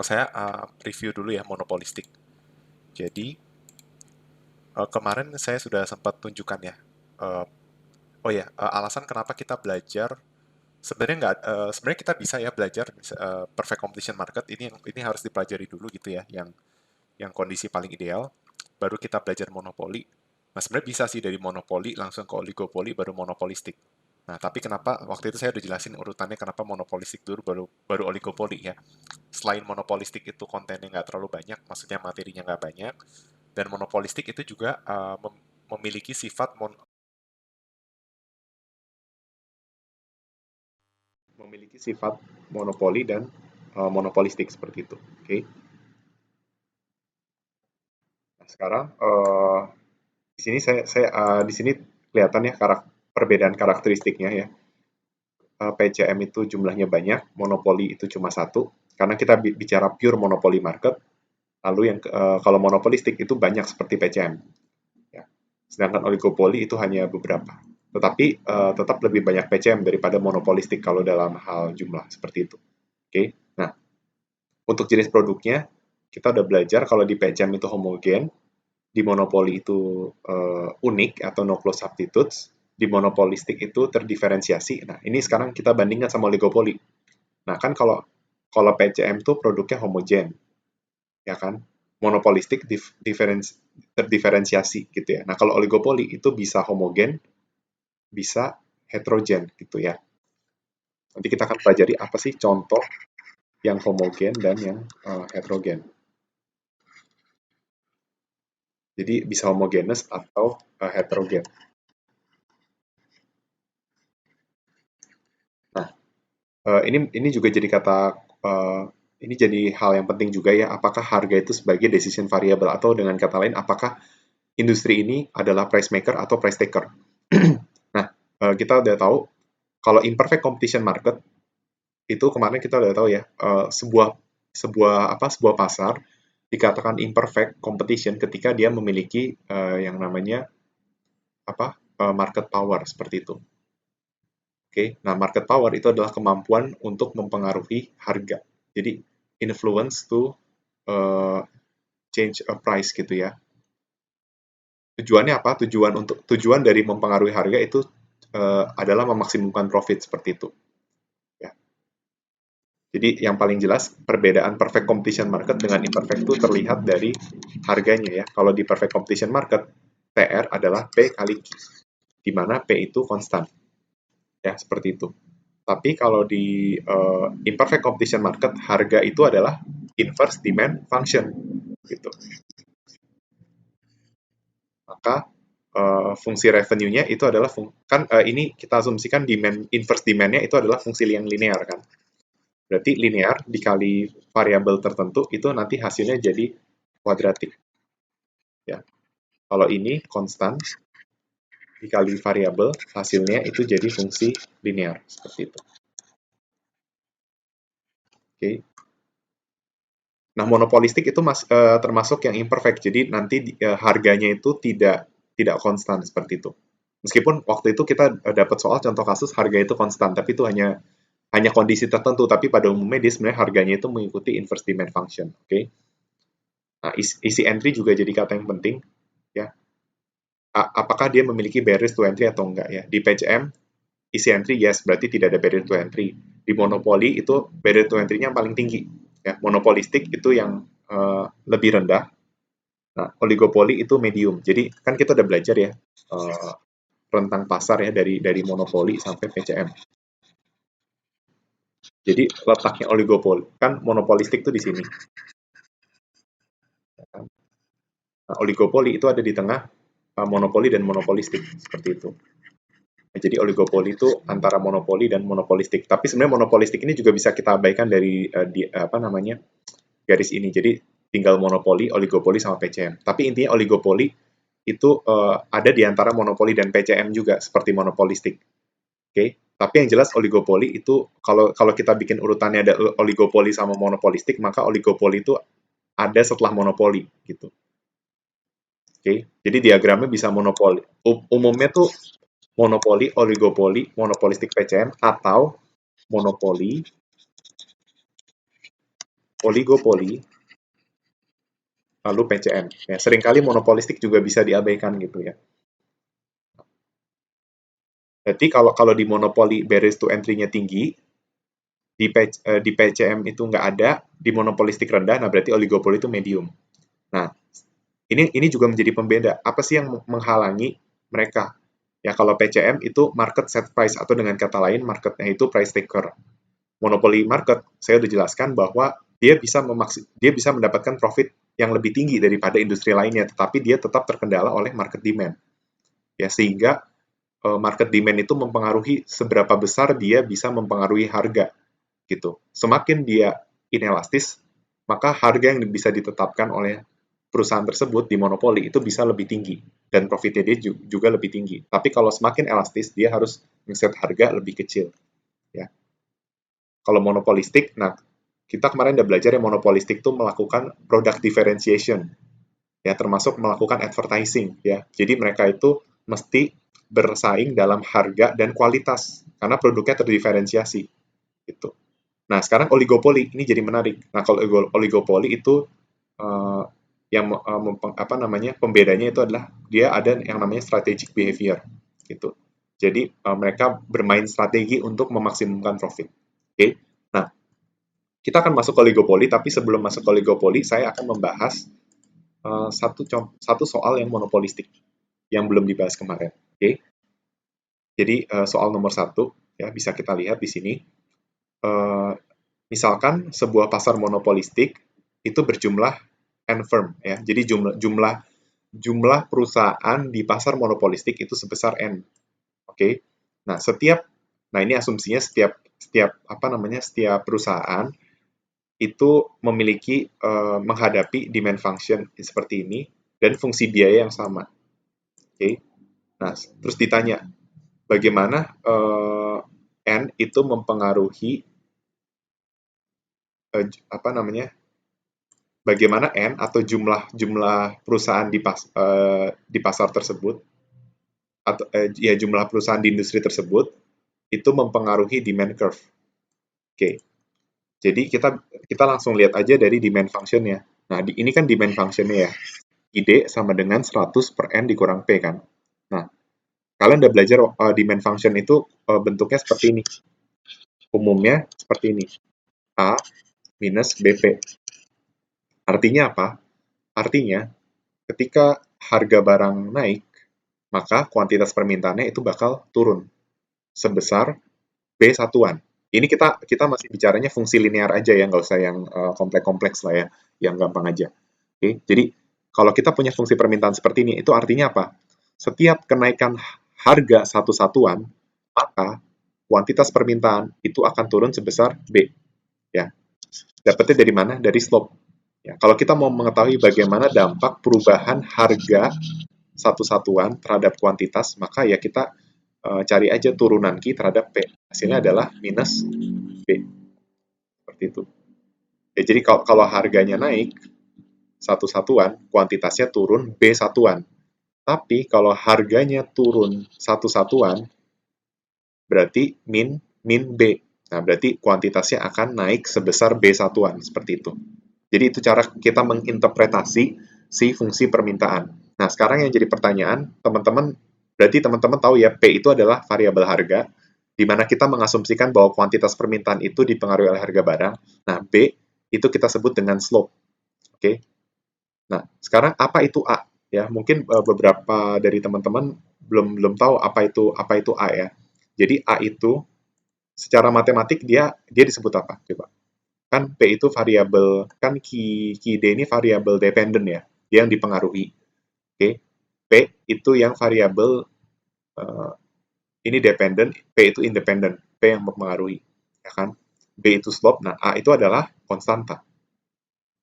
Saya review dulu ya monopolistik. Jadi kemarin saya sudah sempat tunjukkan ya. Eh, Alasan kenapa kita belajar sebenarnya nggak. Sebenarnya kita bisa ya belajar perfect competition market ini harus dipelajari dulu gitu ya. Yang kondisi paling ideal. Baru kita belajar monopoli. Nah sebenarnya bisa sih dari monopoli langsung ke oligopoli baru monopolistik. Nah, tapi kenapa waktu itu saya udah jelasin urutannya kenapa monopolistik dulu baru baru oligopoli ya. Selain monopolistik itu kontennya nggak terlalu banyak, maksudnya materinya nggak banyak, dan monopolistik itu juga memiliki sifat memiliki sifat monopoli dan monopolistik seperti itu. Oke. Okay? Nah, sekarang di sini di sini kelihatan ya perbedaan karakteristiknya ya. PCM itu jumlahnya banyak, monopoli itu cuma satu. Karena kita bicara pure monopoli market, lalu yang kalau monopolistik itu banyak seperti PCM. Ya. Sedangkan oligopoli itu hanya beberapa. Tetapi tetap lebih banyak PCM daripada monopolistik kalau dalam hal jumlah seperti itu. Oke. Okay? Nah, untuk jenis produknya kita udah belajar kalau di PCM itu homogen, di monopoli itu unik atau no close substitutes, di monopolistik itu terdiferensiasi. Nah, ini sekarang kita bandingkan sama oligopoli. Nah, kan kalau kalau PCM tuh produknya homogen, ya kan? Monopolistik terdiferensiasi gitu ya. Nah, kalau oligopoli itu bisa homogen, bisa heterogen gitu ya. Nanti kita akan pelajari apa sih contoh yang homogen dan yang heterogen. Jadi bisa homogenes atau heterogen. Nah, ini juga jadi uh, ini jadi hal yang penting juga ya. Apakah harga itu sebagai decision variable atau dengan kata lain, apakah industri ini adalah price maker atau price taker? Nah, kita udah tahu kalau imperfect competition market itu kemarin kita udah tahu ya, sebuah sebuah pasar dikatakan imperfect competition ketika dia memiliki yang namanya market power seperti itu. Oke, nah market power itu adalah kemampuan untuk mempengaruhi harga. Jadi influence to uh, change a price gitu ya. Tujuannya apa? Tujuan dari mempengaruhi harga itu adalah memaksimumkan profit seperti itu. Ya. Jadi yang paling jelas perbedaan perfect competition market dengan imperfect itu terlihat dari harganya ya. Kalau di perfect competition market, PR adalah P kali Q, di mana P itu konstan. Ya, seperti itu. Tapi kalau di imperfect competition market, harga itu adalah inverse demand function gitu. Maka fungsi revenue-nya itu adalah ini kita asumsikan inverse demand-nya itu adalah fungsi yang linear kan. Berarti linear dikali variabel tertentu itu nanti hasilnya jadi kuadratik ya. Kalau ini konstan dikali variabel hasilnya itu jadi fungsi linear seperti itu. Oke. Okay. Nah, monopolistik itu termasuk yang imperfect. Jadi nanti harganya itu tidak konstan seperti itu. Meskipun waktu itu kita dapat soal contoh kasus harga itu konstan, tapi itu hanya kondisi tertentu. Tapi pada umumnya dia sebenarnya harganya itu mengikuti inverse demand function. Oke. Okay? Nah, isi entry juga jadi kata yang penting. Ya, apakah dia memiliki barriers to entry atau enggak ya? Di PCM isi entry yes, berarti tidak ada barrier to entry. Di monopoli itu barrier to entry-nya paling tinggi. Ya, monopolistik itu yang lebih rendah. Nah, oligopoli itu medium. Jadi kan kita udah belajar ya rentang pasar ya dari monopoli sampai PCM. Jadi letaknya oligopoli kan monopolistik itu di sini. Nah, oligopoli itu ada di tengah monopoli dan monopolistik seperti itu. Nah, jadi oligopoli itu antara monopoli dan monopolistik. Tapi sebenarnya monopolistik ini juga bisa kita abaikan dari apa namanya garis ini. Jadi tinggal monopoli, oligopoli sama PCM. Tapi intinya oligopoli itu ada di antara monopoli dan PCM juga seperti monopolistik. Oke, okay? Tapi yang jelas oligopoli itu kalau kalau kita bikin urutannya ada oligopoli sama monopolistik, maka oligopoli itu ada setelah monopoli gitu. Oke, okay? Jadi diagramnya bisa monopoli. Umumnya tuh monopoli, oligopoli, monopolistik PCM atau monopoli, oligopoli, lalu PCM. Ya, seringkali monopolistik juga bisa diabaikan gitu ya. Jadi kalau kalau di monopoli barriers to entry-nya tinggi, di PCM itu nggak ada, di monopolistik rendah, nah berarti oligopoli itu medium. Nah, ini juga menjadi pembeda. Apa sih yang menghalangi mereka? Ya kalau PCM itu market set price atau dengan kata lain marketnya itu price taker. Monopoli market, saya udah jelaskan bahwa dia bisa mendapatkan profit yang lebih tinggi daripada industri lainnya, tetapi dia tetap terkendala oleh market demand. Ya sehingga market demand itu mempengaruhi seberapa besar dia bisa mempengaruhi harga gitu. Semakin dia inelastis, maka harga yang bisa ditetapkan oleh perusahaan tersebut di monopoli itu bisa lebih tinggi dan profitnya dia juga lebih tinggi. Tapi kalau semakin elastis, dia harus ngeset harga lebih kecil. Ya, kalau monopolistik, nah kita kemarin udah belajar yang monopolistik itu melakukan product differentiation, ya termasuk melakukan advertising, ya. Jadi mereka itu mesti bersaing dalam harga dan kualitas karena produknya terdiferensiasi, gitu. Nah sekarang oligopoli ini jadi menarik. Nah kalau oligopoli itu uh, apa namanya pembedanya itu adalah dia ada yang namanya strategic behavior, gitu. Jadi mereka bermain strategi untuk memaksimumkan profit. Oke, okay? Nah kita akan masuk ke oligopoli, tapi sebelum masuk ke oligopoli, saya akan membahas satu soal yang monopolistik yang belum dibahas kemarin. Oke, okay? Jadi soal nomor satu ya bisa kita lihat di sini. Uh, Misalkan sebuah pasar monopolistik itu berjumlah n firm ya. Jadi jumlah perusahaan di pasar monopolistik itu sebesar n. Oke. Okay? Nah ini asumsinya setiap apa namanya setiap perusahaan itu memiliki menghadapi demand function seperti ini dan fungsi biaya yang sama. Oke. Okay? Nah, terus ditanya bagaimana N itu mempengaruhi apa namanya? Bagaimana N atau jumlah perusahaan di pasar tersebut atau ya jumlah perusahaan di industri tersebut itu mempengaruhi demand curve. Oke. Okay. Jadi kita langsung lihat aja dari demand function-nya. Nah, ini kan demand function-nya ya. ID sama dengan 100 per N dikurang P kan. Nah, kalian udah belajar demand function itu bentuknya seperti ini. Umumnya seperti ini. A minus BP. Artinya apa? Artinya, ketika harga barang naik, maka kuantitas permintaannya itu bakal turun sebesar B satuan. Ini kita masih bicaranya fungsi linear aja ya, nggak usah yang kompleks-kompleks lah ya, yang gampang aja. Oke, jadi kalau kita punya fungsi permintaan seperti ini, itu artinya apa? Setiap kenaikan harga satu satuan, maka kuantitas permintaan itu akan turun sebesar B. Ya, dapatnya dari mana? Dari slope. Ya, kalau kita mau mengetahui bagaimana dampak perubahan harga satu satuan terhadap kuantitas, maka ya kita cari aja turunan Q terhadap P. Hasilnya adalah minus B. Seperti itu. Ya, jadi kalau harganya naik, satu satuan, kuantitasnya turun B satuan. Tapi kalau harganya turun satu satuan, berarti min B. Nah, berarti kuantitasnya akan naik sebesar B satuan, seperti itu. Jadi itu cara kita menginterpretasi si fungsi permintaan. Nah, sekarang yang jadi pertanyaan, berarti teman-teman tahu ya, P itu adalah variabel harga, di mana kita mengasumsikan bahwa kuantitas permintaan itu dipengaruhi oleh harga barang. Nah, B itu kita sebut dengan slope. Oke. Nah, sekarang apa itu A? Ya, mungkin beberapa dari teman-teman belum tahu apa itu A ya. Jadi A itu secara matematik dia disebut apa? Coba. Kan P itu variabel, kan D ini variabel dependent ya, dia yang dipengaruhi. Oke. P itu yang variabel ini dependent, P itu independent, P yang mempengaruhi, ya kan? B itu slope, nah A itu adalah konstanta.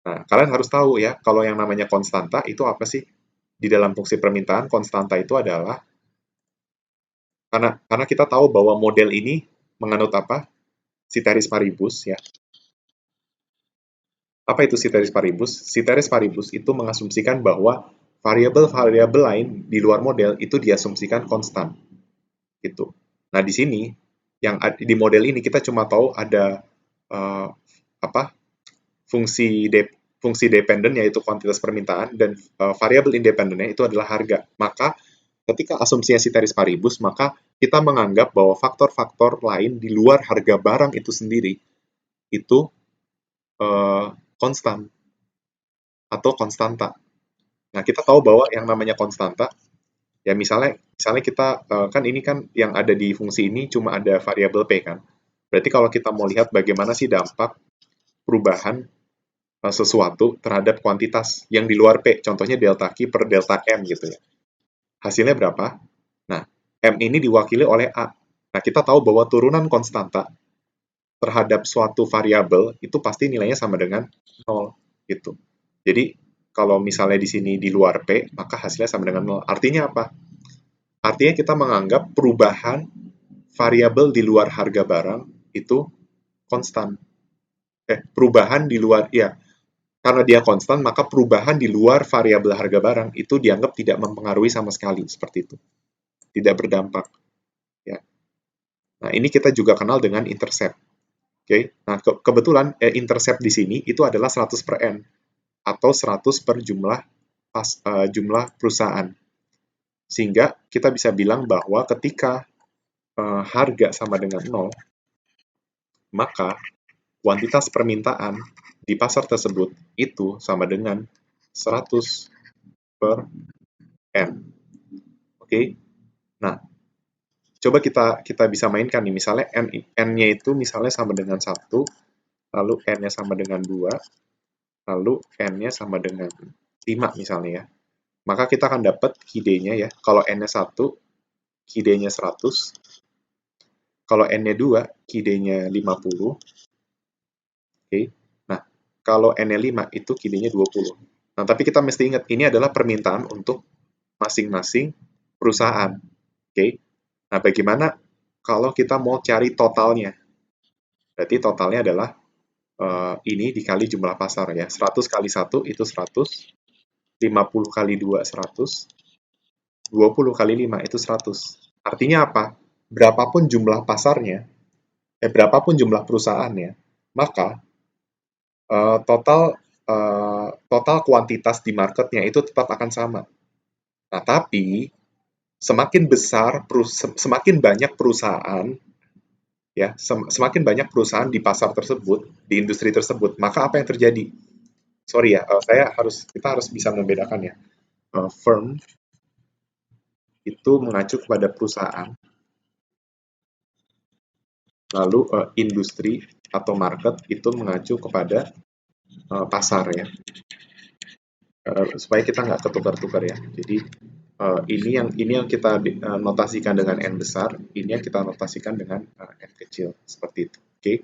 Nah, kalian harus tahu ya, kalau yang namanya konstanta itu apa sih? Di dalam fungsi permintaan, konstanta itu adalah karena kita tahu bahwa model ini menganut apa? Ceteris paribus ya. Apa itu ceteris paribus? Ceteris paribus itu mengasumsikan bahwa variabel-variabel lain di luar model itu diasumsikan konstan. Gitu. Nah, di sini di model ini kita cuma tahu ada uh, apa fungsi dependen yaitu kuantitas permintaan dan variabel independennya itu adalah harga. Maka ketika asumsinya ceteris paribus, maka kita menganggap bahwa faktor-faktor lain di luar harga barang itu sendiri itu konstan atau konstanta. Nah, kita tahu bahwa yang namanya konstanta, ya misalnya kita kan ini kan yang ada di fungsi ini cuma ada variabel P kan. Berarti kalau kita mau lihat bagaimana sih dampak perubahan sesuatu terhadap kuantitas yang di luar P, contohnya delta Q per delta M gitu ya. Hasilnya berapa? Nah, M ini diwakili oleh A. Nah, kita tahu bahwa turunan konstanta terhadap suatu variabel itu pasti nilainya sama dengan 0 gitu. Jadi, kalau misalnya di sini di luar P, maka hasilnya sama dengan 0. Artinya apa? Artinya kita menganggap perubahan variabel di luar harga barang itu konstan. Perubahan di luar, ya, karena dia konstan, maka perubahan di luar variabel harga barang itu dianggap tidak mempengaruhi sama sekali, seperti itu. Tidak berdampak. Ya. Nah, ini kita juga kenal dengan intercept. Oke. Nah, kebetulan intercept di sini itu adalah 100 per N atau 100 per jumlah perusahaan. Sehingga kita bisa bilang bahwa ketika harga sama dengan 0, maka kuantitas permintaan di pasar tersebut itu sama dengan 100 per N. Oke. Nah, coba kita bisa mainkan nih, misalnya N-nya itu misalnya sama dengan 1, lalu N-nya sama dengan 2, lalu N-nya sama dengan 5 misalnya ya. Maka kita akan dapat KD-nya ya, kalau N-nya 1, KD-nya 100, kalau N-nya 2, KD-nya 50, oke. Nah, kalau N-nya 5, itu KD-nya 20. Nah, tapi kita mesti ingat, ini adalah permintaan untuk masing-masing perusahaan, oke. Nah, bagaimana kalau kita mau cari totalnya? Berarti totalnya adalah ini dikali jumlah pasar ya. 100 kali 1 itu 100, 50 kali 2 100, 20 kali 5 itu 100. Artinya apa? Berapapun jumlah pasarnya, berapapun jumlah perusahaannya, maka total kuantitas di marketnya itu tetap akan sama. Nah, tapi semakin banyak perusahaan, ya, semakin banyak perusahaan di pasar tersebut, di industri tersebut, maka apa yang terjadi? Sorry ya, kita harus bisa membedakan ya. Firm itu mengacu kepada perusahaan, lalu industri atau market itu mengacu kepada pasar ya. Supaya kita nggak ketukar-tukar ya. Jadi ini yang kita notasikan dengan N besar, ini yang kita notasikan dengan N kecil seperti itu. Oke.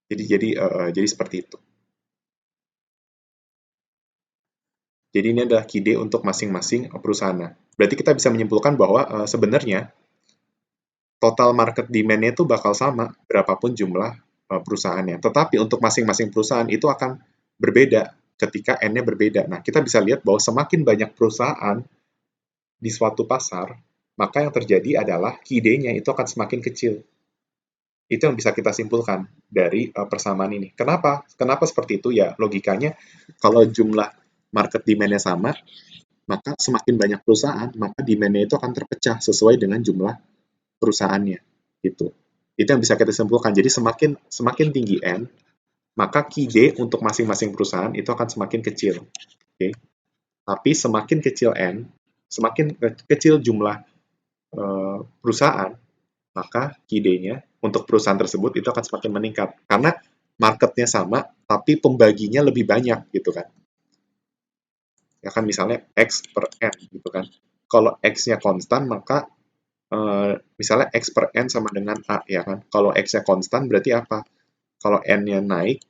Okay? Jadi seperti itu. Jadi ini adalah KD untuk masing-masing perusahaan. Berarti kita bisa menyimpulkan bahwa sebenarnya total market demand-nya itu bakal sama berapapun jumlah perusahaannya. Tetapi untuk masing-masing perusahaan itu akan berbeda ketika N-nya berbeda. Nah, kita bisa lihat bahwa semakin banyak perusahaan di suatu pasar, maka yang terjadi adalah KD-nya itu akan semakin kecil. Itu yang bisa kita simpulkan dari persamaan ini. Kenapa? Kenapa seperti itu? Ya, logikanya kalau jumlah market demand-nya sama, maka semakin banyak perusahaan, maka demand-nya itu akan terpecah sesuai dengan jumlah perusahaannya. Gitu. Itu yang bisa kita simpulkan. Jadi semakin tinggi N, maka KD untuk masing-masing perusahaan itu akan semakin kecil. Okay? Tapi semakin kecil N, semakin kecil jumlah perusahaan, maka KD-nya untuk perusahaan tersebut itu akan semakin meningkat. Karena marketnya sama, tapi pembaginya lebih banyak gitu kan. Ya kan misalnya X per N gitu kan. Kalau X-nya konstan, maka misalnya X per N sama dengan A ya kan. Kalau X-nya konstan berarti apa? Kalau N-nya naik,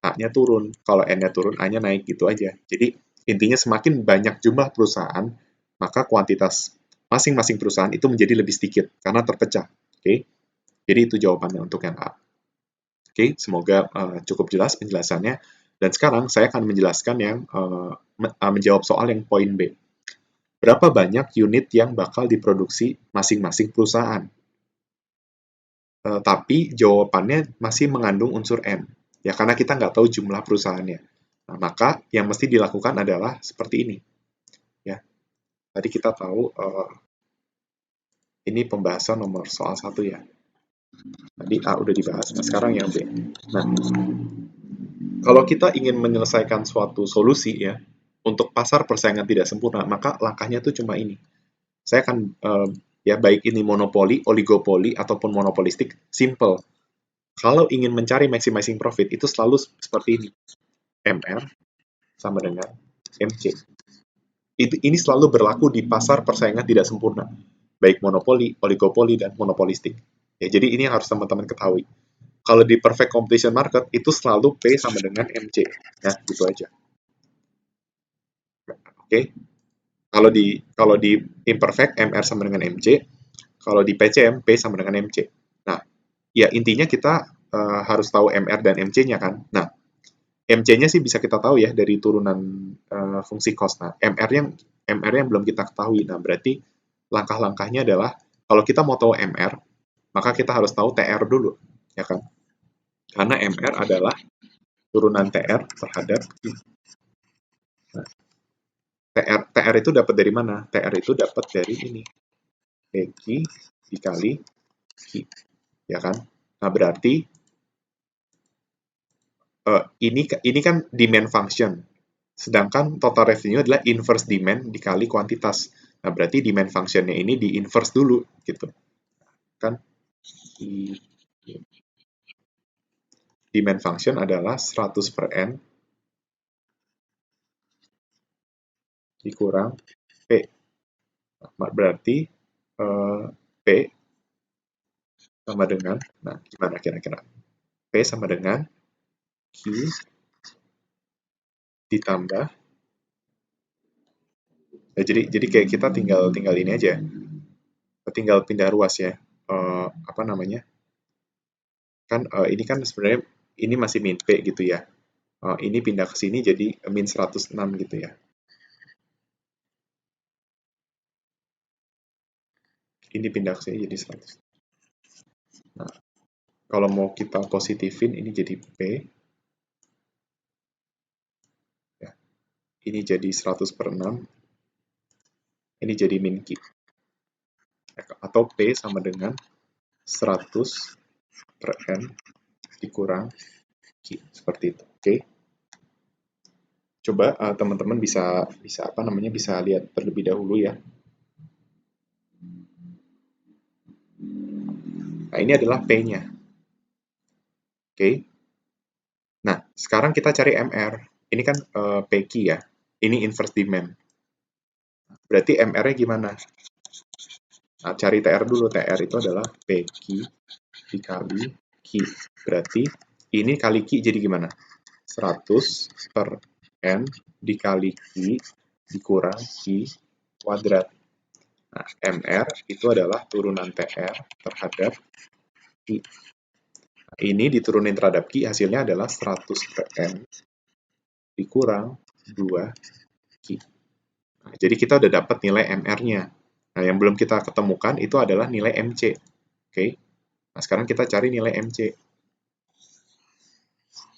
A-nya turun. Kalau N-nya turun, A-nya naik gitu aja. Jadi intinya semakin banyak jumlah perusahaan, maka kuantitas masing-masing perusahaan itu menjadi lebih sedikit karena terpecah. Oke, jadi itu jawabannya untuk yang A. Oke, semoga cukup jelas penjelasannya. Dan sekarang saya akan menjelaskan yang menjawab soal yang poin B. Berapa banyak unit yang bakal diproduksi masing-masing perusahaan? Tapi jawabannya masih mengandung unsur N. Ya, karena kita nggak tahu jumlah perusahaannya. Nah, maka yang mesti dilakukan adalah seperti ini. Ya, tadi kita tahu ini pembahasan nomor soal 1 ya. Tadi A udah dibahas, nah sekarang yang B. Nah, kalau kita ingin menyelesaikan suatu solusi ya, untuk pasar persaingan tidak sempurna, maka langkahnya tuh cuma ini. Saya akan, ya baik ini monopoli, oligopoli, ataupun monopolistik, simple. Kalau ingin mencari maximizing profit, itu selalu seperti ini. MR sama dengan MC. Ini selalu berlaku di pasar persaingan tidak sempurna, baik monopoli, oligopoli, dan monopolistik. Ya, jadi ini yang harus teman-teman ketahui. Kalau di perfect competition market, itu selalu P sama dengan MC. Ya, gitu aja. Oke. Kalau di imperfect, MR sama dengan MC. Kalau di PCM, P sama dengan MC. Nah, ya intinya kita harus tahu MR dan MC-nya kan. Nah, MC-nya sih bisa kita tahu ya dari turunan fungsi cost. Nah, MR yang belum kita ketahui. Nah, berarti langkah-langkahnya adalah kalau kita mau tahu MR, maka kita harus tahu TR dulu, ya kan? Karena MR adalah turunan TR terhadap Q. Nah, TR itu dapat dari mana? TR itu dapat dari ini. PQ dikali Q, ya kan? Nah, berarti ini kan demand function. Sedangkan total revenue adalah inverse demand dikali kuantitas. Nah, berarti demand function-nya ini di inverse dulu, gitu. Kan? Demand function adalah 100 per N dikurang P. Nah, berarti P sama dengan, nah gimana kira-kira? P sama dengan Q ditambah, ya, jadi kayak kita tinggal ini aja, tinggal pindah ruas ya. Apa namanya? Kan ini kan sebenarnya ini masih min P gitu ya. Ini pindah ke sini jadi min 106 gitu ya. Ini pindah ke sini jadi 100. Nah, kalau mau kita positifin ini jadi P. Ya, ini jadi 100 per 6. Ini jadi min Q. Atau P sama dengan 100 per N dikurang Q. Seperti itu. Oke. Coba teman-teman bisa apa namanya, bisa lihat terlebih dahulu ya. Nah, ini adalah P-nya. Oke. Nah, sekarang kita cari MR. Ini kan PQ ya. Ini inverse demand. Berarti MR-nya gimana? Nah, cari TR dulu. TR itu adalah PQ dikali Q. Berarti ini kali Q jadi gimana? 100 per N dikali Q dikurang Q kuadrat. Nah, MR itu adalah turunan TR terhadap Q. Nah, ini diturunin terhadap Q, hasilnya adalah 100 per N dikurang 2 Q. Nah, jadi kita udah dapat nilai MR-nya. Nah, yang belum kita ketemukan itu adalah nilai MC. Oke. Nah, sekarang kita cari nilai MC.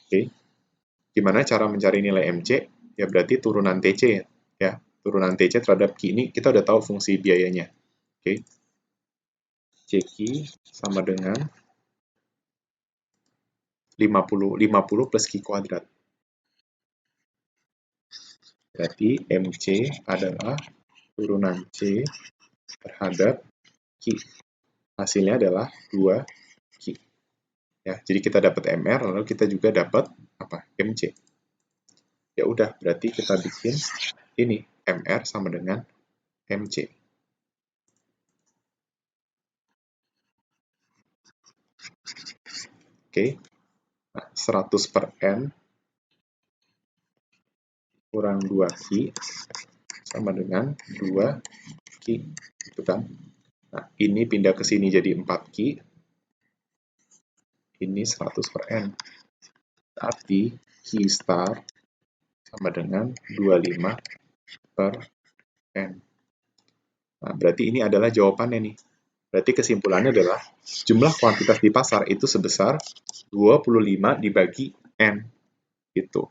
Oke. Gimana cara mencari nilai MC? Ya berarti turunan TC ya. Turunan TC terhadap Q ini kita udah tahu fungsi biayanya. Oke. CQ sama dengan 50 plus Q kuadrat. Berarti MC adalah turunan C terhadap Q. Hasilnya adalah 2 Q. Ya, jadi kita dapat MR, lalu kita juga dapat apa? MC. Ya udah, berarti kita bikin ini MR sama dengan MC. Oke. Nah, 100 per N kurang 2 Q sama dengan 2 Q. Gitu kan? Nah, ini pindah ke sini jadi 4 Q. Ini 100 per N. Berarti Q star sama dengan 25 per N. Nah, berarti ini adalah jawabannya nih. Berarti kesimpulannya adalah jumlah kuantitas di pasar itu sebesar 25 dibagi N gitu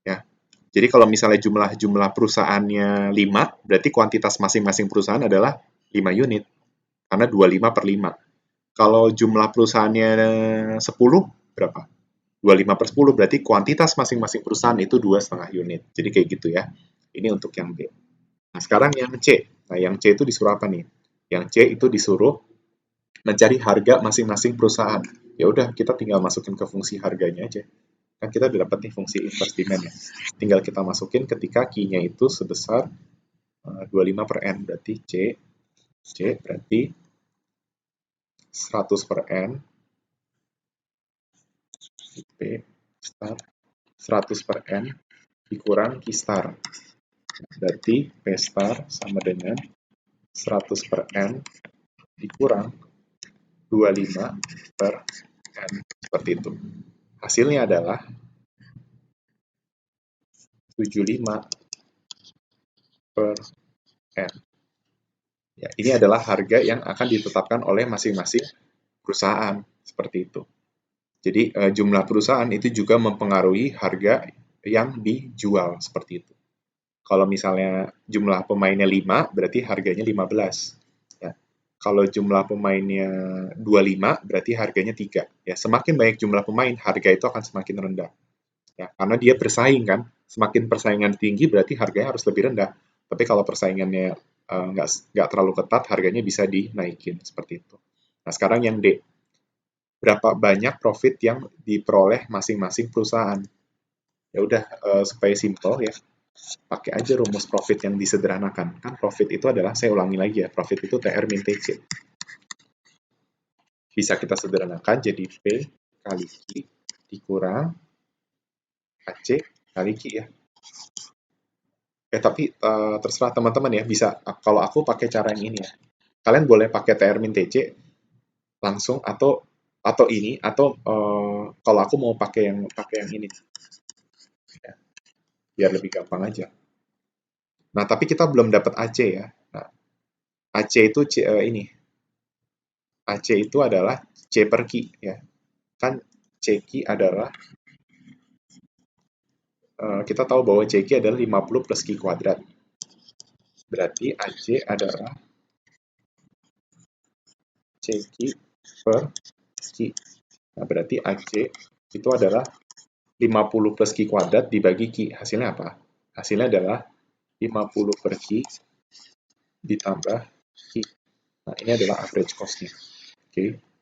ya. Jadi kalau misalnya jumlah perusahaannya 5, berarti kuantitas masing-masing perusahaan adalah 5 unit karena 25 per 5. Kalau jumlah perusahaannya 10 berapa? 25 per 10 berarti kuantitas masing-masing perusahaan itu 2,5 unit. Jadi kayak gitu ya. Ini untuk yang B. Nah, sekarang yang C. Nah, yang C itu disuruh apa nih? Yang C itu disuruh mencari harga masing-masing perusahaan. Ya udah, kita tinggal masukin ke fungsi harganya aja. Kan kita udah dapat nih fungsi inverse demand ya. Tinggal kita masukin ketika key-nya itu sebesar 25 per N. Berarti C berarti 100 per N, P star 100 per N dikurang Q star. Berarti P star sama dengan 100 per N dikurang 25 per N. Seperti itu. Hasilnya adalah 75 per N. Ya, ini adalah harga yang akan ditetapkan oleh masing-masing perusahaan. Seperti itu. Jadi jumlah perusahaan itu juga mempengaruhi harga yang dijual. Seperti itu. Kalau misalnya jumlah pemainnya 5, berarti harganya 15. Ya. Kalau jumlah pemainnya 25, berarti harganya 3. Ya, semakin banyak jumlah pemain, harga itu akan semakin rendah. Ya, karena dia bersaing kan. Semakin persaingan tinggi, berarti harganya harus lebih rendah. Tapi kalau persaingannya nggak terlalu ketat, harganya bisa dinaikin. Seperti itu. Nah, sekarang yang D. Berapa banyak profit yang diperoleh masing-masing perusahaan? Ya udah, supaya simple ya, pakai aja rumus profit yang disederhanakan. Kan profit itu adalah, saya ulangi lagi ya, profit itu TR min TC. Bisa kita sederhanakan jadi P kali Q dikurang AC kali Q ya. Tapi terserah teman-teman ya, bisa kalau aku pakai cara yang ini ya. Kalian boleh pakai TR min TC langsung atau ini atau kalau aku mau pakai yang ini ya, biar lebih gampang aja. Nah, tapi kita belum dapat AC ya. Nah, AC itu ini. AC itu adalah C per Q ya. Kan CQ adalah kita tahu bahwa CQ adalah 50 plus Q kuadrat. Berarti AC adalah CQ per Q. Nah, berarti AC itu adalah 50 plus Q kuadrat dibagi Q. Hasilnya apa? Hasilnya adalah 50 per Q ditambah Q. Nah, ini adalah average cost-nya. Oke.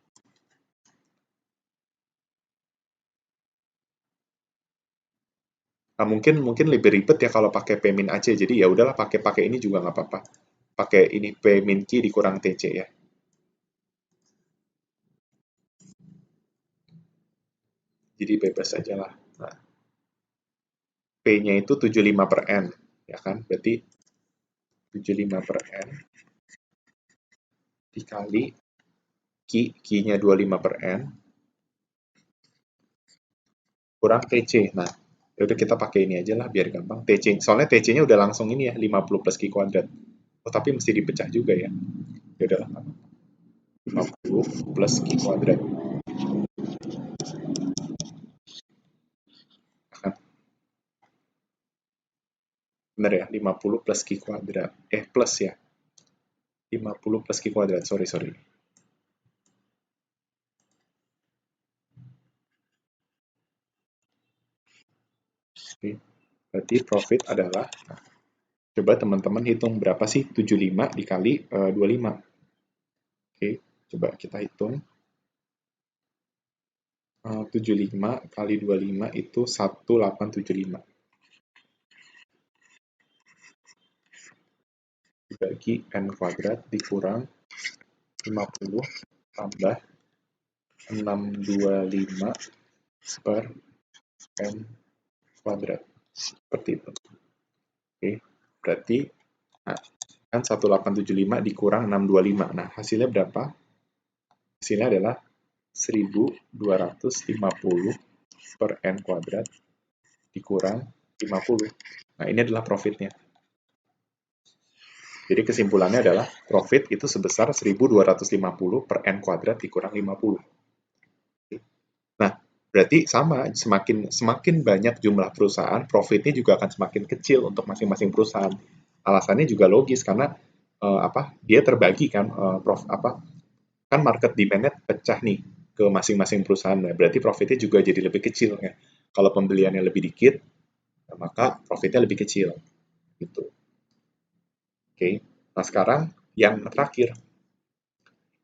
Nah, mungkin lebih ribet ya kalau pakai P min AC. Jadi ya udahlah pakai ini juga nggak apa-apa. Pakai ini P min Q dikurang TC ya. Jadi bebas aja lah. Nah, P-nya itu 75 per N. Ya kan? Berarti 75 per N dikali Q-nya 25 per N kurang TC. Nah, udah kita pakai ini aja lah biar gampang. TC, soalnya TC-nya udah langsung ini ya, 50 plus Q kuadrat. Oh, tapi mesti dipecah juga ya. Ya udahlah. 50 plus Q kuadrat. Nah, bener ya, 50 plus Q kuadrat. Plus ya. 50 plus Q kuadrat, sorry. Oke. Berarti profit adalah, coba teman-teman hitung berapa sih 75 dikali 25. Oke, coba kita hitung. 75 kali 25 itu 1875. Dibagi N kuadrat dikurang 50 tambah 625 per N kuadrat. Seperti itu. Oke, berarti nah, kan 1875 dikurang 625. Nah, hasilnya berapa? Hasilnya adalah 1250 per N kuadrat dikurang 50. Nah, ini adalah profitnya. Jadi kesimpulannya adalah profit itu sebesar 1250 per N kuadrat dikurang 50. Nah, Berarti sama, semakin semakin banyak jumlah perusahaan, profitnya juga akan semakin kecil untuk masing-masing perusahaan. Alasannya juga logis karena dia terbagi kan, kan market demand-nya pecah nih ke masing-masing perusahaan. Nah, berarti profitnya juga jadi lebih kecil ya. Kalau pembeliannya lebih dikit, maka profitnya lebih kecil gitu. Oke. Nah, sekarang yang terakhir,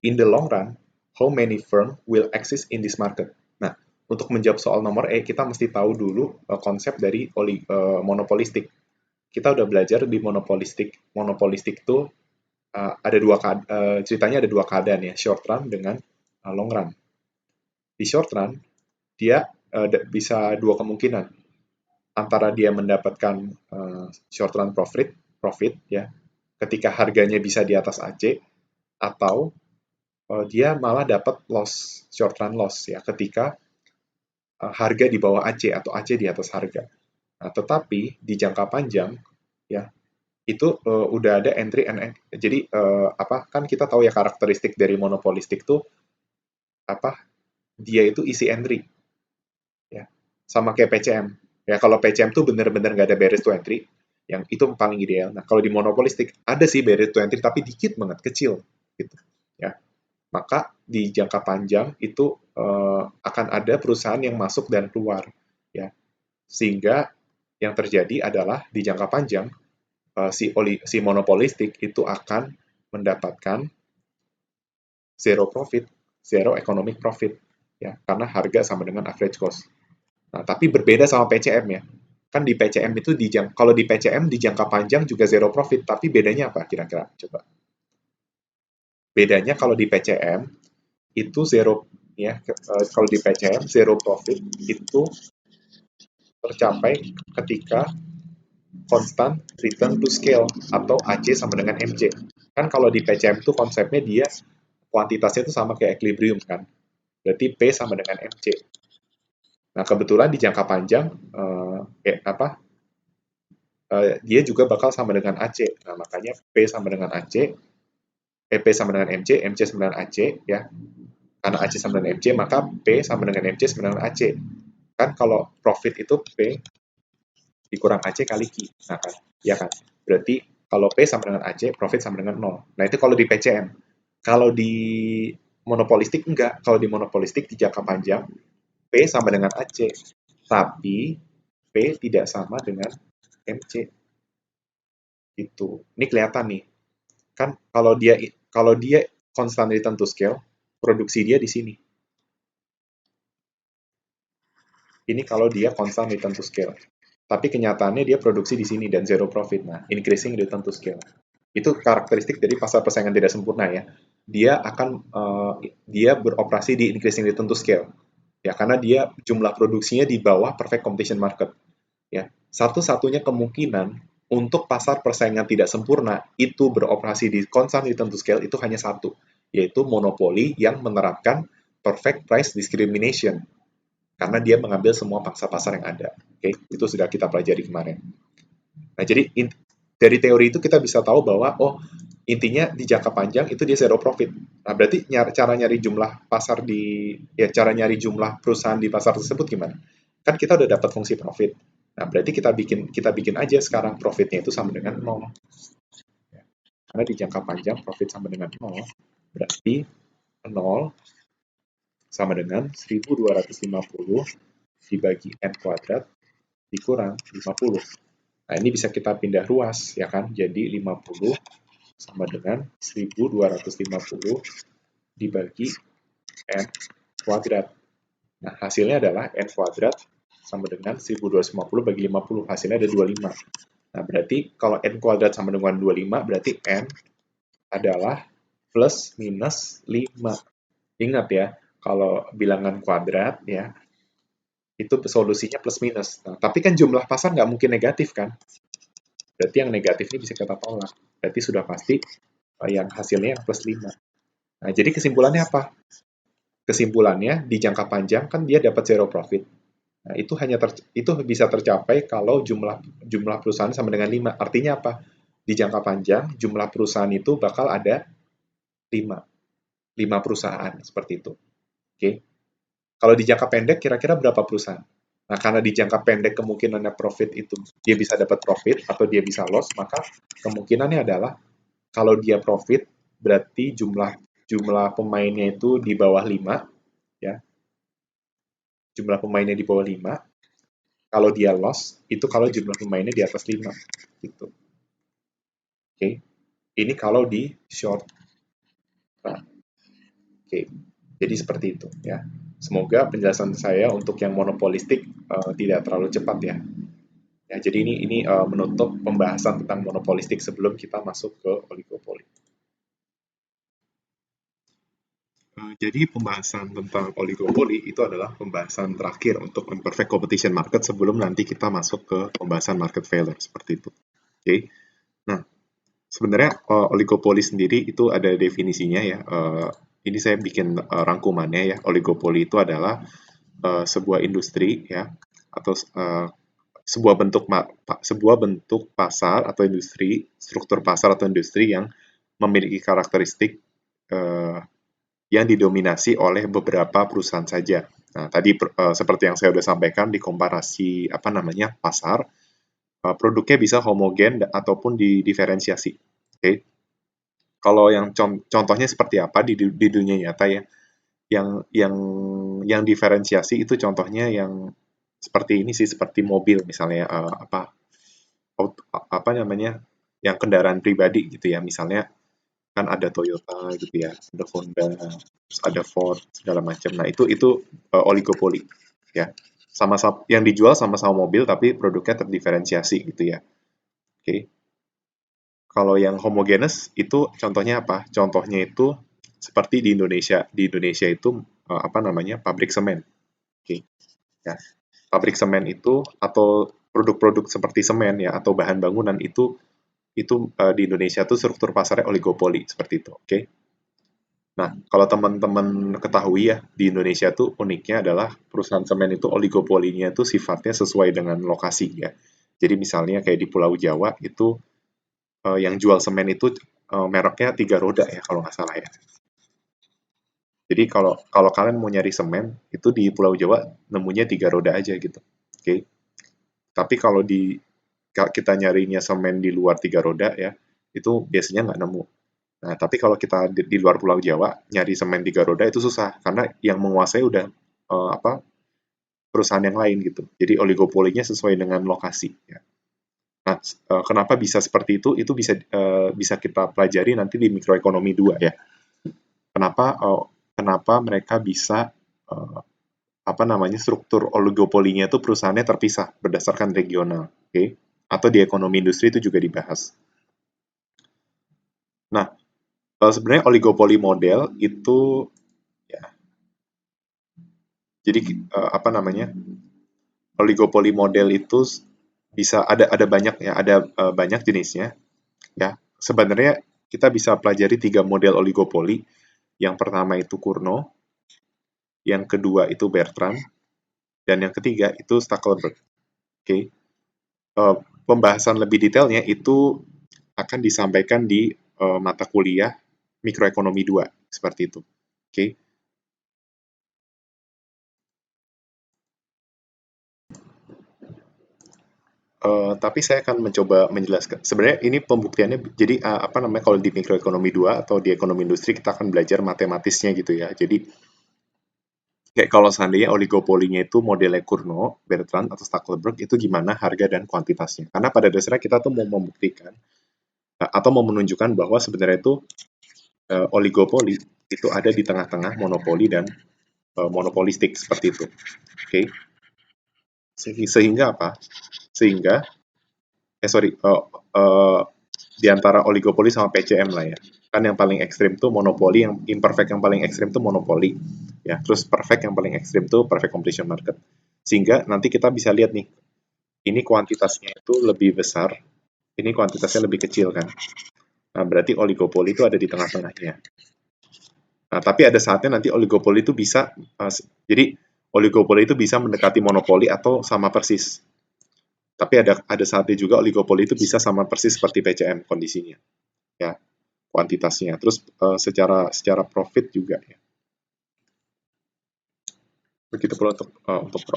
in the long run, how many firm will exist in this market? Nah, untuk menjawab soal nomor E, kita mesti tahu dulu konsep dari monopolistik. Kita udah belajar di monopolistik. Monopolistik itu ada ceritanya ada dua keadaan ya, short run dengan long run. Di short run, dia bisa dua kemungkinan. Antara dia mendapatkan short run profit ya, ketika harganya bisa di atas AC, atau dia malah dapat loss, short run loss ya, ketika harga di bawah AC atau AC di atas harga. Nah, tetapi di jangka panjang ya itu udah ada entry and jadi kan kita tahu ya karakteristik dari monopolistik tuh apa dia itu easy entry ya, sama kayak PCM ya. Kalau PCM tuh bener-bener nggak ada barrier to entry, yang itu paling ideal. Nah, kalau di monopolistik ada sih barrier to entry tapi dikit banget, kecil gitu ya. Maka di jangka panjang itu akan ada perusahaan yang masuk dan keluar ya, sehingga yang terjadi adalah di jangka panjang si monopolistik itu akan mendapatkan zero profit, zero economic profit ya, karena harga sama dengan average cost. Nah, tapi berbeda sama PCM ya. Kan di PCM itu kalau di PCM di jangka panjang juga zero profit, tapi bedanya apa kira-kira? Coba. Bedanya kalau di PCM itu zero ya, kalau di PCM zero profit itu tercapai ketika constant return to scale atau AC sama dengan MC. Kan kalau di PCM itu konsepnya dia kuantitasnya itu sama kayak equilibrium kan. Berarti P sama dengan MC. Nah, kebetulan di jangka panjang dia juga bakal sama dengan AC. Nah, makanya P sama dengan AC, P sama dengan MC sama dengan AC ya. Karena AC sama dengan MC, maka P sama dengan MC sama dengan AC. Kan kalau profit itu P dikurang AC kali Q. Nah, kan, ya kan. Berarti kalau P sama dengan AC, profit sama dengan 0. Nah, itu kalau di PCM. Kalau di monopolistik enggak. Kalau di monopolistik di jangka panjang, P sama dengan AC. Tapi P tidak sama dengan MC. Itu. Ini kelihatan nih. Kan kalau dia constant return to scale, produksi dia di sini. Ini kalau dia constant return to scale. Tapi kenyataannya dia produksi di sini dan zero profit. Nah, increasing return to scale. Itu karakteristik dari pasar persaingan tidak sempurna ya. Dia beroperasi di increasing return to scale. Ya, karena dia jumlah produksinya di bawah perfect competition market. Ya, satu-satunya kemungkinan untuk pasar persaingan tidak sempurna itu beroperasi di constant return to scale itu hanya satu, yaitu monopoli yang menerapkan perfect price discrimination karena dia mengambil semua pangsa pasar yang ada. Oke, itu sudah kita pelajari kemarin. Nah, jadi dari teori itu kita bisa tahu bahwa intinya di jangka panjang itu dia zero profit. Nah, berarti cara nyari jumlah cara nyari jumlah perusahaan di pasar tersebut gimana? Kan kita udah dapat fungsi profit. Nah, berarti kita bikin aja sekarang profitnya itu sama dengan 0. Karena di jangka panjang profit sama dengan 0. Berarti 0 sama dengan 1250 dibagi N kuadrat dikurang 50. Nah, ini bisa kita pindah ruas, ya kan? Jadi 50 sama dengan 1250 dibagi N kuadrat. Nah, hasilnya adalah N kuadrat sama dengan 1250 bagi 50. Hasilnya ada 25. Nah, berarti kalau N kuadrat sama dengan 25, berarti N adalah plus minus 5. Ingat ya, kalau bilangan kuadrat ya, itu solusinya plus minus. Nah, tapi kan jumlah pasar nggak mungkin negatif kan? Berarti yang negatif ini bisa kita tolak. Berarti sudah pasti yang hasilnya yang plus 5. Nah, jadi kesimpulannya apa? Kesimpulannya di jangka panjang kan dia dapat zero profit. Nah, itu bisa tercapai kalau jumlah perusahaan sama dengan 5. Artinya apa? Di jangka panjang jumlah perusahaan itu bakal ada 5. 5 perusahaan seperti itu. Oke. Kalau di jangka pendek kira-kira berapa perusahaan? Nah, karena di jangka pendek kemungkinannya profit itu dia bisa dapat profit atau dia bisa loss, maka kemungkinannya adalah kalau dia profit berarti jumlah jumlah pemainnya itu di bawah 5, ya. Jumlah pemainnya di bawah 5. Kalau dia loss itu kalau jumlah pemainnya di atas 5 gitu. Oke. Ini kalau di short run. Oke. Jadi seperti itu ya. Semoga penjelasan saya untuk yang monopolistik tidak terlalu cepat ya. Ya, jadi ini menutup pembahasan tentang monopolistik sebelum kita masuk ke oligopoli. Jadi pembahasan tentang oligopoli itu adalah pembahasan terakhir untuk imperfect competition market sebelum nanti kita masuk ke pembahasan market failure seperti itu. Oke. Nah, sebenarnya oligopoli sendiri itu ada definisinya ya. Ini saya bikin rangkumannya ya. Oligopoli itu adalah sebuah industri ya atau sebuah bentuk pasar atau industri, struktur pasar atau industri yang memiliki karakteristik eh, yang didominasi oleh beberapa perusahaan saja. Nah, tadi seperti yang saya sudah sampaikan di komparasi apa namanya pasar, produknya bisa homogen ataupun didiferensiasi. Oke. Okay? Kalau yang contohnya seperti apa di dunia nyata ya, yang diferensiasi itu contohnya yang seperti ini sih, seperti mobil misalnya apa namanya, yang kendaraan pribadi gitu ya, misalnya kan ada Toyota gitu ya, ada Honda, terus ada Ford segala macam. Nah itu oligopoli ya, sama-sama yang dijual sama-sama mobil tapi produknya terdiferensiasi gitu ya. Oke. Okay. Kalau yang homogenes itu contohnya apa? Contohnya itu seperti di Indonesia. Di Indonesia itu apa namanya? Pabrik semen. Oke. Ya. Pabrik semen itu atau produk-produk seperti semen ya atau bahan bangunan itu di Indonesia tuh struktur pasarnya oligopoli seperti itu. Oke. Nah, kalau teman-teman ketahui ya, di Indonesia tuh uniknya adalah perusahaan semen itu oligopolinya tuh sifatnya sesuai dengan lokasi ya. Jadi misalnya kayak di Pulau Jawa itu yang jual semen itu mereknya 3 roda ya kalau nggak salah ya. Jadi kalau kalau kalian mau nyari semen itu di Pulau Jawa nemunya 3 roda aja gitu. Oke. Okay. Tapi kalau kita nyarinya semen di luar 3 roda ya, itu biasanya nggak nemu. Nah, tapi kalau kita di luar Pulau Jawa nyari semen 3 roda itu susah karena yang menguasai udah apa perusahaan yang lain gitu. Jadi oligopolinya sesuai dengan lokasi. Ya. Nah, kenapa bisa seperti itu? Itu bisa kita pelajari nanti di mikroekonomi 2 ya. Kenapa mereka bisa apa namanya struktur oligopolinya itu perusahaannya terpisah berdasarkan regional, oke? Okay? Atau di ekonomi industri itu juga dibahas. Nah, sebenarnya oligopoli model itu ya, jadi apa namanya? Oligopoli model itu bisa ada banyak ya, ada banyak jenisnya ya. Sebenarnya kita bisa pelajari 3 model oligopoli. Yang pertama itu Kurno, yang kedua itu Bertrand, dan yang ketiga itu Stackelberg. Oke. Okay? Pembahasan lebih detailnya itu akan disampaikan di mata kuliah Mikroekonomi 2 seperti itu. Oke. Okay? Tapi saya akan mencoba menjelaskan. Sebenarnya ini pembuktiannya, jadi apa namanya, kalau di mikroekonomi 2 atau di ekonomi industri kita akan belajar matematisnya gitu ya. Jadi kayak kalau seandainya oligopolinya itu modelnya Kurno, Bertrand, atau Stackelberg itu gimana harga dan kuantitasnya. Karena pada dasarnya kita tuh mau membuktikan atau mau menunjukkan bahwa sebenarnya itu oligopoli itu ada di tengah-tengah monopoli dan monopolistik seperti itu. Oke. Okay? Sehingga apa? Sehingga sorry, di antara oligopoli sama PCM lah ya. Kan yang paling ekstrim tuh monopoli, yang imperfect yang paling ekstrim tuh monopoli. Ya, terus perfect yang paling ekstrim tuh perfect competition market. Sehingga nanti kita bisa lihat nih, ini kuantitasnya itu lebih besar, ini kuantitasnya lebih kecil kan. Nah, berarti oligopoli itu ada di tengah-tengahnya. Nah, tapi ada saatnya nanti oligopoli itu bisa, jadi oligopoli itu bisa mendekati monopoli atau sama persis. Tapi ada saatnya juga oligopoli itu bisa sama persis seperti PCM kondisinya. Ya, kuantitasnya. Terus secara profit juga ya. Begitu pula untuk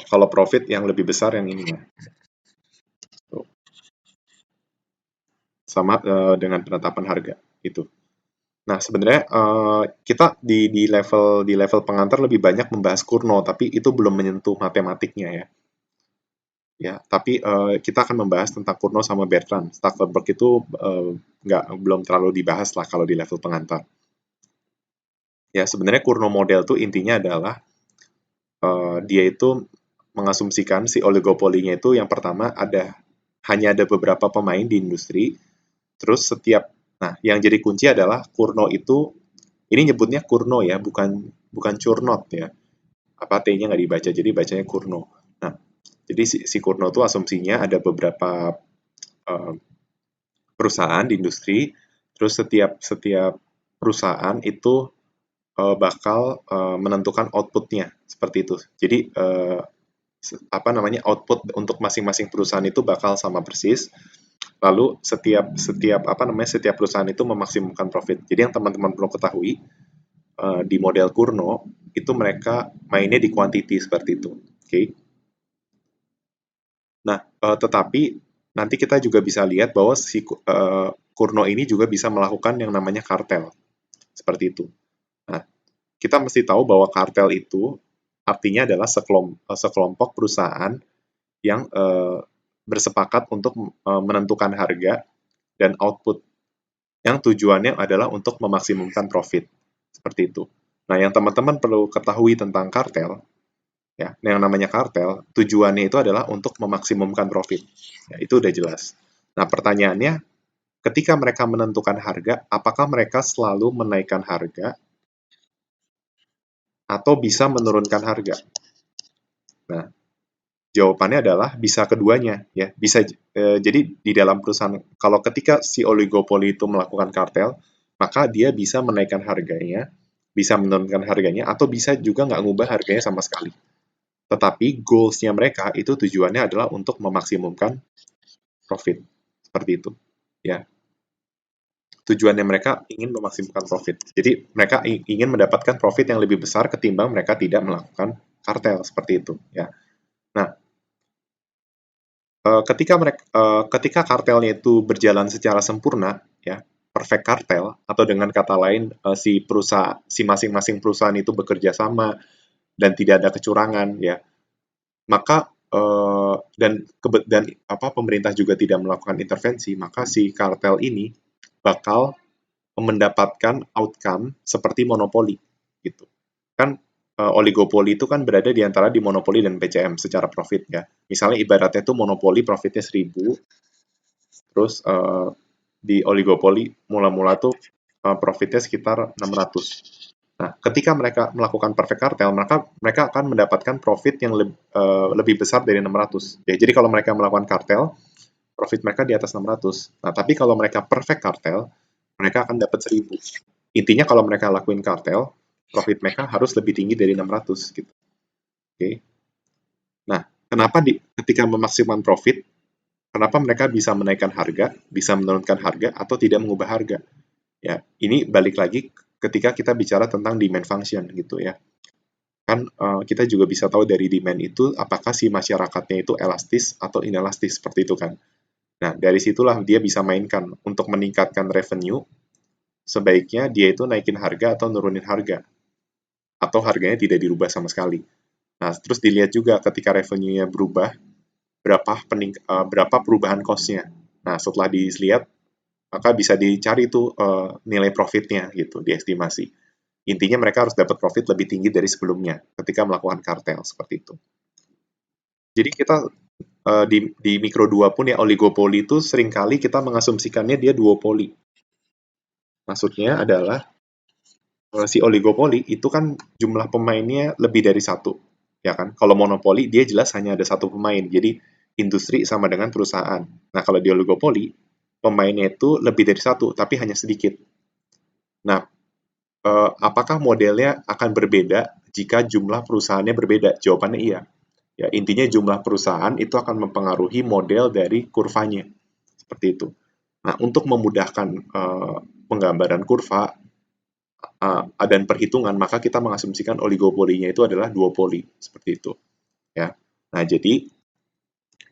kalau profit yang lebih besar yang ini ya. Tuh. Sama dengan penetapan harga itu. Nah, sebenarnya kita di level pengantar lebih banyak membahas Kurno, tapi itu belum menyentuh matematiknya ya. Ya, tapi kita akan membahas tentang Kurno sama Bertrand. Stackelberg itu belum terlalu dibahas lah kalau di level pengantar. Ya, sebenarnya Kurno model tuh intinya adalah dia itu mengasumsikan si oligopolinya itu yang pertama hanya ada beberapa pemain di industri, terus nah yang jadi kunci adalah Kurno itu, ini nyebutnya Kurno ya, bukan bukan Curnot ya, apa T-nya nggak dibaca, jadi bacanya Kurno. Nah, jadi si Kurno itu asumsinya ada beberapa eh, perusahaan di industri, terus setiap setiap perusahaan itu bakal menentukan outputnya seperti itu. Jadi apa namanya, output untuk masing-masing perusahaan itu bakal sama persis. Lalu setiap setiap apa namanya setiap perusahaan itu memaksimumkan profit. Jadi yang teman-teman perlu ketahui di model Kurno itu mereka mainnya di quantity seperti itu. Oke. Okay? Nah, tetapi nanti kita juga bisa lihat bahwa si Kurno ini juga bisa melakukan yang namanya kartel seperti itu. Nah, kita mesti tahu bahwa kartel itu artinya adalah sekelompok perusahaan yang bersepakat untuk menentukan harga dan output yang tujuannya adalah untuk memaksimumkan profit. Seperti itu. Nah, yang teman-teman perlu ketahui tentang kartel, ya, yang namanya kartel, tujuannya itu adalah untuk memaksimumkan profit. Ya, itu udah jelas. Nah, pertanyaannya, ketika mereka menentukan harga, apakah mereka selalu menaikkan harga atau bisa menurunkan harga? Nah, jawabannya adalah bisa keduanya, ya. Bisa jadi di dalam perusahaan kalau ketika si oligopoli itu melakukan kartel, maka dia bisa menaikkan harganya, bisa menurunkan harganya, atau bisa juga nggak ngubah harganya sama sekali. Tetapi goals-nya mereka itu tujuannya adalah untuk memaksimumkan profit. Seperti itu. Ya. Tujuannya mereka ingin memaksimumkan profit. Jadi mereka ingin mendapatkan profit yang lebih besar ketimbang mereka tidak melakukan kartel seperti itu, ya. Nah, ketika kartelnya itu berjalan secara sempurna, ya, perfect kartel, atau dengan kata lain si masing-masing perusahaan itu bekerja sama dan tidak ada kecurangan, ya, maka dan apa pemerintah juga tidak melakukan intervensi, maka si kartel ini bakal mendapatkan outcome seperti monopoli, gitu. Kan oligopoli itu kan berada di antara di monopoli dan PCM secara profit ya. Misalnya ibaratnya itu monopoli profitnya 1.000, terus di oligopoli mula-mula tuh profitnya sekitar 600. Nah, ketika mereka melakukan perfect cartel, maka mereka akan mendapatkan profit yang lebih besar dari 600. Ya, jadi kalau mereka melakukan kartel, profit mereka di atas 600. Nah, tapi kalau mereka perfect cartel, mereka akan dapat 1.000. Intinya kalau mereka lakuin kartel, profit mereka harus lebih tinggi dari 600 gitu. Oke. Okay. Nah, kenapa ketika memaksimalkan profit, kenapa mereka bisa menaikkan harga, bisa menurunkan harga, atau tidak mengubah harga? Ya, ini balik lagi ketika kita bicara tentang demand function gitu ya. Kan kita juga bisa tahu dari demand itu apakah si masyarakatnya itu elastis atau inelastis seperti itu kan. Nah, dari situlah dia bisa mainkan untuk meningkatkan revenue, sebaiknya dia itu naikin harga atau nurunin harga, atau harganya tidak dirubah sama sekali. Nah, terus dilihat juga ketika revenue-nya berubah, berapa perubahan cost-nya. Nah, setelah dilihat, maka bisa dicari tuh nilai profitnya gitu, diestimasi. Intinya mereka harus dapat profit lebih tinggi dari sebelumnya ketika melakukan kartel seperti itu. Jadi kita di mikro 2 pun ya oligopoli itu seringkali kita mengasumsikannya dia duopoli. Maksudnya adalah si oligopoli itu kan jumlah pemainnya lebih dari satu, ya kan? Kalau monopoli dia jelas hanya ada satu pemain, jadi industri sama dengan perusahaan. Nah, kalau di oligopoli pemainnya itu lebih dari satu, tapi hanya sedikit. Nah, apakah modelnya akan berbeda jika jumlah perusahaannya berbeda? Jawabannya iya. Ya, intinya jumlah perusahaan itu akan mempengaruhi model dari kurvanya. Seperti itu. Nah, untuk memudahkan penggambaran kurva, dan perhitungan, maka kita mengasumsikan oligopolinya itu adalah duopoli, seperti itu. Ya. Nah, jadi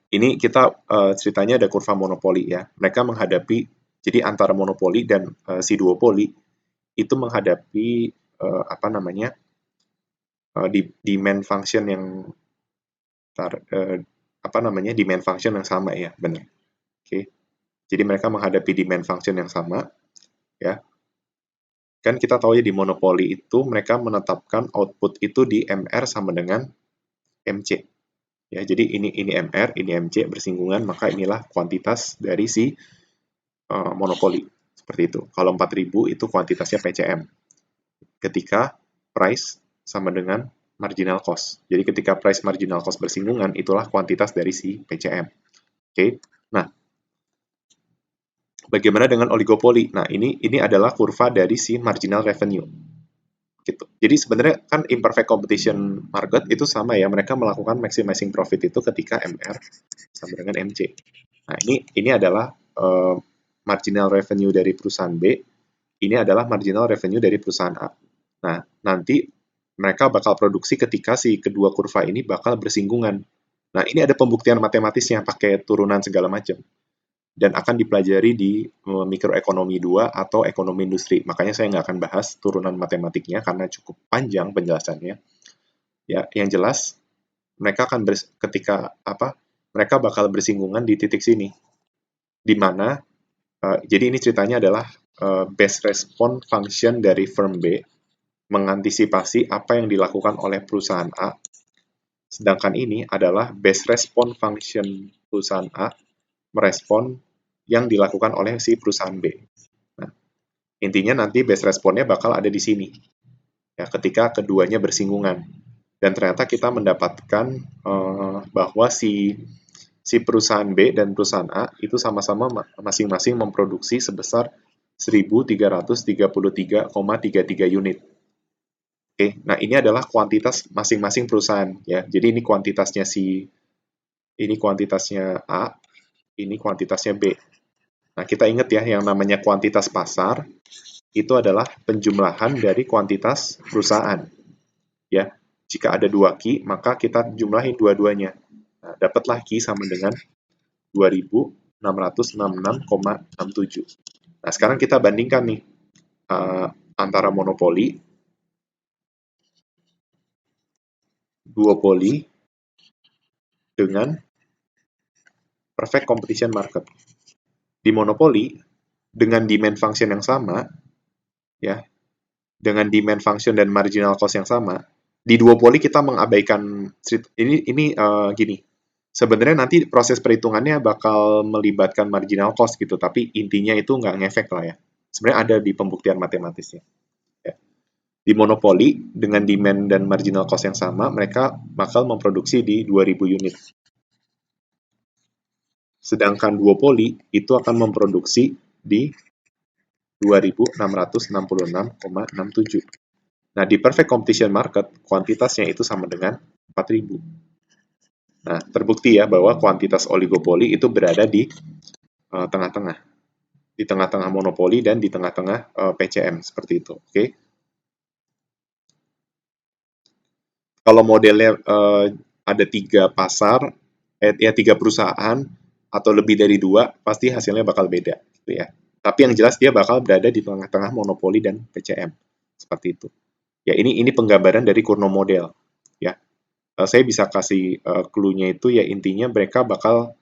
ini kita ceritanya ada kurva monopoli ya. Mereka menghadapi, jadi antara monopoli dan si duopoli itu menghadapi apa namanya di demand function yang apa namanya demand function yang sama ya, benar. Oke. Jadi mereka menghadapi demand function yang sama ya. Kan kita tahu ya di monopoli itu mereka menetapkan output itu di MR sama dengan MC. Ya, jadi ini MR, ini MC bersinggungan, maka inilah kuantitas dari si monopoli. Seperti itu. Kalau 4000 itu kuantitasnya PCM. Ketika price sama dengan marginal cost. Jadi ketika price marginal cost bersinggungan, itulah kuantitas dari si PCM. Oke. Nah, bagaimana dengan oligopoli? Nah, ini adalah kurva dari si marginal revenue. Gitu. Jadi sebenarnya kan imperfect competition market itu sama ya, mereka melakukan maximizing profit itu ketika MR sama dengan MC. Nah, ini adalah marginal revenue dari perusahaan B, ini adalah marginal revenue dari perusahaan A. Nah, nanti mereka bakal produksi ketika si kedua kurva ini bakal bersinggungan. Nah, ini ada pembuktian matematisnya pakai turunan segala macam. Dan akan dipelajari di mikroekonomi 2 atau ekonomi industri. Makanya saya nggak akan bahas turunan matematiknya karena cukup panjang penjelasannya. Ya, yang jelas mereka akan ketika apa? Mereka bakal bersinggungan di titik sini. Di mana jadi ini ceritanya adalah best response function dari firm B mengantisipasi apa yang dilakukan oleh perusahaan A. Sedangkan ini adalah best response function perusahaan A merespon yang dilakukan oleh si perusahaan B. Nah, intinya nanti best responnya bakal ada di sini. Ya, ketika keduanya bersinggungan. Dan ternyata kita mendapatkan bahwa si perusahaan B dan perusahaan A itu sama-sama masing-masing memproduksi sebesar 1.333,33 unit. Oke, nah ini adalah kuantitas masing-masing perusahaan ya. Jadi ini kuantitasnya ini kuantitasnya A, ini kuantitasnya B. Nah, kita ingat ya yang namanya kuantitas pasar itu adalah penjumlahan dari kuantitas perusahaan. Ya, jika ada 2 key, maka kita jumlahin dua-duanya. Nah, dapatlah key sama dengan 2666,67. Nah, sekarang kita bandingkan nih antara monopoli, duopoli, dengan perfect competition market. Di monopoli, dengan demand function yang sama, ya, dengan demand function dan marginal cost yang sama, di duopoli kita mengabaikan ini gini. Sebenarnya nanti proses perhitungannya bakal melibatkan marginal cost gitu, tapi intinya itu nggak ngefek lah ya. Sebenarnya ada di pembuktian matematisnya. Ya. Di monopoli, dengan demand dan marginal cost yang sama, mereka bakal memproduksi di 2000 unit. Sedangkan duopoli itu akan memproduksi di 2666,67. Nah, di perfect competition market, kuantitasnya itu sama dengan 4000. Nah, terbukti ya bahwa kuantitas oligopoli itu berada di tengah-tengah. Di tengah-tengah monopoli dan di tengah-tengah PCM, seperti itu. Oke. Kalau modelnya ada 3 pasar, ya 3 perusahaan, atau lebih dari 2, pasti hasilnya bakal beda. Gitu ya. Tapi yang jelas dia bakal berada di tengah-tengah monopoli dan PCM. Seperti itu. Ya, ini penggambaran dari Kurno model. Ya, saya bisa kasih clue-nya itu ya intinya mereka bakal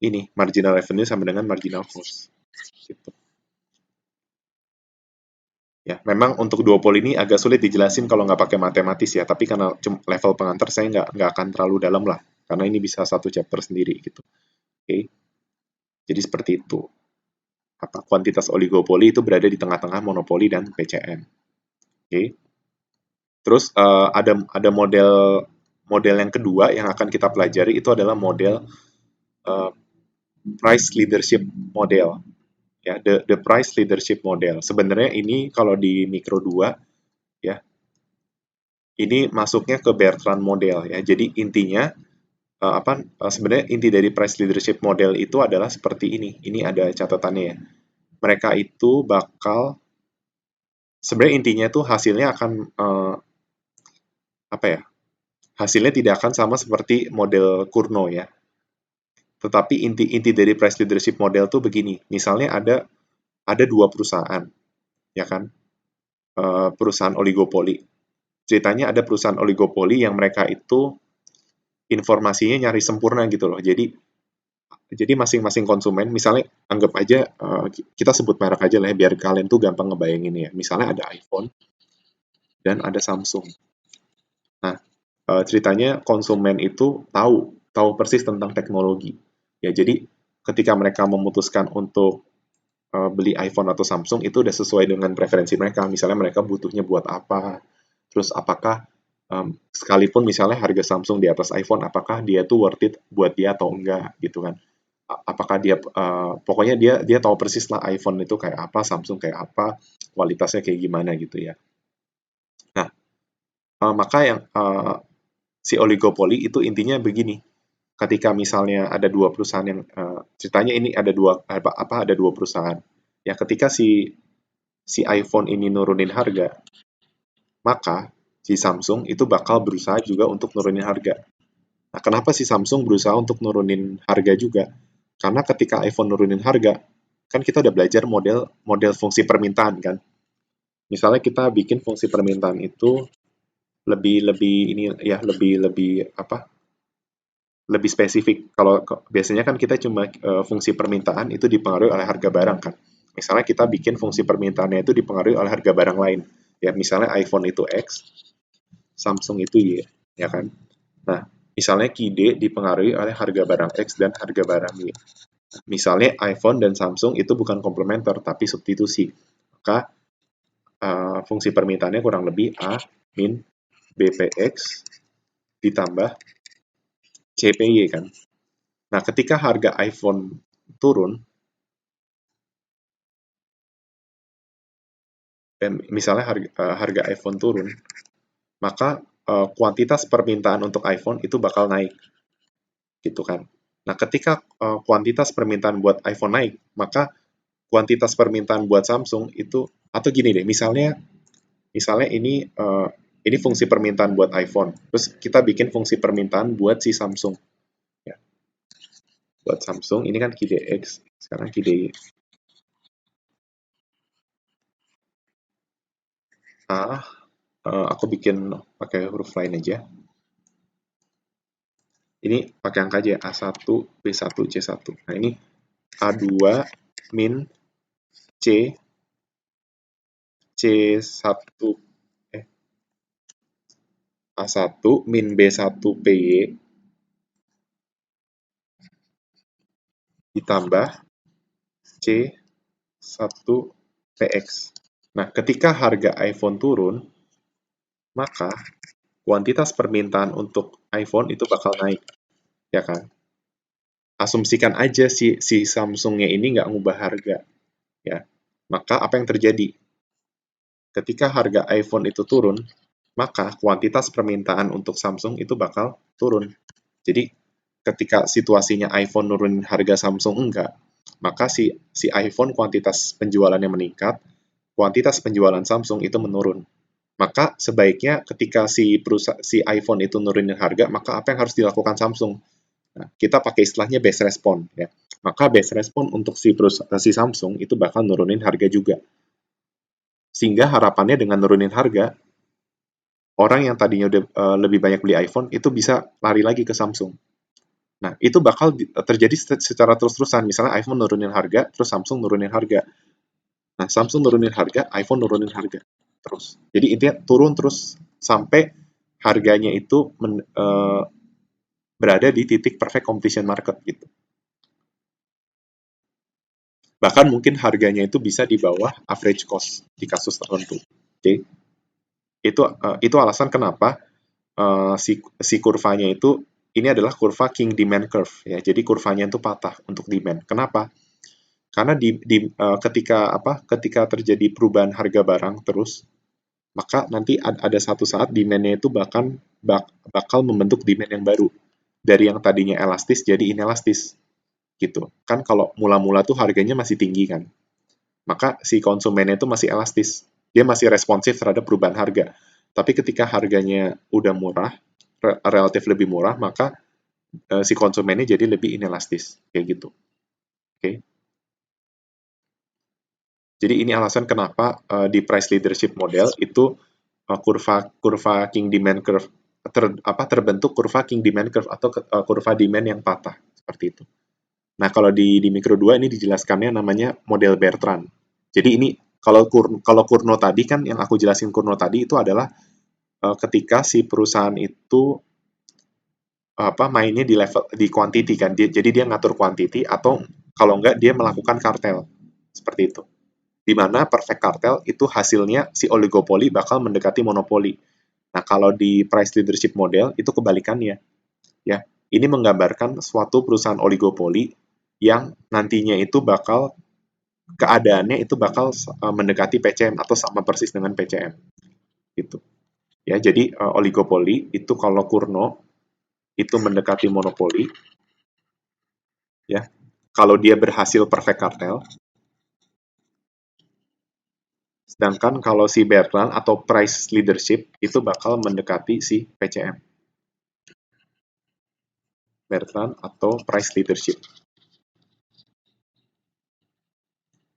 ini marginal revenue sama dengan marginal cost. Gitu. Ya, memang untuk duopoli ini agak sulit dijelasin kalau nggak pakai matematis ya, tapi karena level pengantar saya nggak akan terlalu dalam lah, karena ini bisa satu chapter sendiri gitu. Oke, jadi seperti itu. Apa kuantitas oligopoli itu berada di tengah-tengah monopoli dan PCM. Oke. Terus ada model yang kedua yang akan kita pelajari itu adalah model price leadership model. Ya, the price leadership model. Sebenarnya ini kalau di mikro 2 ya, ini masuknya ke Bertrand model ya. Jadi intinya sebenarnya inti dari price leadership model itu adalah seperti ini. Ini ada catatannya ya. Mereka itu bakal sebenarnya intinya itu hasilnya akan apa ya? Hasilnya tidak akan sama seperti model Kurno ya. Tetapi inti dari price leadership model tuh begini. Misalnya ada dua perusahaan, ya kan? Perusahaan oligopoli. Ceritanya ada perusahaan oligopoli yang mereka itu informasinya nyari sempurna gitu loh. Jadi masing-masing konsumen, misalnya anggap aja kita sebut merek aja lah ya, biar kalian tuh gampang ngebayangin ya. Misalnya ada iPhone dan ada Samsung. Nah, ceritanya konsumen itu tahu tahu persis tentang teknologi. Ya, jadi ketika mereka memutuskan untuk beli iPhone atau Samsung itu udah sesuai dengan preferensi mereka. Misalnya mereka butuhnya buat apa, terus apakah sekalipun misalnya harga Samsung di atas iPhone, apakah dia tuh worth it buat dia atau enggak gitu kan? Apakah dia pokoknya dia tahu persis lah iPhone itu kayak apa, Samsung kayak apa, kualitasnya kayak gimana gitu ya. Nah, maka yang si oligopoli itu intinya begini. Ketika misalnya ada dua perusahaan yang ceritanya ini ada ada dua perusahaan. Ya ketika si iPhone ini nurunin harga, maka si Samsung itu bakal berusaha juga untuk nurunin harga. Nah, kenapa si Samsung berusaha untuk nurunin harga juga? Karena ketika iPhone nurunin harga, kan kita udah belajar model model fungsi permintaan kan. Misalnya kita bikin fungsi permintaan itu lebih lebih ini ya lebih lebih apa? Lebih spesifik. Kalau biasanya kan kita cuma fungsi permintaan itu dipengaruhi oleh harga barang kan. Misalnya kita bikin fungsi permintaannya itu dipengaruhi oleh harga barang lain. Ya, misalnya iPhone itu X, Samsung itu Y, ya kan? Nah, misalnya KID dipengaruhi oleh harga barang X dan harga barang Y. Misalnya iPhone dan Samsung itu bukan komplementer tapi substitusi. Maka fungsi permintaannya kurang lebih A min BPX ditambah CPY kan. Nah, ketika harga iPhone turun, dan misalnya harga iPhone turun, maka kuantitas permintaan untuk iPhone itu bakal naik, gitu kan. Nah, ketika kuantitas permintaan buat iPhone naik, maka kuantitas permintaan buat Samsung itu atau gini deh, misalnya ini fungsi permintaan buat iPhone, terus kita bikin fungsi permintaan buat si Samsung, ya. Buat Samsung ini kan KID X, sekarang KID Y. Ah, aku bikin pakai huruf lain aja. Ini pakai angka aja, A1, B1, C1. Nah, ini A2 min C, C1, eh, A1 min B1 PY ditambah C1 PX. Nah, ketika harga iPhone turun, maka kuantitas permintaan untuk iPhone itu bakal naik, ya kan? Asumsikan aja si Samsungnya ini nggak ngubah harga, ya. Maka apa yang terjadi? Ketika harga iPhone itu turun, maka kuantitas permintaan untuk Samsung itu bakal turun. Jadi ketika situasinya iPhone nurunin harga Samsung enggak, maka si iPhone kuantitas penjualannya meningkat, kuantitas penjualan Samsung itu menurun. Maka sebaiknya ketika si iPhone itu nurunin harga, maka apa yang harus dilakukan Samsung? Nah, kita pakai istilahnya base respon ya. Maka base respon untuk si Samsung itu bakal nurunin harga juga. Sehingga harapannya dengan nurunin harga, orang yang tadinya udah lebih banyak beli iPhone itu bisa lari lagi ke Samsung. Nah, itu bakal terjadi secara terus-terusan. Misalnya iPhone nurunin harga, terus Samsung nurunin harga. Nah, Samsung nurunin harga, iPhone nurunin harga. Terus. Jadi intinya turun terus sampai harganya itu berada di titik perfect competition market gitu. Bahkan mungkin harganya itu bisa di bawah average cost di kasus tertentu. Oke. Itu alasan kenapa si kurvanya itu ini adalah kurva King Demand Curve ya. Jadi kurvanya itu patah untuk demand. Kenapa? Karena ketika terjadi perubahan harga barang terus, maka nanti ada satu saat demand-nya itu bakal membentuk demand yang baru. Dari yang tadinya elastis jadi inelastis gitu. Kan kalau mula-mula tuh harganya masih tinggi kan. Maka si konsumennya itu masih elastis. dia masih responsif terhadap perubahan harga. Tapi ketika harganya udah murah, relatif lebih murah, maka si konsumennya jadi lebih inelastis, kayak gitu. Oke. Jadi ini alasan kenapa di price leadership model itu kurva kurva king demand curve terbentuk kurva king demand curve atau kurva demand yang patah seperti itu. Nah, kalau di mikro 2 ini dijelaskannya namanya model Bertrand. Jadi ini kalau Kurno tadi kan yang aku jelasin Kurno tadi itu adalah ketika si perusahaan itu mainnya di level di quantity kan. Jadi dia ngatur quantity atau kalau enggak dia melakukan kartel. Seperti itu. Di mana perfect kartel itu hasilnya si oligopoli bakal mendekati monopoli. Nah, kalau di price leadership model itu kebalikannya, ya. Ini menggambarkan suatu perusahaan oligopoli yang nantinya itu bakal keadaannya itu bakal mendekati PCM atau sama persis dengan PCM gitu. Ya, jadi oligopoli itu kalau Kurno itu mendekati monopoli, ya. Kalau dia berhasil perfect kartel, sedangkan kalau si Bertrand atau price leadership itu bakal mendekati si PCM. Bertrand atau price leadership.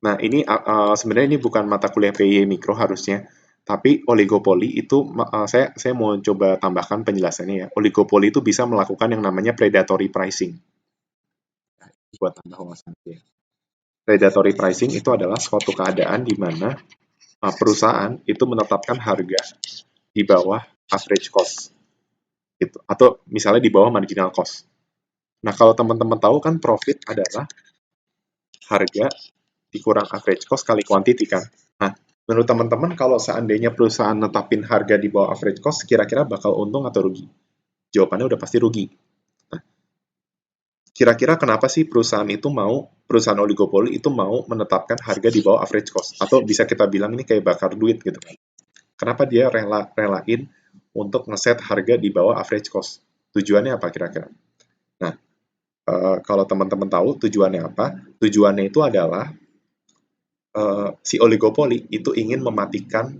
Nah, ini sebenarnya ini bukan mata kuliah PIY Mikro harusnya, tapi oligopoli itu saya mau coba tambahkan penjelasannya ya. Oligopoli itu bisa melakukan yang namanya predatory pricing. Buat tambah wawasan ya. Predatory pricing itu adalah suatu keadaan di mana perusahaan itu menetapkan harga di bawah average cost gitu, atau misalnya di bawah marginal cost. Nah, kalau teman-teman tahu kan profit adalah harga dikurang average cost kali quantity kan. Nah, menurut teman-teman kalau seandainya perusahaan netapin harga di bawah average cost, kira-kira bakal untung atau rugi? Jawabannya udah pasti rugi. Nah, kira-kira kenapa sih perusahaan oligopoli itu mau menetapkan harga di bawah average cost? Atau bisa kita bilang ini kayak bakar duit gitu kan. Kenapa dia relain untuk ngeset harga di bawah average cost? Tujuannya apa kira-kira? Nah, kalau teman-teman tahu tujuannya apa? Tujuannya itu adalah si oligopoli itu ingin mematikan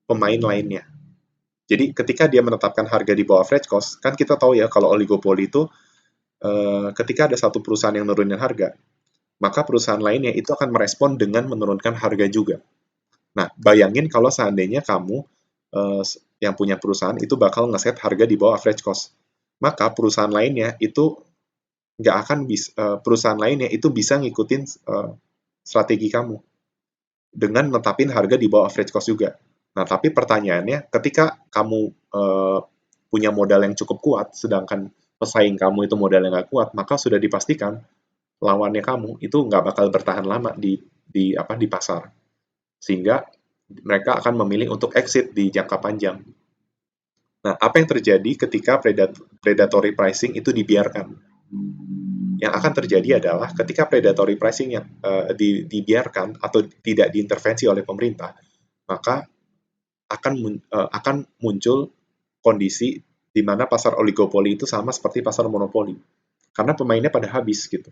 pemain lainnya. Jadi ketika dia menetapkan harga di bawah average cost, kan kita tahu ya kalau oligopoli itu ketika ada satu perusahaan yang nurunin harga, maka perusahaan lainnya itu akan merespon dengan menurunkan harga juga. Nah, bayangin kalau seandainya kamu yang punya perusahaan itu bakal ngeset harga di bawah average cost, maka perusahaan lainnya itu nggak akan bisa perusahaan lainnya itu bisa ngikutin strategi kamu dengan netapin harga di bawah average cost juga. Nah, tapi pertanyaannya, ketika kamu punya modal yang cukup kuat, sedangkan pesaing kamu itu modal yang nggak kuat, maka sudah dipastikan lawannya kamu itu nggak bakal bertahan lama di pasar, sehingga mereka akan memilih untuk exit di jangka panjang. Nah, apa yang terjadi ketika predatory pricing itu dibiarkan? Yang akan terjadi adalah ketika predatory pricing yang dibiarkan atau tidak diintervensi oleh pemerintah, maka akan muncul kondisi di mana pasar oligopoli itu sama seperti pasar monopoli. Karena pemainnya pada habis gitu.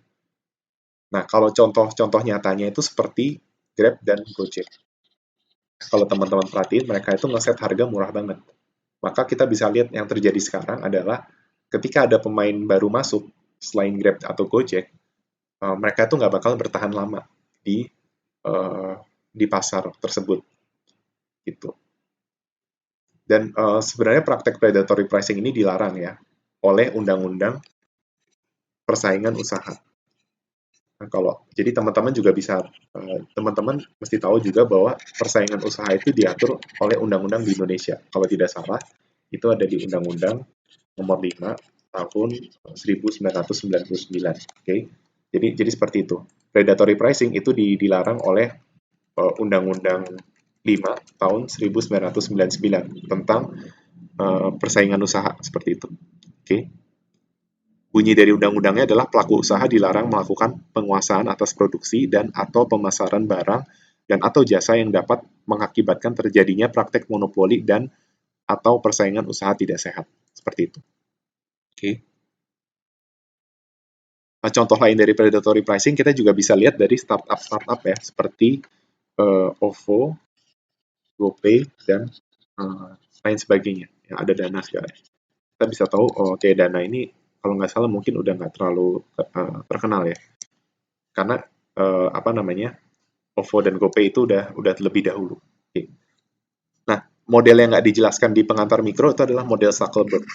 Nah, kalau contoh-contoh nyatanya itu seperti Grab dan Gojek. Kalau teman-teman perhatiin, mereka itu ngeset harga murah banget. Maka kita bisa lihat yang terjadi sekarang adalah ketika ada pemain baru masuk, selain Grab atau Gojek, mereka itu nggak bakal bertahan lama uh, di pasar tersebut. Gitu. Dan sebenarnya praktek predatory pricing ini dilarang ya oleh Undang-Undang Persaingan Usaha. Nah, jadi teman-teman juga bisa teman-teman mesti tahu juga bahwa persaingan usaha itu diatur oleh undang-undang di Indonesia. Kalau tidak salah, itu ada di Undang-Undang Nomor 5 tahun 1999. Oke. Jadi seperti itu. Predatory pricing itu dilarang oleh Undang-Undang 5 tahun 1999 tentang persaingan usaha seperti itu. Oke. Bunyi dari undang-undangnya adalah pelaku usaha dilarang melakukan penguasaan atas produksi dan atau pemasaran barang dan atau jasa yang dapat mengakibatkan terjadinya praktek monopoli dan atau persaingan usaha tidak sehat. Seperti itu. Oke. Nah, contoh lain dari predatory pricing kita juga bisa lihat dari startup-startup ya, seperti OVO, GoPay, dan lain sebagainya yang ada Dana segala. Kita bisa tahu, oh oke, Dana ini kalau nggak salah mungkin udah nggak terlalu terkenal ya, karena apa namanya, OVO dan GoPay itu udah lebih dahulu. Oke. Nah, model yang nggak dijelaskan di pengantar mikro itu adalah model Zuckerberg.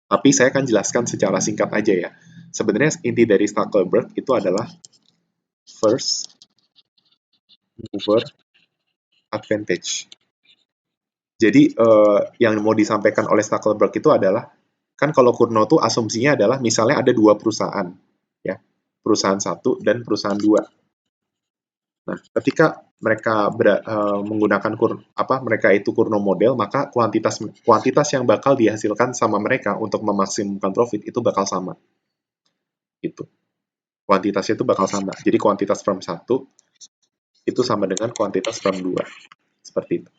Tapi saya akan jelaskan secara singkat aja ya. Sebenarnya inti dari Zuckerberg itu adalah first mover advantage. Jadi yang mau disampaikan oleh Zuckerberg itu adalah, kan kalau Kurno tuh asumsinya adalah misalnya ada dua perusahaan, ya, perusahaan satu dan perusahaan dua. Nah, ketika mereka menggunakan mereka itu Kurno model, maka kuantitas yang bakal dihasilkan sama mereka untuk memaksimumkan profit itu bakal sama, gitu. Kuantitasnya itu bakal sama. Jadi kuantitas firm satu itu sama dengan kuantitas firm 2. Seperti itu.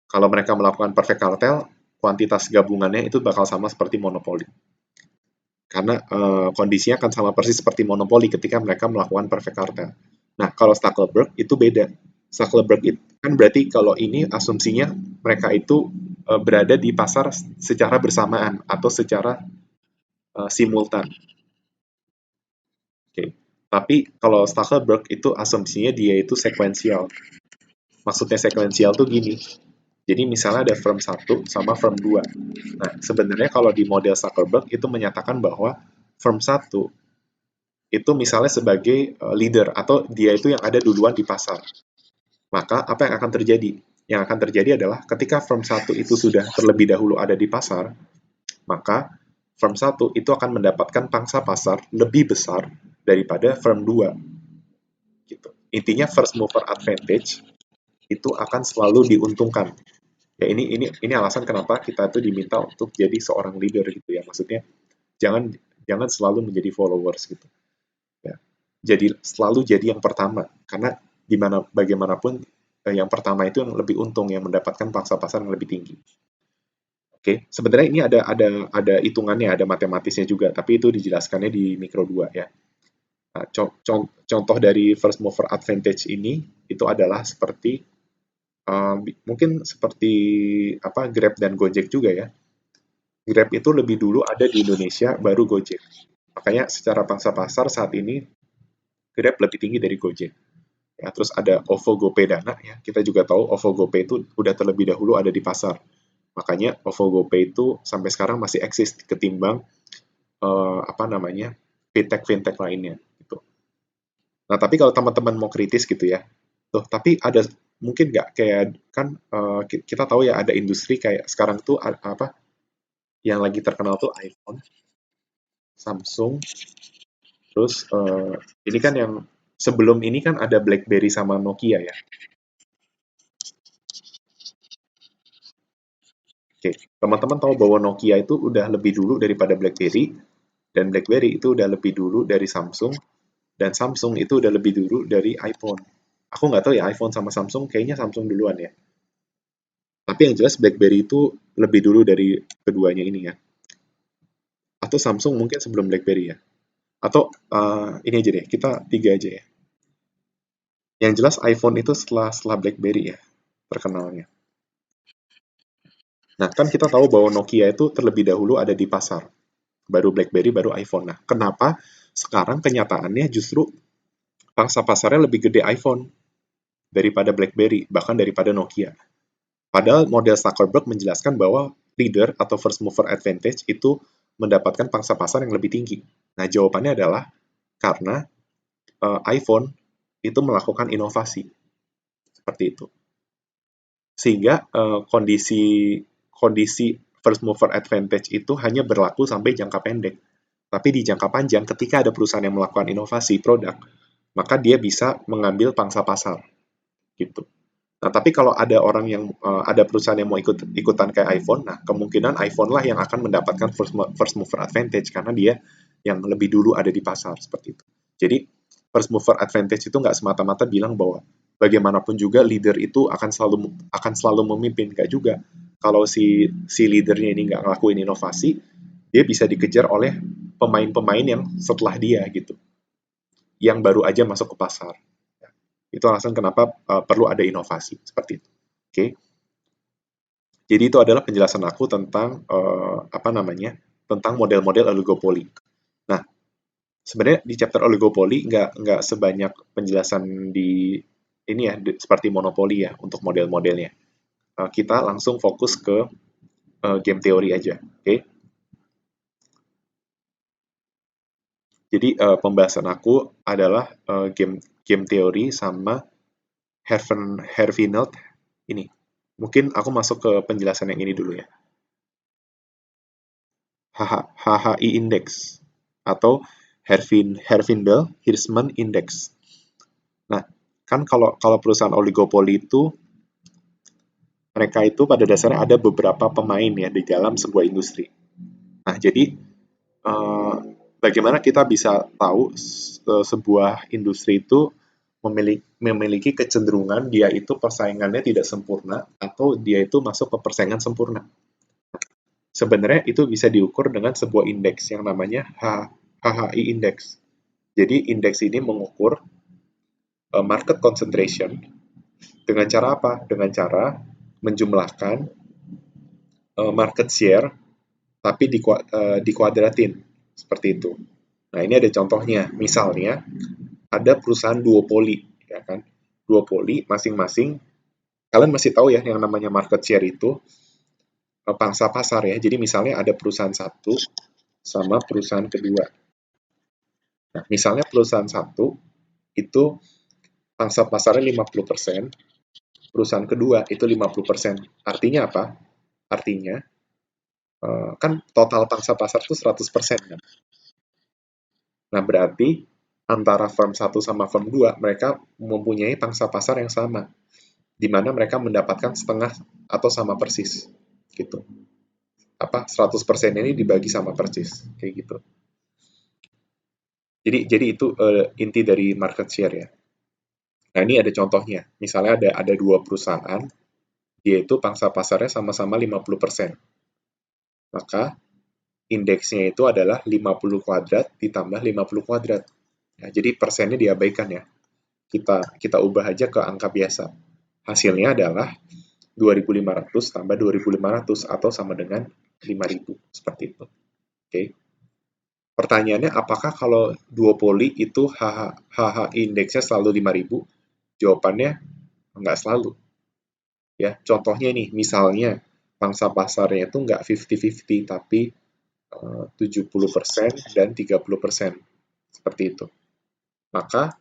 Kalau mereka melakukan perfect cartel, kuantitas gabungannya itu bakal sama seperti monopoli. Karena kondisinya akan sama persis seperti monopoli ketika mereka melakukan perfect cartel. Nah, kalau Zuckerberg itu beda. Zuckerberg itu kan berarti kalau ini asumsinya mereka itu berada di pasar secara bersamaan atau secara simultan. Oke. Tapi kalau Zuckerberg itu asumsinya dia itu sekuensial. Maksudnya sekuensial tuh gini. Jadi misalnya ada firm 1 sama firm 2. Nah, sebenarnya kalau di model Zuckerberg itu menyatakan bahwa firm 1 itu misalnya sebagai leader atau dia itu yang ada duluan di pasar. Maka apa yang akan terjadi? Yang akan terjadi adalah ketika firm 1 itu sudah terlebih dahulu ada di pasar, maka firm 1 itu akan mendapatkan pangsa pasar lebih besar daripada firm 2. Gitu. Intinya first mover advantage itu akan selalu diuntungkan. Ya ini alasan kenapa kita tuh diminta untuk jadi seorang leader gitu ya. Maksudnya jangan jangan selalu menjadi followers gitu. Ya. Jadi selalu jadi yang pertama karena bagaimanapun yang pertama itu yang lebih untung, yang mendapatkan pangsa pasar yang lebih tinggi. Oke, sebenarnya ini ada hitungannya, ada matematisnya juga, tapi itu dijelaskannya di mikro 2 ya. Nah, contoh dari first mover advantage ini itu adalah seperti mungkin seperti Grab dan Gojek juga ya. Grab itu lebih dulu ada di Indonesia, baru Gojek. Makanya secara pangsa pasar saat ini Grab lebih tinggi dari Gojek. Ya, terus ada OVO GoPay Dana ya. Kita juga tahu OVO GoPay itu udah terlebih dahulu ada di pasar. Makanya OVO GoPay itu sampai sekarang masih eksis ketimbang fintech lainnya gitu. Nah, tapi kalau teman-teman mau kritis gitu ya. Tuh, tapi ada mungkin nggak kayak kan kita tahu ya ada industri kayak sekarang tuh yang lagi terkenal tuh iPhone, Samsung, terus ini kan yang sebelum ini kan ada BlackBerry sama Nokia ya. Oke, teman-teman tahu bahwa Nokia itu udah lebih dulu daripada BlackBerry, dan BlackBerry itu udah lebih dulu dari Samsung, dan Samsung itu udah lebih dulu dari iPhone. Aku nggak tahu ya iPhone sama Samsung, kayaknya Samsung duluan ya. Tapi yang jelas BlackBerry itu lebih dulu dari keduanya ini ya. Atau Samsung mungkin sebelum BlackBerry ya. Atau ini aja deh, kita tiga aja ya. Yang jelas iPhone itu setelah BlackBerry ya, terkenalnya. Nah, kan kita tahu bahwa Nokia itu terlebih dahulu ada di pasar. Baru BlackBerry, baru iPhone. Nah, kenapa sekarang kenyataannya justru pangsa pasarnya lebih gede iPhone daripada BlackBerry, bahkan daripada Nokia. Padahal model Zuckerberg menjelaskan bahwa leader atau first mover advantage itu mendapatkan pangsa pasar yang lebih tinggi. Nah, jawabannya adalah karena iPhone itu melakukan inovasi seperti itu. Sehingga kondisi first mover advantage itu hanya berlaku sampai jangka pendek. Tapi di jangka panjang, ketika ada perusahaan yang melakukan inovasi produk, maka dia bisa mengambil pangsa pasar. Gitu. Nah, tapi kalau ada orang yang ada perusahaan yang mau ikutan kayak iPhone, nah kemungkinan iPhone lah yang akan mendapatkan first mover advantage karena dia yang lebih dulu ada di pasar seperti itu. Jadi first mover advantage itu nggak semata-mata bilang bahwa bagaimanapun juga leader itu akan selalu memimpin, nggak juga. Kalau si leadernya ini nggak ngelakuin inovasi, dia bisa dikejar oleh pemain-pemain yang setelah dia gitu, yang baru aja masuk ke pasar. Itu alasan kenapa perlu ada inovasi seperti itu. Oke. Jadi itu adalah penjelasan aku tentang tentang model-model oligopoli. Nah, sebenarnya di chapter oligopoli nggak sebanyak penjelasan di ini ya, seperti monopoli ya untuk model-modelnya. Kita langsung fokus ke game teori aja, oke? Jadi pembahasan aku adalah game game teori sama Herfinelt ini. Mungkin aku masuk ke penjelasan yang ini dulu ya. HHI Index atau Herfindahl-Hirschman Index. Nah, kan kalau kalau perusahaan oligopoli itu mereka itu pada dasarnya ada beberapa pemain ya di dalam sebuah industri. Nah, jadi eh, bagaimana kita bisa tahu sebuah industri itu memiliki kecenderungan dia itu persaingannya tidak sempurna atau dia itu masuk ke persaingan sempurna. Sebenarnya itu bisa diukur dengan sebuah indeks yang namanya HHI Index. Jadi indeks ini mengukur market concentration dengan cara apa? Dengan cara menjumlahkan market share tapi dikuadratin seperti itu. Nah, ini ada contohnya. Misalnya ada perusahaan duopoli, ya kan? Duopoli masing-masing kalian masih tahu ya yang namanya market share itu pangsa pasar ya. Jadi misalnya ada perusahaan satu sama perusahaan kedua. Nah, misalnya perusahaan satu itu pangsa pasarnya 50%, perusahaan kedua itu 50%. Artinya apa? Artinya kan total pangsa pasar itu 100% kan. Nah, berarti antara firm satu sama firm 2 mereka mempunyai pangsa pasar yang sama, di mana mereka mendapatkan setengah atau sama persis. Gitu. 100% ini dibagi sama persis, kayak gitu. Jadi itu inti dari market share ya. Nah, ini ada contohnya. Misalnya ada dua perusahaan, dia itu pangsa pasarnya sama-sama 50%. Maka indeksnya itu adalah 50 kuadrat ditambah 50 kuadrat. Nah, jadi persennya diabaikan ya. Kita ubah aja ke angka biasa. Hasilnya adalah 2.500 tambah 2.500 atau sama dengan 5.000. Seperti itu. Oke. Pertanyaannya, apakah kalau duopoli itu HH indeksnya selalu 5.000? Jawabannya nggak selalu. Ya, contohnya nih, misalnya pangsa pasarnya itu nggak 50-50, tapi 70% dan 30%. Seperti itu. Maka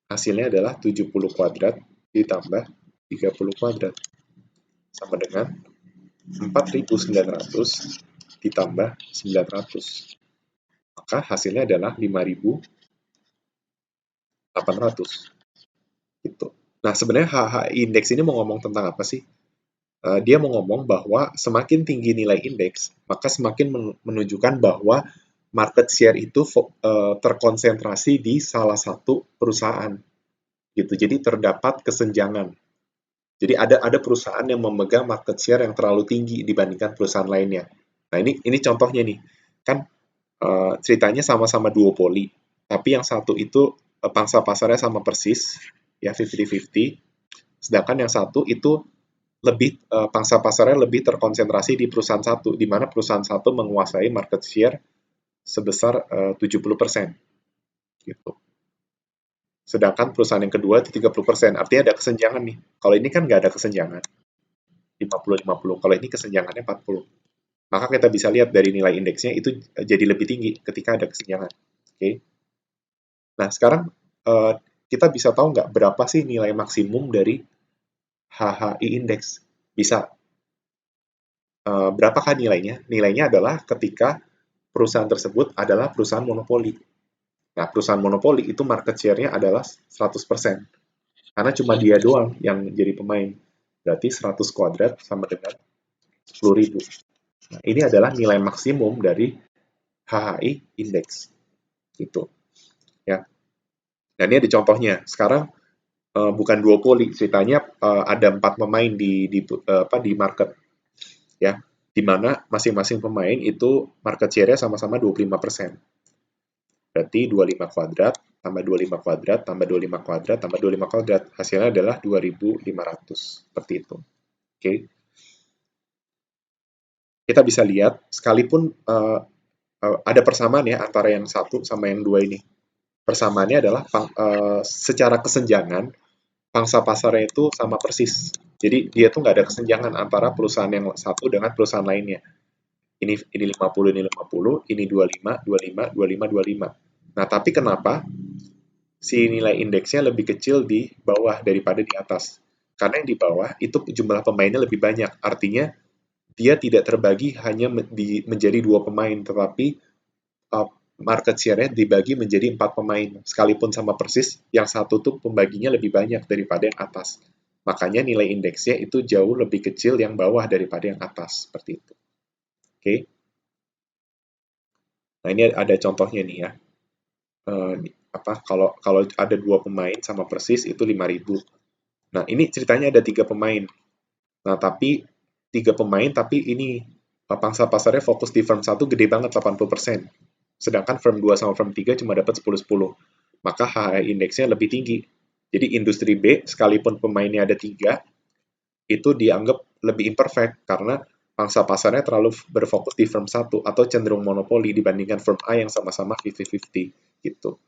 hasilnya adalah 70 kuadrat ditambah 30 kuadrat. Sama dengan 4.900 ditambah 900. Maka hasilnya adalah 5.800. Gitu. Nah, sebenarnya HHI indeks ini mau ngomong tentang apa sih? Dia mau ngomong bahwa semakin tinggi nilai indeks, maka semakin menunjukkan bahwa market share itu terkonsentrasi di salah satu perusahaan. Gitu. Jadi terdapat kesenjangan. Jadi ada perusahaan yang memegang market share yang terlalu tinggi dibandingkan perusahaan lainnya. Nah, ini contohnya nih. Kan ceritanya sama-sama duopoli, tapi yang satu itu pangsa pasarnya sama persis, ya 50-50, sedangkan yang satu itu lebih pangsa pasarnya lebih terkonsentrasi di perusahaan satu, di mana perusahaan satu menguasai market share sebesar 70%. Gitu. Sedangkan perusahaan yang kedua itu 30%, artinya ada kesenjangan nih. Kalau ini kan nggak ada kesenjangan, 50-50. Kalau ini kesenjangannya 40. Maka kita bisa lihat dari nilai indeksnya itu jadi lebih tinggi ketika ada kesenjangan. Oke. Nah, sekarang kita bisa tahu nggak berapa sih nilai maksimum dari HHI indeks? Bisa. Berapakah nilainya? Nilainya adalah ketika perusahaan tersebut adalah perusahaan monopoli. Nah, perusahaan monopoli itu market share-nya adalah 100%. Karena cuma dia doang yang jadi pemain. Berarti 100 kuadrat sama dengan 10.000. Nah, ini adalah nilai maksimum dari HHI index. Gitu. Ya. Dan ini ada contohnya. Sekarang bukan duopoli, ceritanya ada 4 pemain di market. Ya, di mana masing-masing pemain itu market share-nya sama-sama 25%. Berarti 25 kuadrat, tambah 25 kuadrat, tambah 25 kuadrat, tambah 25 kuadrat. Hasilnya adalah 2.500. Seperti itu. Kita bisa lihat sekalipun ada persamaan ya antara yang satu sama yang dua ini. Persamaannya adalah secara kesenjangan pangsa pasarnya itu sama persis. Jadi dia tuh nggak ada kesenjangan antara perusahaan yang satu dengan perusahaan lainnya. Ini 50, ini 50, ini 25, 25, 25, 25. Nah, tapi kenapa si nilai indeksnya lebih kecil di bawah daripada di atas? Karena yang di bawah itu jumlah pemainnya lebih banyak. Artinya dia tidak terbagi hanya menjadi dua pemain, tetapi market share-nya dibagi menjadi 4 pemain. Sekalipun sama persis, yang satu tuh pembaginya lebih banyak daripada yang atas. Makanya nilai indeksnya itu jauh lebih kecil yang bawah daripada yang atas. Seperti itu. Oke. Nah, ini ada contohnya nih ya. Eh, kalau kalau ada dua pemain sama persis itu 5.000. Nah, ini ceritanya ada 3 pemain. Nah, tapi 3 pemain tapi ini pangsa pasarnya fokus di firm satu gede banget 80%. Sedangkan firm 2 sama firm 3 cuma dapat 10-10. Maka HHI indeksnya lebih tinggi. Jadi industri B sekalipun pemainnya ada 3, itu dianggap lebih imperfect karena pangsa pasarnya terlalu berfokus di firm satu atau cenderung monopoli dibandingkan firm A yang sama-sama 50-50 gitu.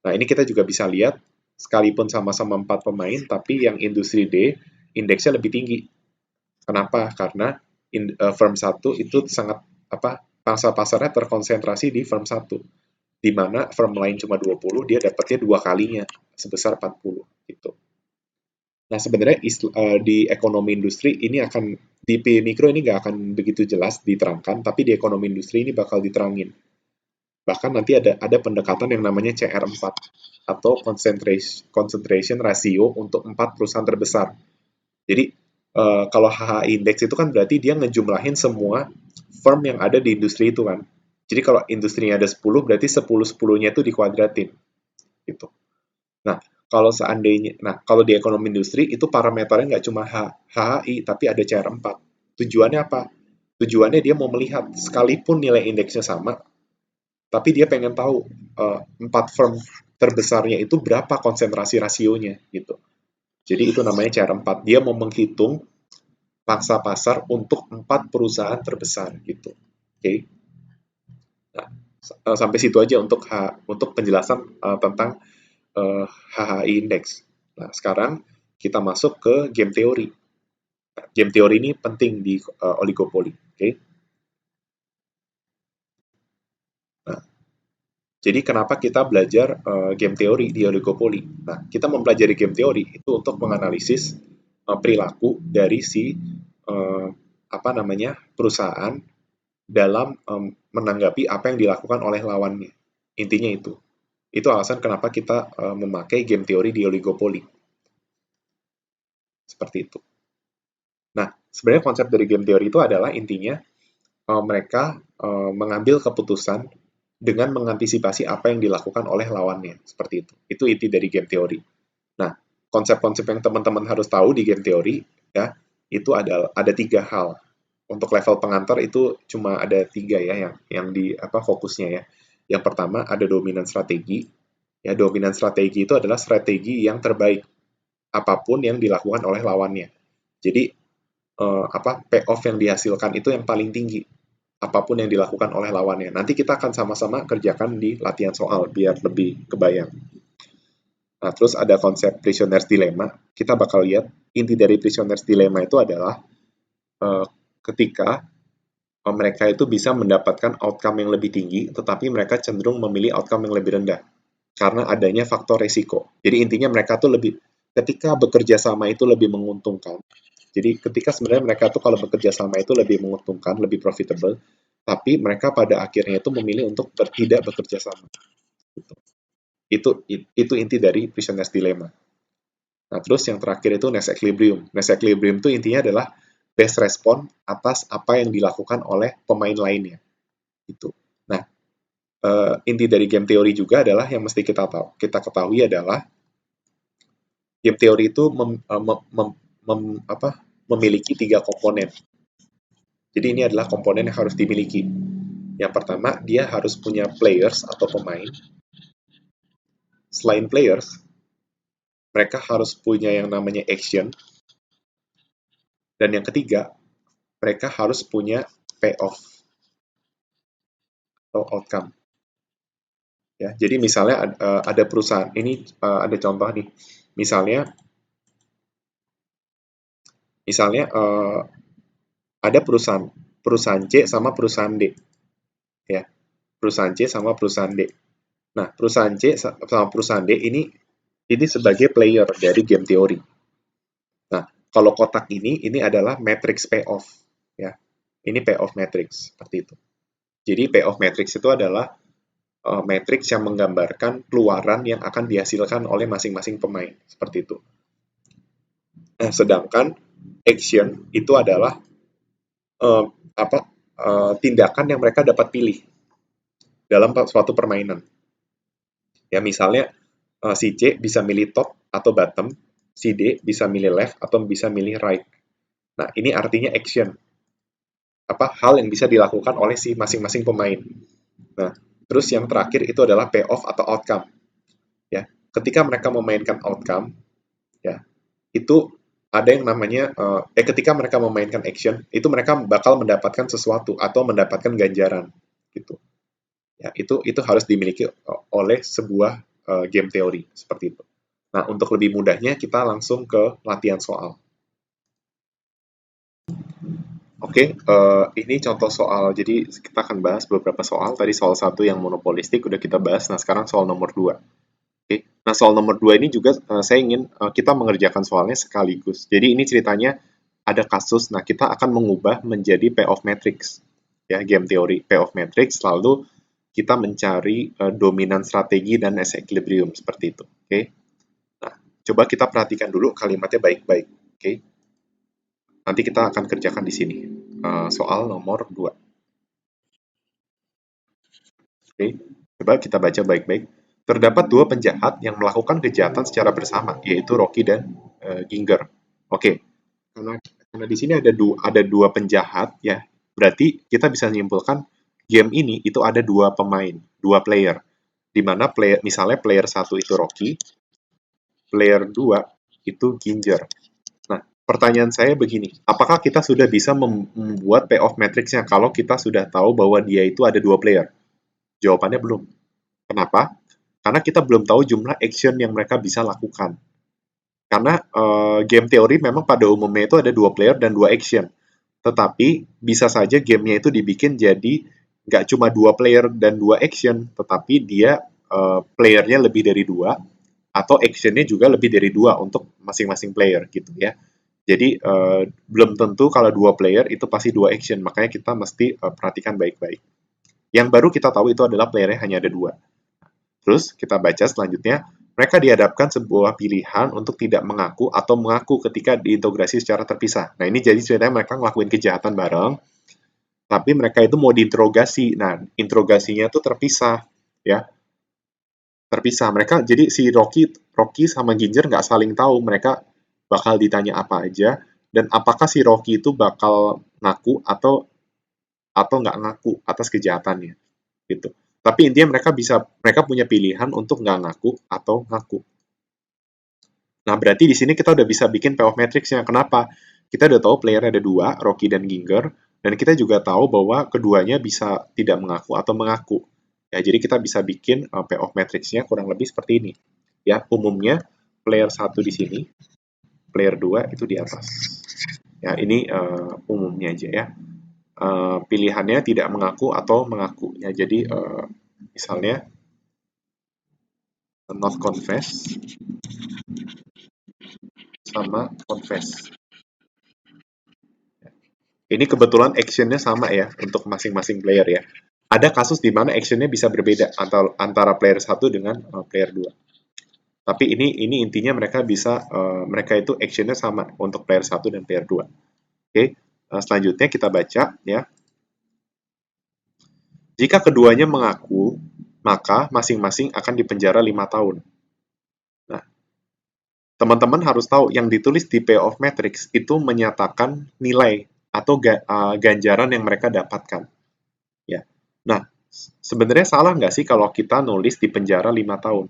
Nah, ini kita juga bisa lihat sekalipun sama-sama 4 pemain tapi yang industri D indeksnya lebih tinggi. Kenapa? Karena firm satu itu sangat pangsa pasarnya terkonsentrasi di firm satu, di mana firm lain cuma 20, dia dapatnya 2 kalinya sebesar 40 gitu. Nah, sebenarnya di ekonomi industri ini akan di P mikro ini nggak akan begitu jelas diterangkan, tapi di ekonomi industri ini bakal diterangin. Bahkan nanti ada pendekatan yang namanya CR4 atau concentration ratio untuk 4 perusahaan terbesar. Jadi kalau HH index itu kan berarti dia ngejumlahin semua firm yang ada di industri itu kan. Jadi kalau industrinya ada 10 berarti 10-10-nya itu dikuadratin gitu. Nah, kalau di ekonomi industri itu parameternya nggak cuma HHI tapi ada CR4. Tujuannya apa? Tujuannya dia mau melihat sekalipun nilai indeksnya sama, tapi dia pengen tahu 4 firm terbesarnya itu berapa konsentrasi rasionya gitu. Jadi itu namanya CR4. Dia mau menghitung pangsa pasar untuk 4 perusahaan terbesar gitu. Oke. Nah, sampai situ aja untuk penjelasan tentang HHI index. Nah, sekarang kita masuk ke game teori. Nah, game teori ini penting di oligopoli. Oke. Nah, jadi kenapa kita belajar game teori di oligopoli? Nah, kita mempelajari game teori itu untuk menganalisis perilaku dari si perusahaan dalam menanggapi apa yang dilakukan oleh lawannya. Intinya itu. Itu alasan kenapa kita memakai game teori di oligopoli. Seperti itu. Nah, sebenarnya konsep dari game teori itu adalah intinya mereka mengambil keputusan dengan mengantisipasi apa yang dilakukan oleh lawannya. Seperti itu. Itu inti dari game teori. Nah, konsep-konsep yang teman-teman harus tahu di game teori ya, itu ada 3 hal. Untuk level pengantar itu cuma ada 3 ya yang di fokusnya ya. Yang pertama ada dominan strategi. Ya, dominan strategi itu adalah strategi yang terbaik apapun yang dilakukan oleh lawannya. Jadi payoff yang dihasilkan itu yang paling tinggi apapun yang dilakukan oleh lawannya. Nanti kita akan sama-sama kerjakan di latihan soal biar lebih kebayang. Nah, terus ada konsep prisoner's dilemma. Kita bakal lihat inti dari prisoner's dilemma itu adalah ketika mereka itu bisa mendapatkan outcome yang lebih tinggi, tetapi mereka cenderung memilih outcome yang lebih rendah karena adanya faktor resiko. Jadi intinya mereka tuh ketika bekerja sama itu lebih menguntungkan. Jadi ketika sebenarnya mereka tuh kalau bekerja sama itu lebih menguntungkan, lebih profitable, tapi mereka pada akhirnya itu memilih untuk tidak bekerja sama. Gitu. Itu inti dari prisoner's dilemma. Nah, terus yang terakhir itu Ness equilibrium. Ness equilibrium itu intinya adalah best respon atas apa yang dilakukan oleh pemain lainnya. Itu. Nah, inti dari game teori juga adalah yang mesti kita ketahui adalah game teori itu memiliki 3 komponen. Jadi ini adalah komponen yang harus dimiliki. Yang pertama, dia harus punya players atau pemain. Selain players, mereka harus punya yang namanya action. Dan yang ketiga, mereka harus punya payoff atau outcome. Ya, jadi misalnya ada perusahaan ini ada contoh nih. Misalnya misalnya ada perusahaan perusahaan C sama perusahaan D, ya. Perusahaan C sama perusahaan D. Nah, perusahaan C sama perusahaan D ini sebagai player dari game teori. Nah, kalau kotak ini adalah matrix payoff, ya. Ini payoff matrix seperti itu. Jadi payoff matrix itu adalah matrix yang menggambarkan keluaran yang akan dihasilkan oleh masing-masing pemain, seperti itu. Nah, sedangkan action itu adalah uh, apa tindakan yang mereka dapat pilih dalam suatu permainan. Ya, misalnya si C bisa milih top atau bottom, si D bisa milih left atau bisa milih right. Nah, ini artinya action. Hal yang bisa dilakukan oleh si masing-masing pemain. Nah, terus yang terakhir itu adalah payoff atau outcome. Ya, ketika mereka memainkan outcome, ya, itu ada yang namanya ketika mereka memainkan action, itu mereka bakal mendapatkan sesuatu atau mendapatkan ganjaran, gitu. Ya, itu harus dimiliki oleh sebuah game teori seperti itu. Nah, untuk lebih mudahnya kita langsung ke latihan soal. Oke, ini contoh soal. Jadi kita akan bahas beberapa soal. Tadi soal 1 yang monopolistik udah kita bahas. Nah, sekarang soal nomor 2. Oke. Nah, soal nomor 2 ini juga saya ingin kita mengerjakan soalnya sekaligus. Jadi ini ceritanya ada kasus. Nah, kita akan mengubah menjadi payoff matrix. Ya, game teori payoff matrix, lalu kita mencari dominan strategi dan equilibrium seperti itu. Oke. Nah, coba kita perhatikan dulu kalimatnya baik-baik. Oke. Nanti kita akan kerjakan di sini. Soal nomor 2. Oke, coba kita baca baik-baik. Terdapat dua penjahat yang melakukan kejahatan secara bersama, yaitu Rocky dan Ginger. Oke, karena di sini ada dua penjahat, ya, berarti kita bisa menyimpulkan game ini itu ada dua pemain, dua player. Di mana misalnya player 1 itu Rocky, player 2 itu Ginger. Nah, pertanyaan saya begini, apakah kita sudah bisa membuat payoff matrixnya kalau kita sudah tahu bahwa dia itu ada dua player? Jawabannya belum. Kenapa? Karena kita belum tahu jumlah action yang mereka bisa lakukan. Karena game teori memang pada umumnya itu ada dua player dan dua action. Tetapi bisa saja gamenya itu dibikin jadi nggak cuma dua player dan dua action, tetapi dia playernya lebih dari dua, atau actionnya juga lebih dari dua untuk masing-masing player gitu ya. Jadi belum tentu kalau dua player itu pasti dua action, makanya kita mesti perhatikan baik-baik. Yang baru kita tahu itu adalah playernya hanya ada dua. Terus kita baca selanjutnya, mereka dihadapkan sebuah pilihan untuk tidak mengaku atau mengaku ketika diintegrasi secara terpisah. Nah, ini jadi ceritanya mereka ngelakuin kejahatan bareng, tapi mereka itu mau diinterogasi. Nah, interogasinya tuh terpisah, ya. Terpisah. Mereka, jadi si Rocky sama Ginger nggak saling tahu mereka bakal ditanya apa aja, dan apakah si Rocky itu bakal ngaku atau nggak ngaku atas kejahatannya, gitu. Tapi intinya mereka punya pilihan untuk nggak ngaku atau ngaku. Nah, berarti di sini kita udah bisa bikin payoff matrixnya. Kenapa? Kita udah tahu player ada dua, Rocky dan Ginger, dan kita juga tahu bahwa keduanya bisa tidak mengaku atau mengaku. Ya, jadi kita bisa bikin payoff matrixnya kurang lebih seperti ini. Ya, umumnya player 1 di sini, player 2 itu di atas. Ya, ini umumnya aja ya. Pilihannya tidak mengaku atau mengaku. Ya, jadi misalnya not confess sama confess. Ini kebetulan actionnya sama ya untuk masing-masing player ya. Ada kasus di mana actionnya bisa berbeda antara player 1 dengan player 2. Tapi ini intinya mereka itu actionnya sama untuk player 1 dan player 2. Oke, selanjutnya kita baca ya. Jika keduanya mengaku, maka masing-masing akan dipenjara 5 tahun. Nah, teman-teman harus tahu yang ditulis di payoff matrix itu menyatakan nilai atau ganjaran yang mereka dapatkan. Ya. Nah, sebenarnya salah nggak sih kalau kita nulis di penjara 5 tahun?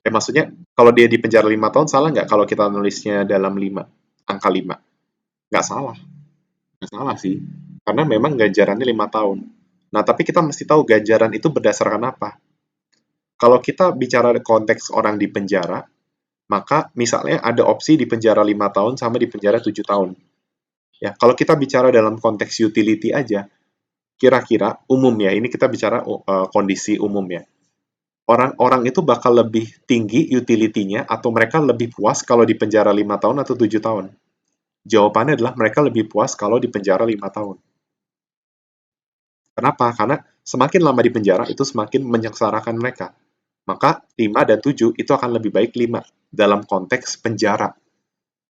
Maksudnya kalau dia di penjara 5 tahun, salah nggak kalau kita nulisnya dalam 5, angka 5? Nggak salah, nggak salah sih. Karena memang ganjarannya 5 tahun. Nah, tapi kita mesti tahu ganjaran itu berdasarkan apa. Kalau kita bicara konteks orang di penjara, maka misalnya ada opsi di penjara 5 tahun sama di penjara 7 tahun. Ya, kalau kita bicara dalam konteks utility aja, kira-kira umum ya, ini kita bicara kondisi umum ya. Orang-orang itu bakal lebih tinggi utility-nya atau mereka lebih puas kalau di penjara 5 tahun atau 7 tahun? Jawabannya adalah mereka lebih puas kalau di penjara 5 tahun. Kenapa? Karena semakin lama di penjara itu semakin menyengsarakan mereka. Maka 5 dan 7 itu akan lebih baik 5 dalam konteks penjara.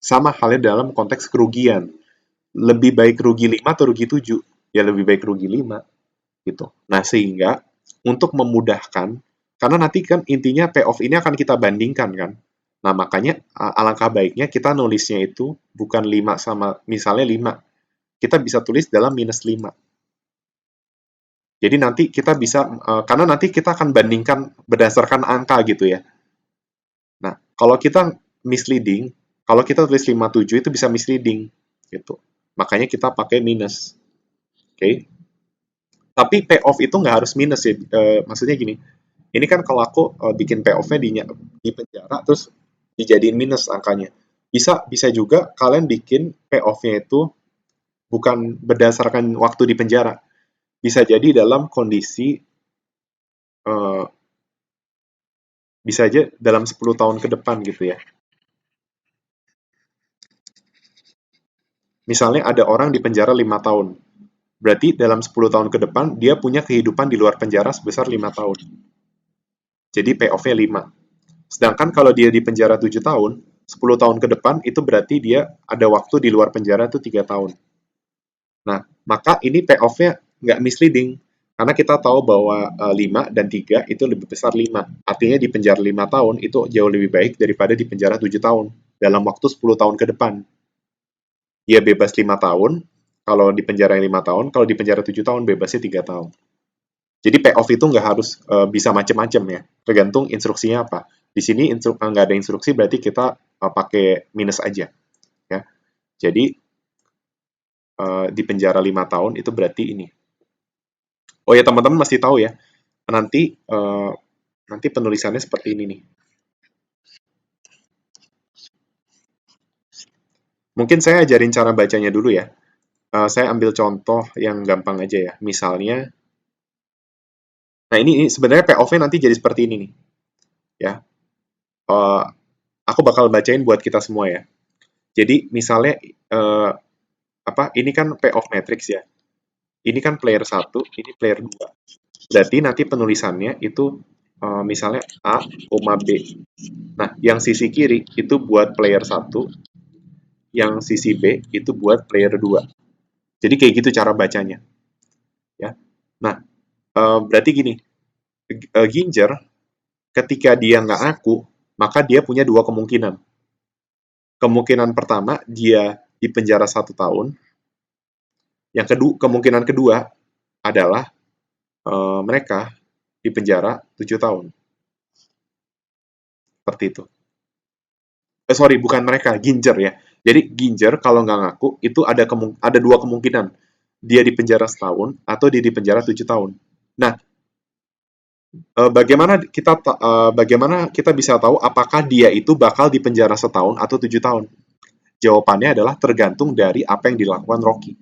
Sama halnya dalam konteks kerugian. Lebih baik rugi 5 atau rugi 7? Ya lebih baik rugi 5 gitu. Nah, sehingga untuk memudahkan, karena nanti kan intinya payoff ini akan kita bandingkan kan. Nah, makanya alangkah baiknya kita nulisnya itu bukan 5 sama misalnya 5. Kita bisa tulis dalam minus 5. Jadi nanti kita bisa, karena nanti kita akan bandingkan berdasarkan angka gitu ya. Nah, kalau kita misleading, kalau kita tulis 57 itu bisa misleading gitu. Makanya kita pakai minus. Oke. Okay? Tapi payoff itu nggak harus minus ya. Maksudnya gini, ini kan kalau aku bikin payoff-nya di penjara terus dijadiin minus angkanya. Bisa bisa juga kalian bikin payoff-nya itu bukan berdasarkan waktu di penjara. Bisa jadi dalam kondisi eh, bisa aja dalam 10 tahun ke depan gitu ya. Misalnya ada orang di penjara 5 tahun. Berarti dalam 10 tahun ke depan dia punya kehidupan di luar penjara sebesar 5 tahun. Jadi payoff-nya 5. Sedangkan kalau dia di penjara 7 tahun, 10 tahun ke depan itu berarti dia ada waktu di luar penjara itu 3 tahun. Nah, maka ini payoff-nya nggak misleading. Karena kita tahu bahwa 5 dan 3 itu lebih besar 5. Artinya di penjara 5 tahun itu jauh lebih baik daripada di penjara 7 tahun. Dalam waktu 10 tahun ke depan. Dia bebas 5 tahun, kalau di penjara 5 tahun, kalau di penjara 7 tahun bebasnya 3 tahun. Jadi payoff itu nggak harus bisa macam-macam ya, tergantung instruksinya apa. Di sini nggak ada instruksi berarti kita pakai minus aja. Ya. Jadi di penjara 5 tahun itu berarti ini. Oh ya teman-teman masih tahu ya, nanti nanti penulisannya seperti ini nih. Mungkin saya ajarin cara bacanya dulu ya. Saya ambil contoh yang gampang aja ya. Misalnya, nah ini sebenarnya payoff-nya nanti jadi seperti ini nih. Ya, uh, aku bakal bacain buat kita semua ya. Jadi misalnya apa? Ini kan payoff matrix ya. Ini kan player satu, ini player 2. Berarti nanti penulisannya itu misalnya A, B. Nah, yang sisi kiri itu buat player satu, yang sisi B itu buat player 2. Jadi kayak gitu cara bacanya, ya. Nah, berarti gini, Ginger ketika dia nggak ngaku, maka dia punya dua kemungkinan. Kemungkinan pertama dia di penjara 1 tahun, yang kedua kemungkinan kedua adalah mereka di penjara 7 tahun. Seperti itu. Sorry, bukan mereka, Ginger ya. Jadi Ginger kalau nggak ngaku itu ada dua kemungkinan. Dia di penjara setahun atau dia di penjara 7 tahun. Nah, bagaimana kita bisa tahu apakah dia itu bakal di penjara setahun atau 7 tahun? Jawabannya adalah tergantung dari apa yang dilakukan Rocky.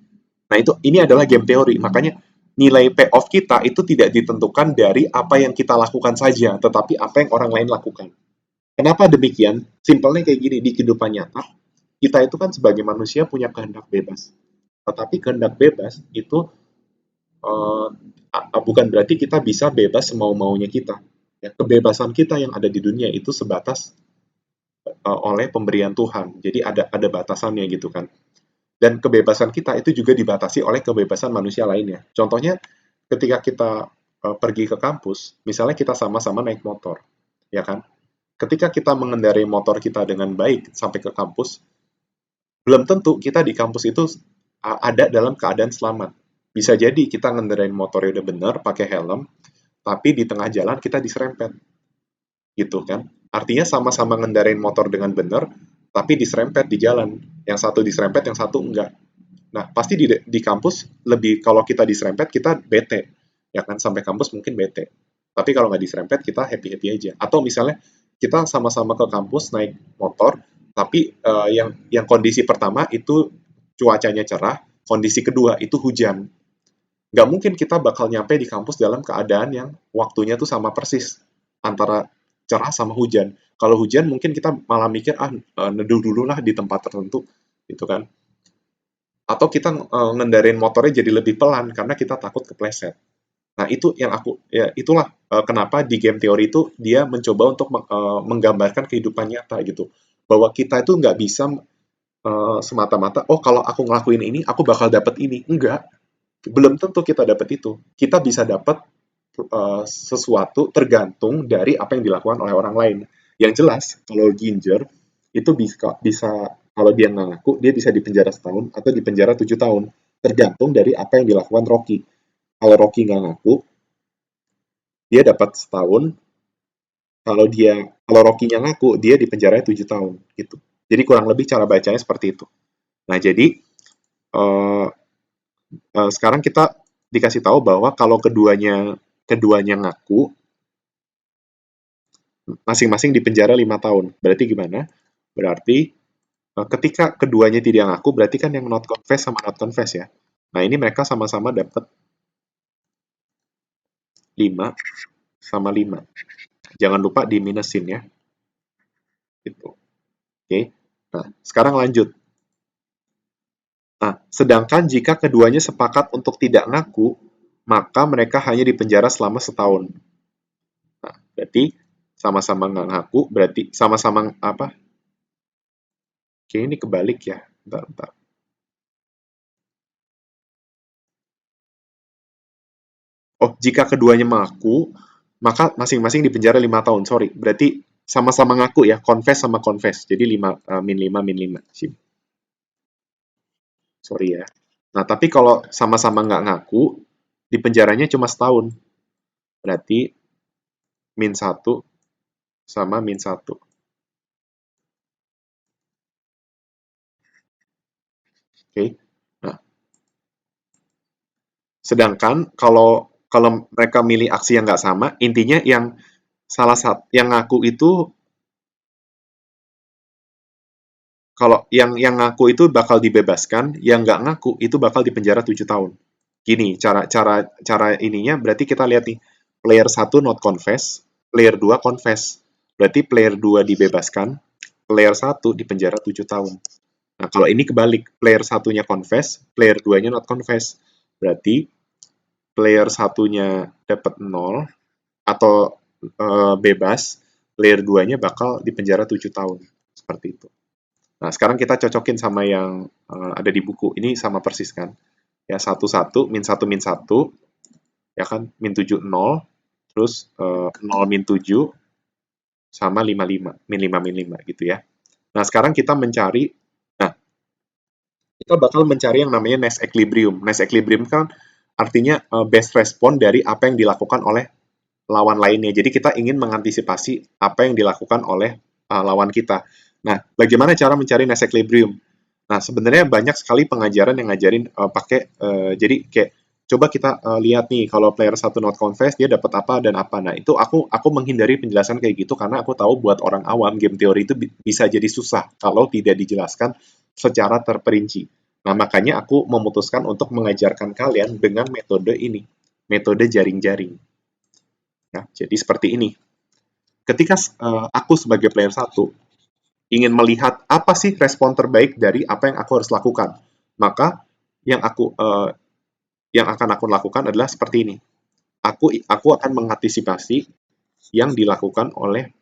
Nah, ini adalah game teori. Makanya nilai payoff kita itu tidak ditentukan dari apa yang kita lakukan saja, tetapi apa yang orang lain lakukan. Kenapa demikian? Simpelnya kayak gini, di kehidupan nyata, kita itu kan sebagai manusia punya kehendak bebas. Tetapi kehendak bebas itu uh, bukan berarti kita bisa bebas semau-maunya kita. Ya, kebebasan kita yang ada di dunia itu sebatas oleh pemberian Tuhan. Jadi ada batasannya gitu kan. Dan kebebasan kita itu juga dibatasi oleh kebebasan manusia lainnya. Contohnya ketika kita pergi ke kampus, misalnya kita sama-sama naik motor, ya kan? Ketika kita mengendarai motor kita dengan baik sampai ke kampus, belum tentu kita di kampus itu ada dalam keadaan selamat. Bisa jadi kita ngendarain motornya udah bener, pakai helm, tapi di tengah jalan kita diserempet, gitu kan? Artinya sama-sama ngendarain motor dengan benar, tapi diserempet di jalan. Yang satu diserempet, yang satu enggak. Nah, pasti di kampus lebih kalau kita diserempet kita bete. Ya kan sampai kampus mungkin bete. Tapi kalau nggak diserempet kita happy-happy aja. Atau misalnya kita sama-sama ke kampus naik motor, tapi yang kondisi pertama itu cuacanya cerah, kondisi kedua itu hujan. Nggak mungkin kita bakal nyampe di kampus dalam keadaan yang waktunya tuh sama persis antara cerah sama hujan. Kalau hujan mungkin kita malah mikir neduh dulu lah di tempat tertentu gitu kan. Atau kita ngendarin motornya jadi lebih pelan karena kita takut kepleset. Nah, itu yang ya itulah kenapa di game teori itu dia mencoba untuk menggambarkan kehidupan nyata gitu. Bahwa kita itu nggak bisa semata-mata, oh kalau aku ngelakuin ini, aku bakal dapet ini. Enggak, belum tentu kita dapet itu. Kita bisa dapet sesuatu tergantung dari apa yang dilakukan oleh orang lain. Yang jelas, kalau Ginger itu bisa kalau dia nggak ngaku, dia bisa dipenjara setahun atau dipenjara 7 tahun. Tergantung dari apa yang dilakukan Rocky. Kalau Rocky nggak ngaku, dia dapat setahun. Kalau Rocky-nya ngaku, dia dipenjara 7 tahun gitu. Jadi kurang lebih cara bacanya seperti itu. Nah, jadi uh, sekarang kita dikasih tahu bahwa kalau keduanya keduanya ngaku, masing-masing dipenjara 5 tahun. Berarti gimana? Berarti ketika keduanya tidak ngaku, berarti kan yang not confess sama not confess ya. Nah, ini mereka sama-sama dapat 5 sama 5. Jangan lupa diminusin ya. Gitu. Oke. Nah, sekarang lanjut. Nah, sedangkan jika keduanya sepakat untuk tidak ngaku, maka mereka hanya dipenjara selama setahun. Nah, berarti sama-sama nggak ngaku, berarti sama-sama apa? Oke, ini kebalik ya. Bentar. Oh, jika keduanya mengaku, maka masing-masing dipenjara 5 tahun. Sorry, berarti sama-sama ngaku ya, confess sama confess. Jadi 5 min 5 min 5. Sorry ya. Nah, tapi kalau sama-sama nggak ngaku, dipenjaranya cuma setahun. Berarti min 1 sama min 1. Oke. Nah, sedangkan kalau kalau mereka milih aksi yang nggak sama, intinya yang salah satu yang ngaku itu kalau yang ngaku itu bakal dibebaskan, yang nggak ngaku itu bakal dipenjara 7 tahun. Gini, cara cara cara ininya berarti kita lihat nih. Player 1 not confess, player 2 confess. Berarti player 2 dibebaskan, player 1 dipenjara 7 tahun. Nah, kalau ini kebalik, player satunya confess, player 2-nya not confess. Berarti player satunya dapat 0 atau bebas, player 2-nya bakal dipenjara 7 tahun. Seperti itu. Nah, sekarang kita cocokin sama yang ada di buku. Ini sama persis kan? Ya, 1 1 min 1 ya kan? Min 7 0, terus 0 min 7 sama 5 5, min 5 min 5 gitu ya. Nah, sekarang kita mencari, nah, kita bakal mencari yang namanya Nash equilibrium. Nash equilibrium kan artinya best respon dari apa yang dilakukan oleh lawan lainnya. Jadi kita ingin mengantisipasi apa yang dilakukan oleh lawan kita. Nah, bagaimana cara mencari Nash equilibrium? Nah, sebenarnya banyak sekali pengajaran yang ngajarin pakai jadi kayak coba kita lihat nih kalau player satu not confess dia dapat apa dan apa. Nah, itu aku menghindari penjelasan kayak gitu karena aku tahu buat orang awam game teori itu bisa jadi susah kalau tidak dijelaskan secara terperinci. Nah, makanya aku memutuskan untuk mengajarkan kalian dengan metode ini, metode jaring-jaring. Ya, jadi seperti ini. Ketika aku sebagai player satu ingin melihat apa sih respon terbaik dari apa yang aku harus lakukan, maka yang yang akan aku lakukan adalah seperti ini. Aku akan mengantisipasi yang dilakukan oleh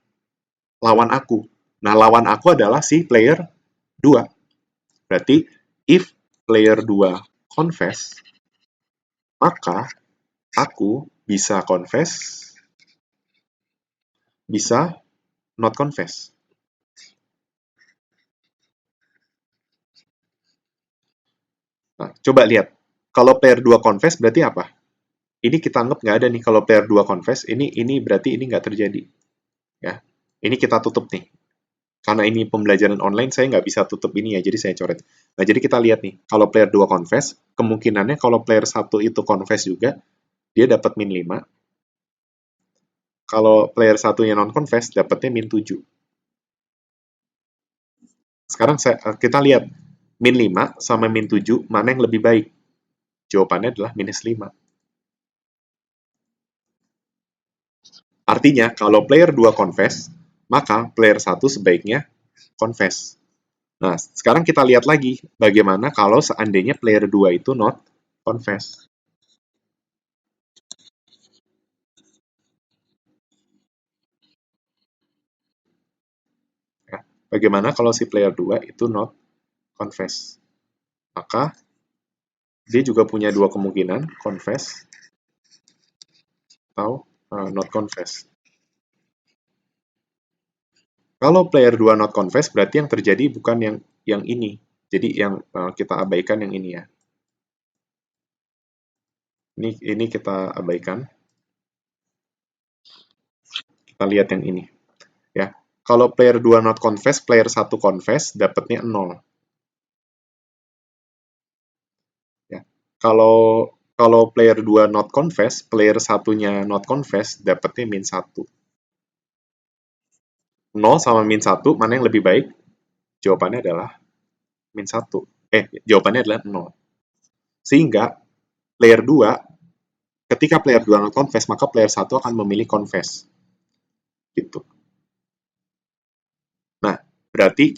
lawan aku. Nah, lawan aku adalah si player 2. Berarti if player 2 confess, maka aku bisa confess, bisa not confess. Nah, coba lihat. Kalau player 2 confess berarti apa? Ini kita anggap nggak ada nih kalau player 2 confess, ini berarti ini nggak terjadi. Ya. Ini kita tutup nih. Karena ini pembelajaran online, saya nggak bisa tutup ini ya, jadi saya coret. Nah, jadi kita lihat nih, kalau player 2 confess, kemungkinannya kalau player 1 itu confess juga, dia dapat min 5. Kalau player satunya non-confess, dapatnya min 7. Sekarang kita lihat, min 5 sama min 7, mana yang lebih baik? Jawabannya adalah minus 5. Artinya, kalau player 2 confess, maka player 1 sebaiknya confess. Nah, sekarang kita lihat lagi bagaimana kalau seandainya player 2 itu not confess. Ya, bagaimana kalau si player 2 itu not confess? Maka dia juga punya dua kemungkinan, confess atau not confess. Kalau player 2 not confess, berarti yang terjadi bukan yang ini. Jadi yang kita abaikan yang ini ya. Ini kita abaikan. Kita lihat yang ini. Ya. Kalau player 2 not confess, player 1 confess, dapatnya 0. Ya. Kalau player 2 not confess, player satunya not confess, dapatnya min 1. 0 sama min 1, mana yang lebih baik? Jawabannya adalah min 1. Jawabannya adalah 0. Sehingga player 2, ketika player 2 not confess, maka player 1 akan memilih confess. Gitu. Nah, berarti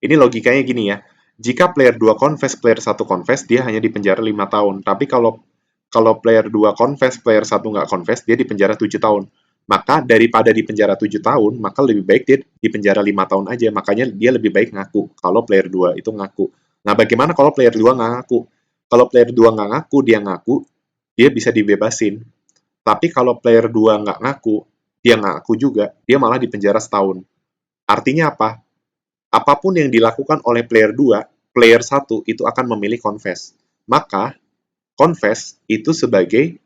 ini logikanya gini ya. Jika player 2 confess, player 1 confess, dia hanya dipenjara 5 tahun. Tapi kalau player 2 confess, player 1 nggak confess, dia dipenjara 7 tahun. Maka daripada dipenjara 7 tahun, maka lebih baik dia dipenjara 5 tahun aja. Makanya dia lebih baik ngaku kalau player 2 itu ngaku. Nah, bagaimana kalau player 2 nggak ngaku? Kalau player 2 nggak ngaku, dia bisa dibebasin. Tapi kalau player 2 nggak ngaku, dia nggak ngaku juga, dia malah dipenjara setahun. Artinya apa? Apapun yang dilakukan oleh player 2, player 1 itu akan memilih confess. Maka, confess itu sebagai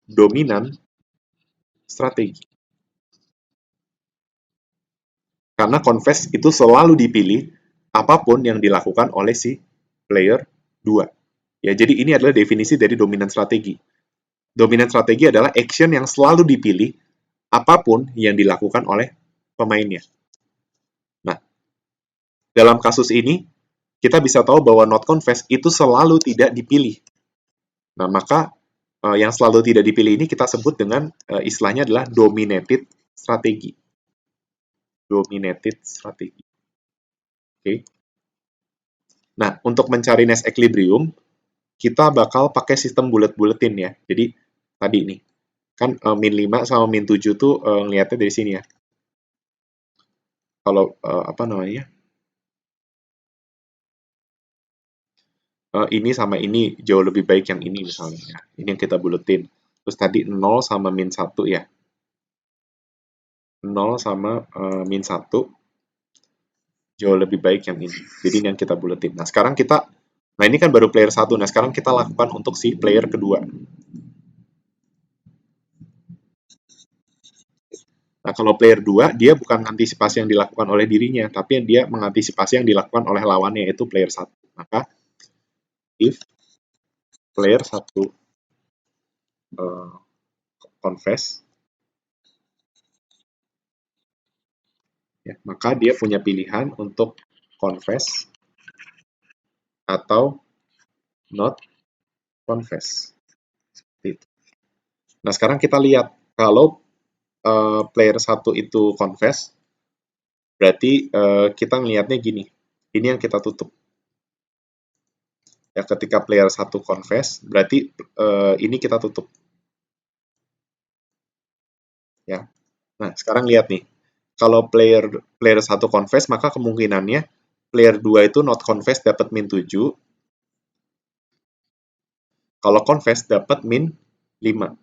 dominan strategi. Karena confess itu selalu dipilih apapun yang dilakukan oleh si player 2. Ya, jadi ini adalah definisi dari dominan strategi. Dominan strategi adalah action yang selalu dipilih apapun yang dilakukan oleh pemainnya. Nah, dalam kasus ini, kita bisa tahu bahwa not confess itu selalu tidak dipilih. Nah, maka yang selalu tidak dipilih ini kita sebut dengan istilahnya adalah dominated strategi. Dominated strategi. Oke. Okay. Nah, untuk mencari Nash equilibrium, kita bakal pakai sistem bulet-buletin ya. Jadi, tadi nih, kan min 5 sama min 7 tuh ngeliatnya dari sini ya. Kalau, apa namanya, ini sama ini jauh lebih baik yang ini misalnya. Ya. Ini yang kita buletin. Terus tadi 0 sama min 1 ya. 0 sama min 1 jauh lebih baik yang ini. Jadi ini yang kita buletin. Nah ini kan baru player 1. Nah sekarang kita lakukan untuk si player kedua. Nah kalau player 2, dia bukan antisipasi yang dilakukan oleh dirinya, tapi dia mengantisipasi yang dilakukan oleh lawannya, yaitu player 1. Maka, if player 1 confess, ya, maka dia punya pilihan untuk confess atau not confess. Nah sekarang kita lihat, kalau player 1 itu confess, berarti kita ngelihatnya gini, ini yang kita tutup. Ya, ketika player 1 confess, berarti ini kita tutup. Ya. Nah, sekarang lihat nih. Kalau player 1 confess, maka kemungkinannya player 2 itu not confess dapat min 7. Kalau confess dapat min 5.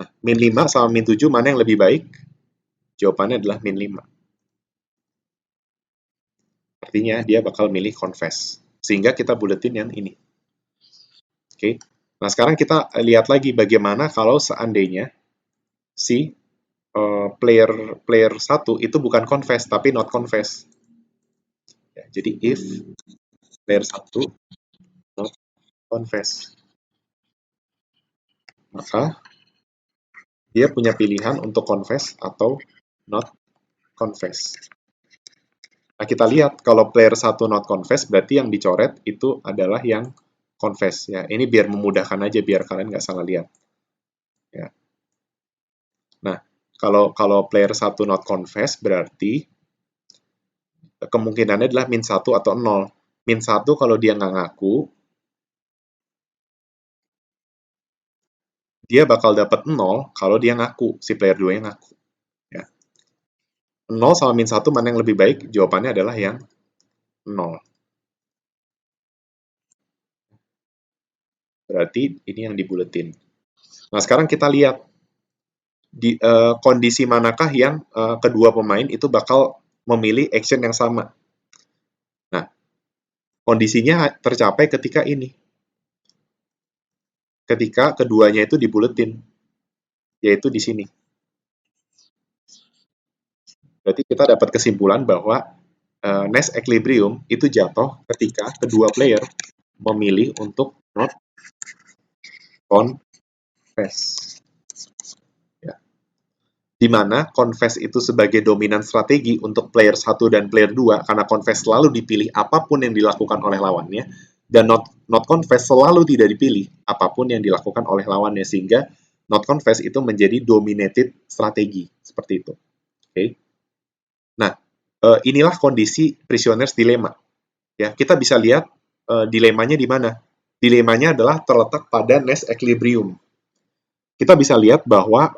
Nah, min 5 sama min 7 mana yang lebih baik? Jawabannya adalah min 5. Artinya dia bakal milih confess. Sehingga kita buletin yang ini. Oke. Nah, sekarang kita lihat lagi bagaimana kalau seandainya si player player satu itu bukan confess tapi not confess. Ya, jadi if player satu not confess, maka dia punya pilihan untuk confess atau not confess. Nah, kita lihat kalau player satu not confess berarti yang dicoret itu adalah yang confess ya. Ini biar memudahkan aja biar kalian nggak salah lihat. Ya. Nah, kalau player satu not confess berarti kemungkinannya adalah min 1 atau 0. Min 1 kalau dia nggak ngaku, dia bakal dapat 0 kalau dia ngaku, si player 2 yang ngaku. Ya. 0 sama min 1 mana yang lebih baik? Jawabannya adalah yang 0. Berarti ini yang dibuletin. Nah, sekarang kita lihat di kondisi manakah yang kedua pemain itu bakal memilih action yang sama. Nah, kondisinya tercapai ketika ini. Ketika keduanya itu dibuletin, yaitu di sini. Berarti kita dapat kesimpulan bahwa Nest Equilibrium itu jatuh ketika kedua player memilih untuk not confess. Ya. Di mana confess itu sebagai dominan strategi untuk player 1 dan player 2 karena confess selalu dipilih apapun yang dilakukan oleh lawannya dan not confess selalu tidak dipilih apapun yang dilakukan oleh lawannya sehingga not confess itu menjadi dominated strategi seperti itu. Oke. Okay? Nah, inilah kondisi prisoner's dilemma. Ya, kita bisa lihat dilemanya di mana. Dilemanya adalah terletak pada Nest Equilibrium. Kita bisa lihat bahwa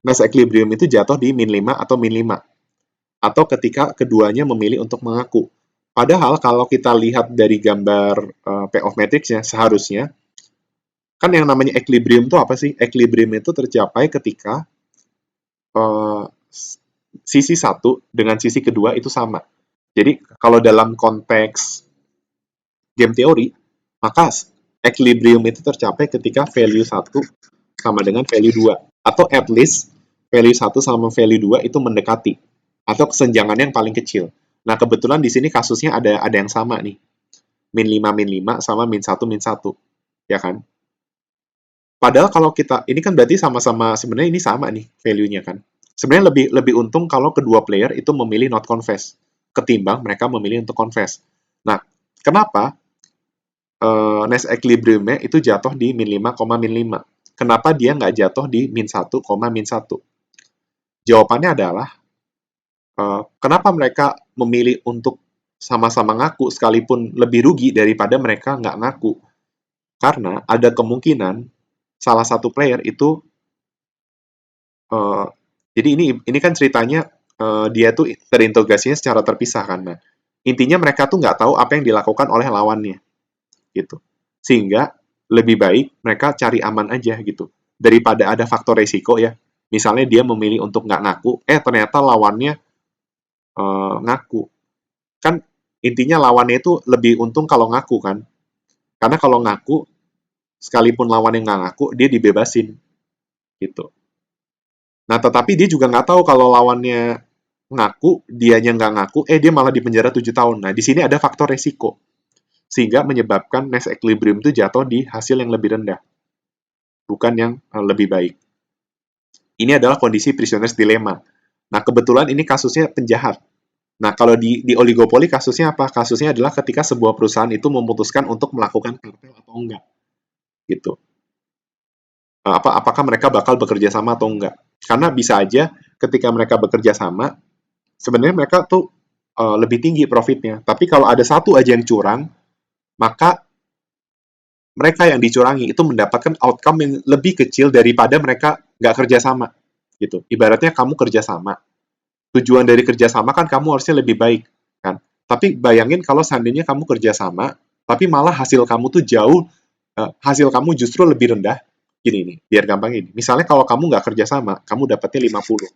Nest Equilibrium itu jatuh di min 5 atau min 5. Atau ketika keduanya memilih untuk mengaku. Padahal kalau kita lihat dari gambar payoff matrixnya, seharusnya kan yang namanya equilibrium itu apa sih? Equilibrium itu tercapai ketika sisi satu dengan sisi kedua itu sama. Jadi kalau dalam konteks game teori, maka equilibrium itu tercapai ketika value 1 sama dengan value 2. Atau at least value 1 sama value 2 itu mendekati. Atau kesenjangannya yang paling kecil. Nah, kebetulan di sini kasusnya ada yang sama nih. Min 5 sama min 1 min 1. Ya kan? Padahal kalau kita, ini kan berarti sama-sama, sebenarnya ini sama nih value-nya kan. Sebenarnya lebih untung kalau kedua player itu memilih not confess. Ketimbang mereka memilih untuk confess. Nah, kenapa Nest Equilibrium-nya itu jatuh di min 5, min 5? Kenapa dia nggak jatuh di min 1, min 1? Jawabannya adalah, kenapa mereka memilih untuk sama-sama ngaku sekalipun lebih rugi daripada mereka nggak ngaku? Karena ada kemungkinan salah satu player itu, jadi ini kan ceritanya dia tuh terintegrasinya secara terpisah kan. Nah, intinya mereka tuh nggak tahu apa yang dilakukan oleh lawannya, gitu. Sehingga lebih baik mereka cari aman aja gitu. Daripada ada faktor resiko ya. Misalnya dia memilih untuk nggak ngaku, ternyata lawannya ngaku. Kan intinya lawannya itu lebih untung kalau ngaku kan. Karena kalau ngaku, sekalipun lawannya nggak ngaku, dia dibebasin. Gitu. Nah, tetapi dia juga nggak tahu kalau lawannya ngaku, dianya nggak ngaku, dia malah dipenjara 7 tahun. Nah, di sini ada faktor resiko. Sehingga menyebabkan Nest Equilibrium itu jatuh di hasil yang lebih rendah. Bukan yang lebih baik. Ini adalah kondisi prisoner's dilemma. Nah, kebetulan ini kasusnya penjahat. Nah, kalau di oligopoli kasusnya apa? Kasusnya adalah ketika sebuah perusahaan itu memutuskan untuk melakukan kartel atau enggak. Gitu. Apakah mereka bakal bekerja sama atau enggak? Karena bisa aja ketika mereka bekerja sama, sebenarnya mereka tuh lebih tinggi profitnya. Tapi kalau ada satu aja yang curang, maka mereka yang dicurangi itu mendapatkan outcome yang lebih kecil daripada mereka nggak kerja sama. Gitu. Ibaratnya kamu kerja sama. Tujuan dari kerja sama kan kamu harusnya lebih baik. Kan? Tapi bayangin kalau seandainya kamu kerja sama, tapi malah hasil kamu tuh jauh, hasil kamu justru lebih rendah. Gini nih, biar gampang ini. Misalnya kalau kamu nggak kerja sama, kamu dapatnya 50.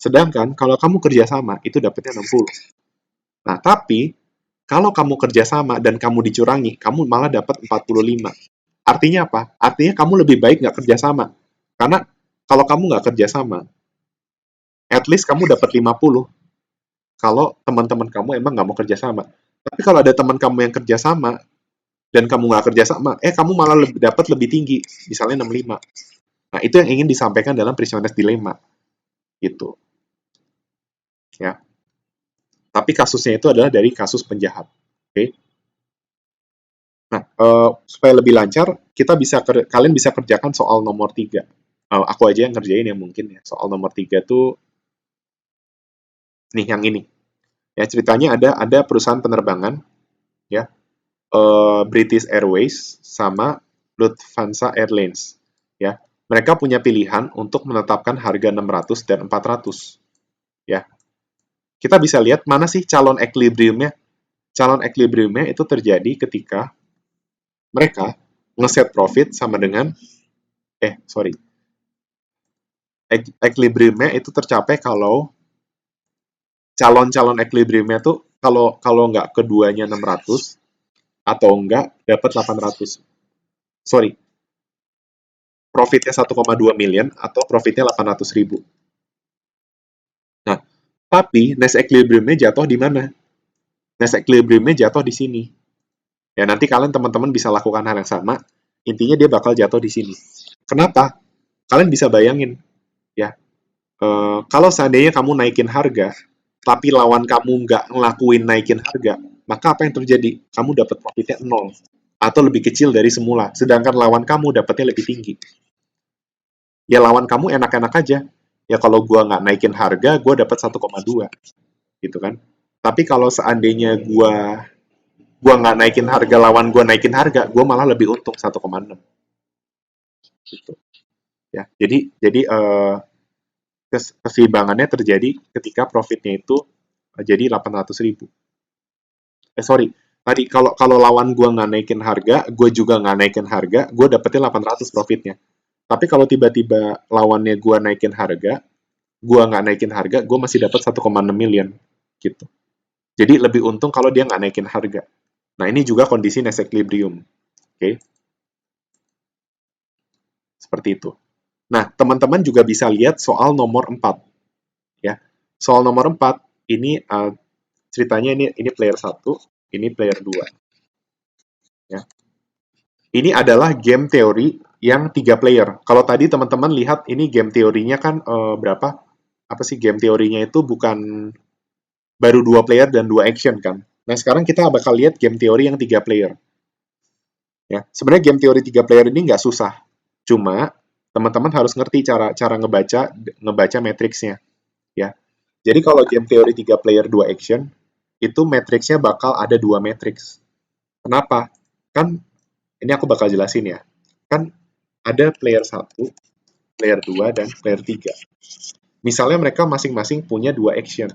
Sedangkan kalau kamu kerja sama, itu dapatnya 60. Nah, tapi kalau kamu kerja sama dan kamu dicurangi, kamu malah dapat 45. Artinya apa? Artinya kamu lebih baik nggak kerja sama. Karena kalau kamu nggak kerja sama, at least kamu dapat 50 kalau teman-teman kamu emang nggak mau kerjasama. Tapi kalau ada teman kamu yang kerjasama dan kamu nggak kerjasama, kamu malah dapat lebih tinggi, misalnya 65. Nah, itu yang ingin disampaikan dalam Prisoner's Dilemma, gitu. Ya. Tapi kasusnya itu adalah dari kasus penjahat. Oke. Okay? Nah, supaya lebih lancar, kalian bisa kerjakan soal nomor 3. Aku aja yang ngerjain ya mungkin ya. Soal nomor 3 tuh, nih yang ini. Ya, ceritanya ada perusahaan penerbangan, ya, British Airways sama Lufthansa Airlines. Ya, mereka punya pilihan untuk menetapkan harga 600 dan 400. Ya, kita bisa lihat mana sih calon equilibriumnya. Calon equilibriumnya itu terjadi ketika mereka ngeset profit sama dengan sorry, equilibriumnya itu tercapai kalau calon-calon equilibriumnya tuh kalau kalau nggak keduanya 600 atau enggak dapat 800. Sorry, profitnya 1,2 million atau profitnya 800 ribu. Nah, tapi Nest equilibriumnya jatuh di mana? Nest equilibriumnya jatuh di sini. Ya, nanti kalian teman-teman bisa lakukan hal yang sama. Intinya dia bakal jatuh di sini. Kenapa? Kalian bisa bayangin, ya. Kalau seandainya kamu naikin harga, tapi lawan kamu nggak ngelakuin naikin harga, maka apa yang terjadi? Kamu dapat profitnya 0 atau lebih kecil dari semula, sedangkan lawan kamu dapatnya lebih tinggi. Ya lawan kamu enak-enak aja. Ya kalau gua nggak naikin harga, gua dapat 1,2 gitu kan. Tapi kalau seandainya gua nggak naikin harga, lawan gua naikin harga, gua malah lebih untung 1,6 gitu. Ya, jadi keseimbangannya terjadi ketika profitnya itu jadi 800 ribu. Sorry, tadi kalau kalau lawan gua nggak naikin harga, gue juga nggak naikin harga, gue dapetnya 800 profitnya. Tapi kalau tiba-tiba lawannya gue naikin harga, gue nggak naikin harga, gue masih dapat 1,6 million gitu. Jadi lebih untung kalau dia nggak naikin harga. Nah ini juga kondisi Nest equilibrium, oke? Seperti itu. Nah teman-teman juga bisa lihat soal nomor 4, ya. Soal nomor 4 ini ceritanya ini player 1, ini player 2, ya. Ini adalah game teori yang 3 player. Kalau tadi teman-teman lihat ini game teorinya kan berapa? Apa sih game teorinya itu bukan baru 2 player dan 2 action kan. Nah, sekarang kita bakal lihat game teori yang 3 player. Ya, sebenarnya game teori 3 player ini nggak susah. Cuma teman-teman harus ngerti cara cara ngebaca matriksnya, ya. Jadi kalau game teori 3 player 2 action itu matriksnya bakal ada 2 matriks. Kenapa? Kan ini aku bakal jelasin ya. Kan ada player 1, player 2 dan player 3. Misalnya mereka masing-masing punya 2 action.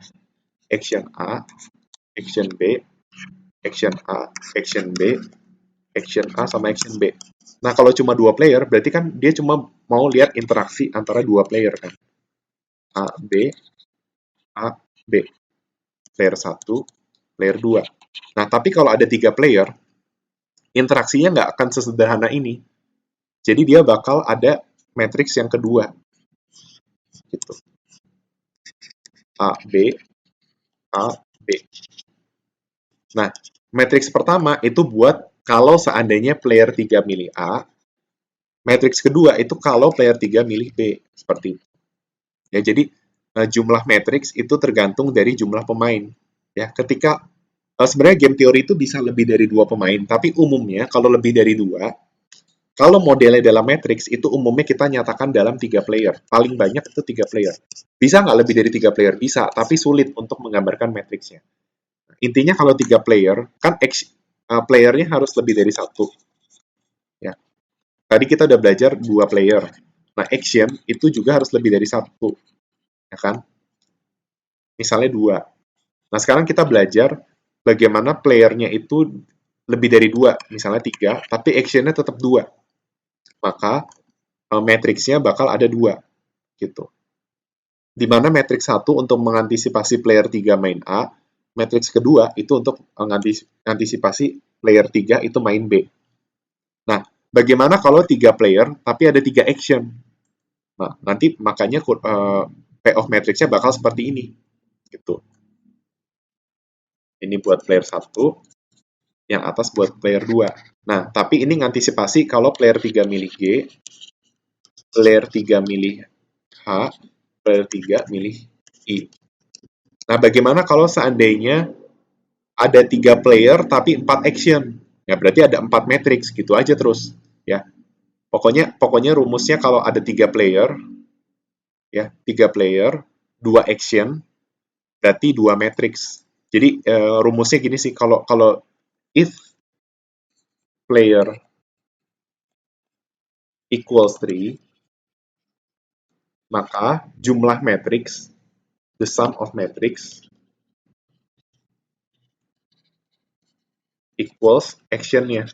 Action A, action B, action A, action B, action A sama action B. Nah, kalau cuma 2 player, berarti kan dia cuma mau lihat interaksi antara 2 player kan. A, B, A, B. Player 1, player 2. Nah, tapi kalau ada 3 player, interaksinya nggak akan sesederhana ini. Jadi dia bakal ada matriks yang kedua. Gitu. A, B, A, B. Nah, matriks pertama itu buat kalau seandainya player 3 milih A, matriks kedua itu kalau player 3 milih B. Seperti itu. Ya, jadi jumlah matriks itu tergantung dari jumlah pemain. Ya, ketika sebenarnya game teori itu bisa lebih dari 2 pemain, tapi umumnya kalau lebih dari 2, kalau modelnya dalam matrix itu umumnya kita nyatakan dalam 3 player. Paling banyak itu 3 player. Bisa nggak lebih dari 3 player? Bisa, tapi sulit untuk menggambarkan matriksnya. Intinya kalau 3 player, kan playernya harus lebih dari 1. Ya. Tadi kita udah belajar 2 player. Nah, action itu juga harus lebih dari 1. Ya kan? Misalnya 2. Nah, sekarang kita belajar bagaimana playernya itu lebih dari 2, misalnya 3, tapi actionnya tetap 2. Maka matriksnya bakal ada 2. Gitu. Di mana matriks 1 untuk mengantisipasi player 3 main A, matriks kedua itu untuk mengantisipasi player 3 itu main B. Nah, bagaimana kalau 3 player tapi ada 3 action? Nah, nanti makanya payoff matrixnya bakal seperti ini gitu. Ini buat player 1, yang atas buat player 2. Nah, tapi ini ngantisipasi kalau player 3 milih G, player 3 milih H, player 3 milih I. Nah, bagaimana kalau seandainya ada 3 player tapi 4 action? Ya, berarti ada 4 matrix, gitu aja terus. Ya, pokoknya rumusnya kalau ada 3 player, ya, 3 player, 2 action, berarti 2 matrix. Jadi rumusnya gini sih, kalau kalau if player equals 3, maka jumlah matrix, the sum of matrix equals actionnya.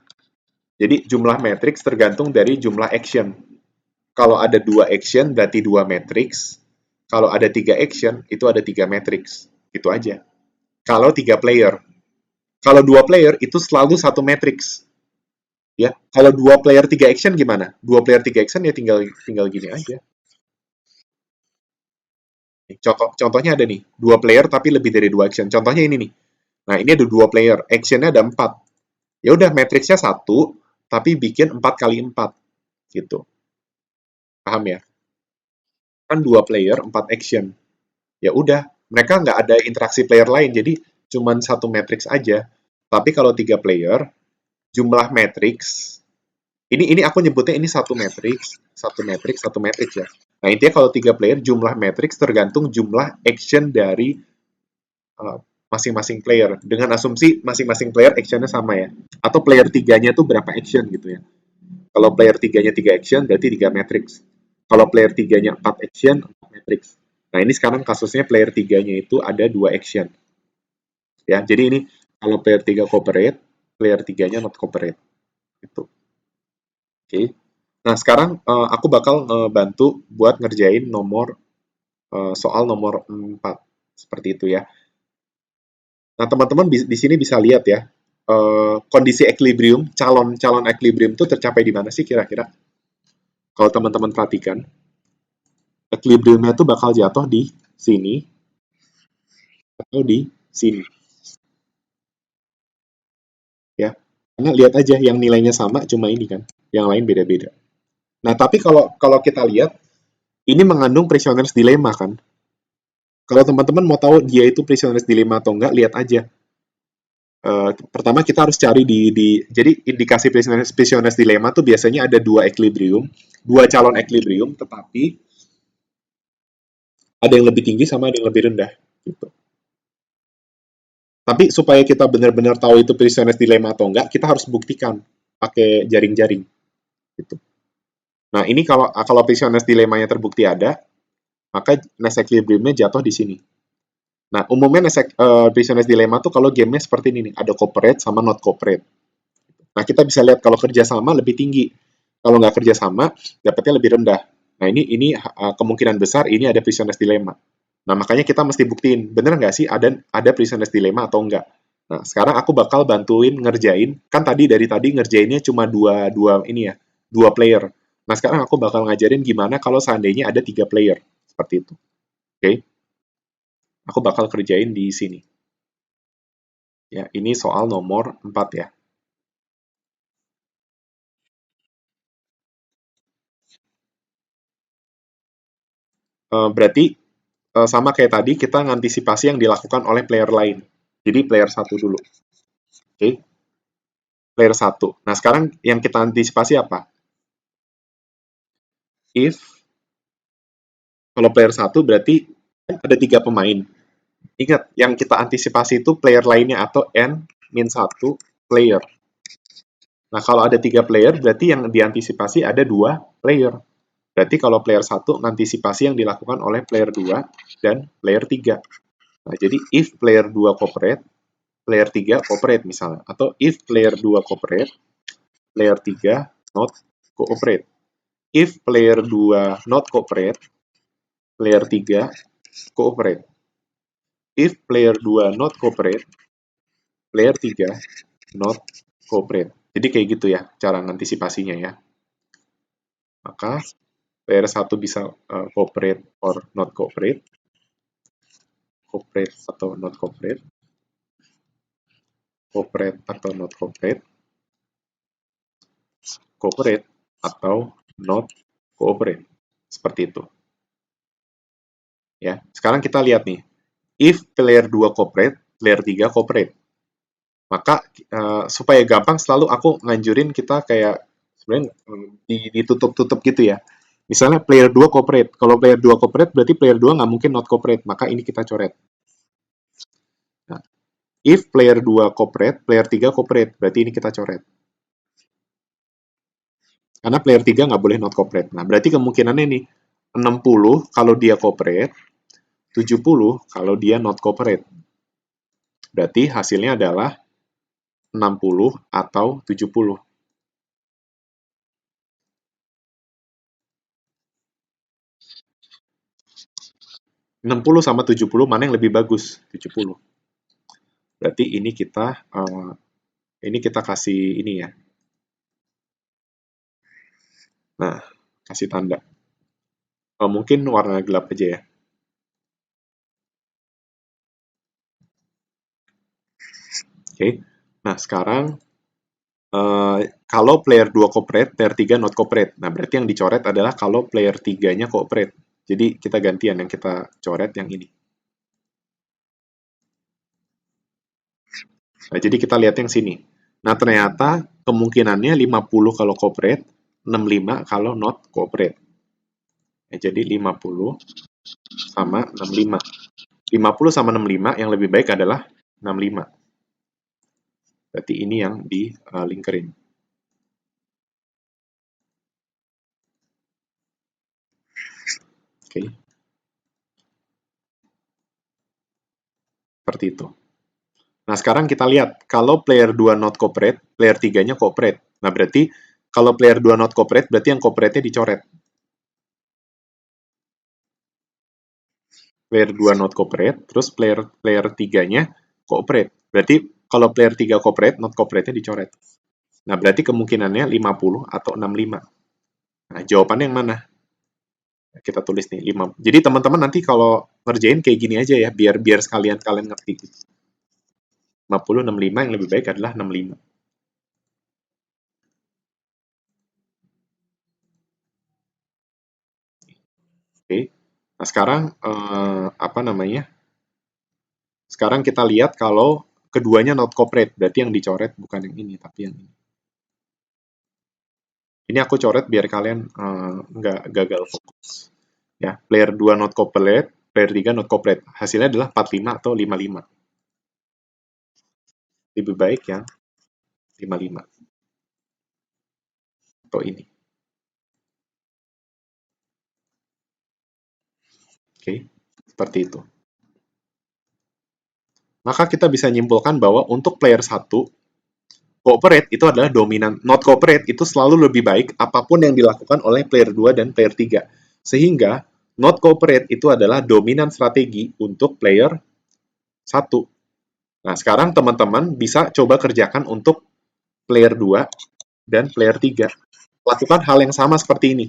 Jadi jumlah matrix tergantung dari jumlah action. Kalau ada 2 action berarti 2 matrix. Kalau ada 3 action itu ada 3 matrix. Itu aja. Kalau 3 player. Kalau 2 player itu selalu satu matrix. Ya, kalau 2 player 3 action gimana? 2 player 3 action ya tinggal tinggal gini aja. Contohnya ada nih, 2 player tapi lebih dari 2 action. Contohnya ini nih. Nah, ini ada 2 player, actionnya ada 4. Ya udah matriksnya 1, tapi bikin 4 kali 4 gitu. Paham ya? Kan 2 player, 4 action. Ya udah, mereka nggak ada interaksi player lain, jadi cuman satu matrix aja. Tapi kalau 3 player, jumlah matrix, ini aku nyebutnya ini satu matrix, satu matrix, satu matrix ya. Nah, intinya kalau 3 player, jumlah matrix tergantung jumlah action dari masing-masing player. Dengan asumsi masing-masing player actionnya sama ya. Atau player 3-nya tuh berapa action gitu ya. Kalau player 3-nya 3 action, berarti 3 matrix. Kalau player 3-nya 4 action, 4 matrix. Nah, ini sekarang kasusnya player 3-nya itu ada 2 action. Ya, jadi ini kalau player 3 cooperate, player 3-nya not cooperate. Gitu. Oke. Nah, sekarang aku bakal bantu buat ngerjain soal nomor 4. Seperti itu ya. Nah, teman-teman di sini bisa lihat ya, kondisi equilibrium, calon equilibrium itu tercapai di mana sih kira-kira? Kalau teman-teman perhatikan, equilibriumnya tuh bakal jatuh di sini atau di sini, ya. Karena lihat aja yang nilainya sama cuma ini kan, yang lain beda-beda. Nah, tapi kalau kalau kita lihat ini mengandung prisoner's dilemma kan. Kalau teman-teman mau tahu dia itu prisoner's dilemma atau enggak, lihat aja. Pertama kita harus cari jadi indikasi prisoner's dilemma tuh biasanya ada dua equilibrium, dua calon equilibrium, tetapi ada yang lebih tinggi sama ada yang lebih rendah gitu. Tapi supaya kita benar-benar tahu itu prisoner's dilemma atau enggak, kita harus buktikan pakai jaring-jaring gitu. Nah, ini kalau kalau prisoner's dilemmanya terbukti ada, maka Nest equilibriumnya jatuh di sini. Nah, umumnya prisoner's dilemma tuh kalau gamenya seperti ini nih, ada cooperate sama not cooperate. Nah, kita bisa lihat kalau kerjasama lebih tinggi. Kalau nggak kerjasama, dapatnya lebih rendah. Nah, ini kemungkinan besar ini ada prisoner's dilemma. Nah, makanya kita mesti buktiin, bener nggak sih ada prisoner's dilemma atau enggak. Nah, sekarang aku bakal bantuin ngerjain, kan dari tadi ngerjainnya cuma dua ini ya, dua player. Nah, sekarang aku bakal ngajarin gimana kalau seandainya ada 3 player. Seperti itu. Oke? Okay? Aku bakal kerjain di sini. Ya, ini soal nomor 4 ya. Berarti sama kayak tadi, kita ngantisipasi yang dilakukan oleh player lain. Jadi player 1 dulu. Oke? Okay? Player 1. Nah, sekarang yang kita antisipasi apa? If kalau player 1 berarti kan ada 3 pemain. Ingat, yang kita antisipasi itu player lainnya atau n-1 player. Nah, kalau ada 3 player, berarti yang diantisipasi ada 2 player. Berarti kalau player 1 mengantisipasi yang dilakukan oleh player 2 dan player 3. Nah, jadi if player 2 cooperate, player 3 cooperate misalnya. Atau if player 2 cooperate, player 3 not cooperate. If player 2 not cooperate, player 3 cooperate. If player 2 not cooperate, player 3 not cooperate. Jadi kayak gitu ya cara antisipasinya ya. Maka Player 1 bisa cooperate or not cooperate. Cooperate atau not cooperate. Cooperate atau not cooperate. Cooperate atau not cooperate. Seperti itu. Ya, sekarang kita lihat nih. If player 2 cooperate, player 3 cooperate. Maka supaya gampang selalu aku nganjurin kita kayak sebenarnya ditutup-tutup gitu ya. Misalnya player 2 cooperate. Kalau player 2 cooperate berarti player 2 nggak mungkin not cooperate. Maka ini kita coret. Nah, if player 2 cooperate, player 3 cooperate. Berarti ini kita coret. Karena player 3 nggak boleh not cooperate. Nah, berarti kemungkinannya nih 60 kalau dia cooperate, 70 kalau dia not cooperate. Berarti hasilnya adalah 60 atau 70. 60 sama 70 mana yang lebih bagus? 70. Berarti ini kita kasih ini ya. Nah, kasih tanda. Mungkin warna gelap aja ya. Oke. Nah, sekarang kalau player 2 cooperate, player 3 not cooperate. Nah, berarti yang dicoret adalah kalau player 3-nya cooperate. Jadi kita gantian, yang kita coret yang ini. Nah, jadi kita lihat yang sini. Nah, ternyata kemungkinannya 50 kalau cooperate, 65 kalau not cooperate. Jadi 50 sama 65. 50 sama 65 yang lebih baik adalah 65. Berarti ini yang di lingkerin. Oke. Seperti itu. Nah, sekarang kita lihat, kalau player 2 not cooperate, player 3-nya cooperate. Nah, berarti kalau player 2 not cooperate, berarti yang cooperate-nya dicoret. Player 2 not cooperate, terus player 3-nya cooperate. Berarti kalau player 3 cooperate, not cooperate-nya dicoret. Nah, berarti kemungkinannya 50 atau 65. Nah, jawabannya yang mana? Kita tulis nih 5. Jadi teman-teman nanti kalau ngerjain kayak gini aja ya, biar sekalian kalian ngerti. 50, 65 yang lebih baik adalah 65. Oke. Nah, sekarang apa namanya? Sekarang kita lihat kalau keduanya not cooperate, berarti yang dicoret bukan yang ini, tapi yang ini. Ini aku coret biar kalian nggak gagal fokus. Ya, player 2 not cooperate, player 3 not cooperate. Hasilnya adalah 45 atau 55. Lebih baik yang 55. Atau ini. Oke, seperti itu. Maka kita bisa nyimpulkan bahwa untuk player 1, cooperate itu adalah dominan. Not cooperate itu selalu lebih baik apapun yang dilakukan oleh player 2 dan player 3. Sehingga not cooperate itu adalah dominan strategi untuk player 1. Nah, sekarang teman-teman bisa coba kerjakan untuk player 2 dan player 3. Lakukan hal yang sama seperti ini.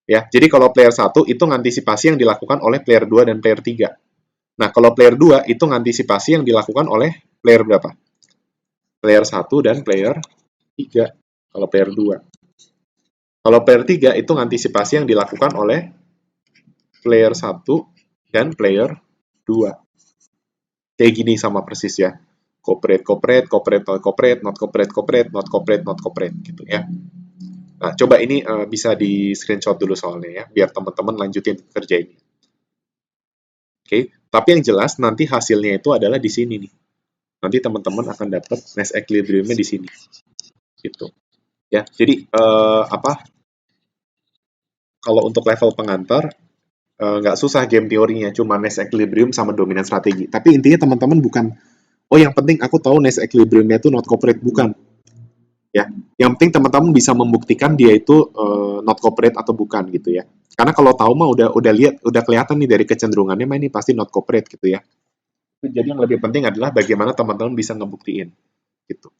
Ya, jadi kalau player 1 itu ngantisipasi yang dilakukan oleh player 2 dan player 3. Nah, kalau player 2 itu ngantisipasi yang dilakukan oleh player berapa? Player 1 dan player 3. Kalau player 2. Kalau player 3 itu ngantisipasi yang dilakukan oleh player 1 dan player 2. Kayak gini sama persis ya. Cooperate, cooperate, cooperate, not cooperate, not cooperate, cooperate, not cooperate, not cooperate gitu ya. Nah, coba ini bisa di screenshot dulu soalnya ya, biar teman-teman lanjutin kerjainnya. Oke, tapi yang jelas nanti hasilnya itu adalah di sini nih. Nanti teman-teman akan dapat Nash equilibrium-nya di sini. Gitu. Ya, jadi kalau untuk level pengantar nggak susah game teorinya, cuma Nash equilibrium sama dominan strategi. Tapi intinya teman-teman bukan, oh yang penting aku tahu Nash equilibrium-nya itu not cooperate, bukan. Ya, yang penting teman-teman bisa membuktikan dia itu not cooperate atau bukan gitu ya. Karena kalau tahu mah udah lihat, udah kelihatan nih dari kecenderungannya mah ini pasti not cooperate gitu ya. Jadi yang lebih penting adalah bagaimana teman-teman bisa ngebuktiin gitu.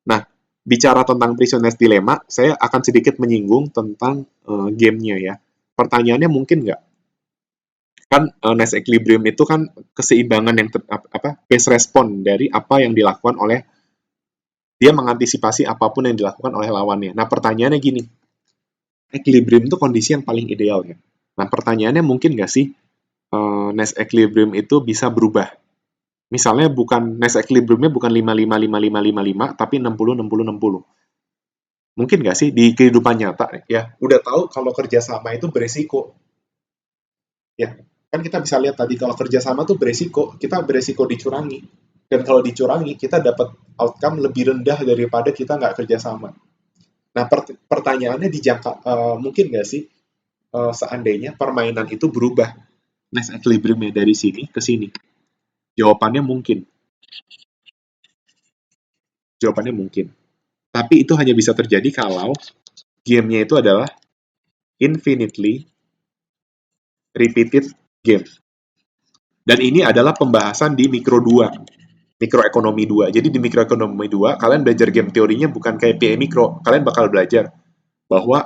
Nah, Bicara tentang Prisoner's Dilemma, saya akan sedikit menyinggung tentang gamenya ya. Pertanyaannya mungkin nggak? Kan Nice Equilibrium itu kan keseimbangan yang base respon dari apa yang dilakukan oleh dia mengantisipasi apapun yang dilakukan oleh lawannya. Nah pertanyaannya gini, equilibrium itu kondisi yang paling ideal ya. Nah pertanyaannya mungkin nggak sih Nice Equilibrium itu bisa berubah? Misalnya bukan Nice Equilibriumnya bukan 55-55-55-55, tapi 60-60-60. Mungkin nggak sih di kehidupan nyata ya, udah tahu kalau kerjasama itu beresiko. Ya, kan kita bisa lihat tadi kalau kerjasama tuh beresiko, kita beresiko dicurangi. Dan kalau dicurangi, kita dapat outcome lebih rendah daripada kita nggak kerjasama. Nah, pertanyaannya mungkin nggak sih seandainya permainan itu berubah, nice equilibriumnya dari sini ke sini? Jawabannya mungkin. Jawabannya mungkin. Tapi itu hanya bisa terjadi kalau gamenya itu adalah infinitely repeated game. Dan ini adalah pembahasan di Mikro 2, Mikroekonomi 2. Jadi di Mikroekonomi 2, kalian belajar game teorinya bukan kayak PE Mikro. Kalian bakal belajar bahwa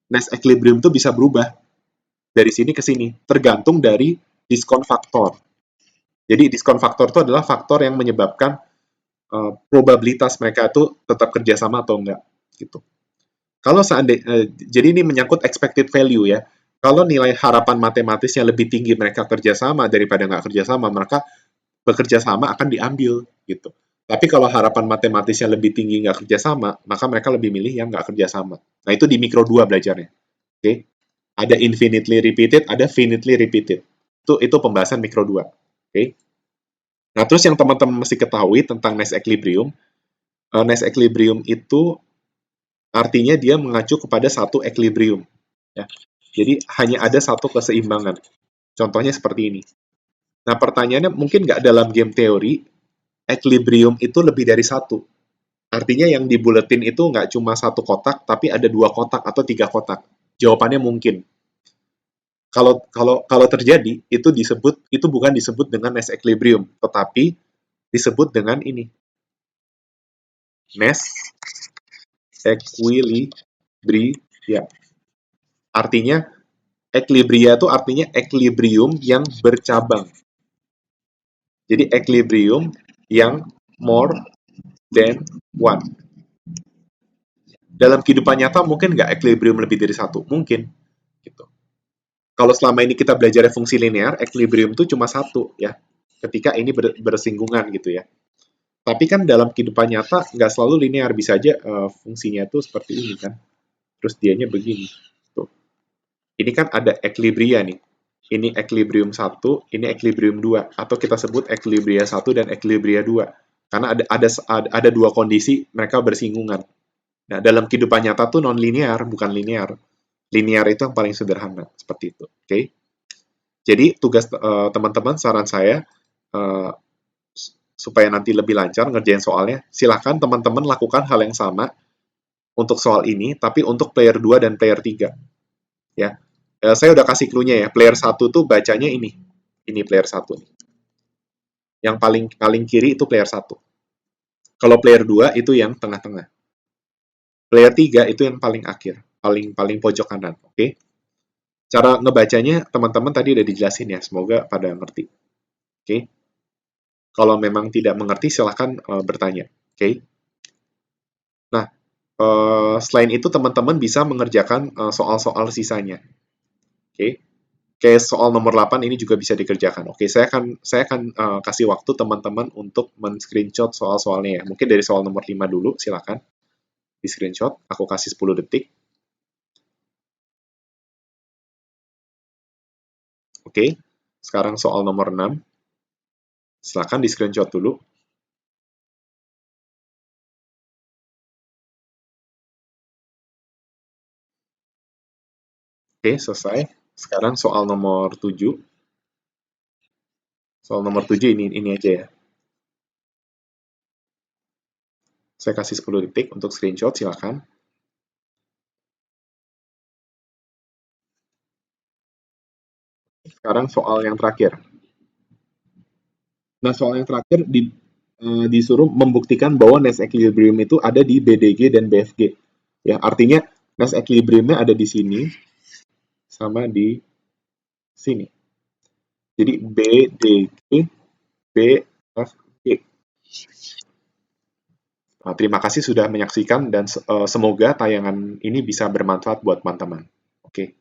nice equilibrium itu bisa berubah dari sini ke sini, tergantung dari diskon faktor. Jadi diskon faktor itu adalah faktor yang menyebabkan probabilitas mereka itu tetap kerjasama atau enggak. Gitu. Kalau seandainya, jadi ini menyangkut expected value ya. Kalau nilai harapan matematisnya lebih tinggi mereka kerjasama daripada nggak kerjasama, maka bekerja sama akan diambil gitu. Tapi kalau harapan matematisnya lebih tinggi nggak kerjasama, maka mereka lebih milih yang nggak kerjasama. Nah itu di mikro 2 belajarnya. Oke, okay? Ada infinitely repeated, ada finitely repeated. Itu pembahasan mikro 2. Oke. Okay? Nah terus yang teman-teman mesti ketahui tentang nice equilibrium, nice equilibrium itu artinya dia mengacu kepada satu equilibrium. Ya. Jadi hanya ada satu keseimbangan. Contohnya seperti ini. Nah pertanyaannya mungkin nggak dalam game teori, equilibrium itu lebih dari satu. Artinya yang dibuletin itu nggak cuma satu kotak, tapi ada dua kotak atau tiga kotak. Jawabannya mungkin. Kalau kalau kalau terjadi itu bukan disebut dengan Ness equilibrium, tetapi disebut dengan ini Ness equilibria. Artinya equilibria itu artinya equilibrium yang bercabang. Jadi equilibrium yang more than one. Dalam kehidupan nyata mungkin nggak equilibrium lebih dari satu, mungkin gitu. Kalau selama ini kita belajar fungsi linear, equilibrium itu cuma satu ya. Ketika ini bersinggungan gitu ya. Tapi kan dalam kehidupan nyata nggak selalu linear, bisa aja fungsinya itu seperti ini kan. Terus dianya begini. Tuh. Ini kan ada equilibria nih. Ini equilibrium satu, ini equilibrium 2. Atau kita sebut equilibria satu dan equilibria 2. Karena ada dua kondisi mereka bersinggungan. Nah, dalam kehidupan nyata tuh non linear, bukan linear. Linear itu yang paling sederhana, seperti itu. Oke. Okay? Jadi tugas teman-teman, saran saya uh, supaya nanti lebih lancar ngerjain soalnya, silakan teman-teman lakukan hal yang sama untuk soal ini, tapi untuk player 2 dan player 3. Ya. Saya udah kasih clue-nya ya. Player 1 tuh bacanya ini. Ini player 1. Yang paling paling kiri itu player 1. Kalau player 2 itu yang tengah-tengah. Player 3 itu yang paling akhir, paling paling pojok kanan, oke? Okay? Cara ngebacanya teman-teman tadi udah dijelasin ya, semoga pada ngerti. Oke. Okay? Kalau memang tidak mengerti silahkan bertanya. Oke. Okay? Nah, selain itu teman-teman bisa mengerjakan soal-soal sisanya. Oke. Okay? Kayak soal nomor 8 ini juga bisa dikerjakan. Oke, saya akan kasih waktu teman-teman untuk men-screenshot soal-soalnya ya. Mungkin dari soal nomor 5 dulu, silakan. Di screenshot, aku kasih 10 detik. Oke. Sekarang soal nomor 6. Silakan di screenshot dulu. Oke, selesai. Sekarang soal nomor 7. Soal nomor 7 ini aja ya. Saya kasih 10 detik untuk screenshot, silakan. Sekarang soal yang terakhir. Nah, soal yang terakhir disuruh membuktikan bahwa Nest equilibrium itu ada di BDG dan BFG. Ya, artinya Nest equilibriumnya ada di sini sama di sini. Jadi BDG, BFG. Terima kasih sudah menyaksikan dan semoga tayangan ini bisa bermanfaat buat teman-teman. Oke.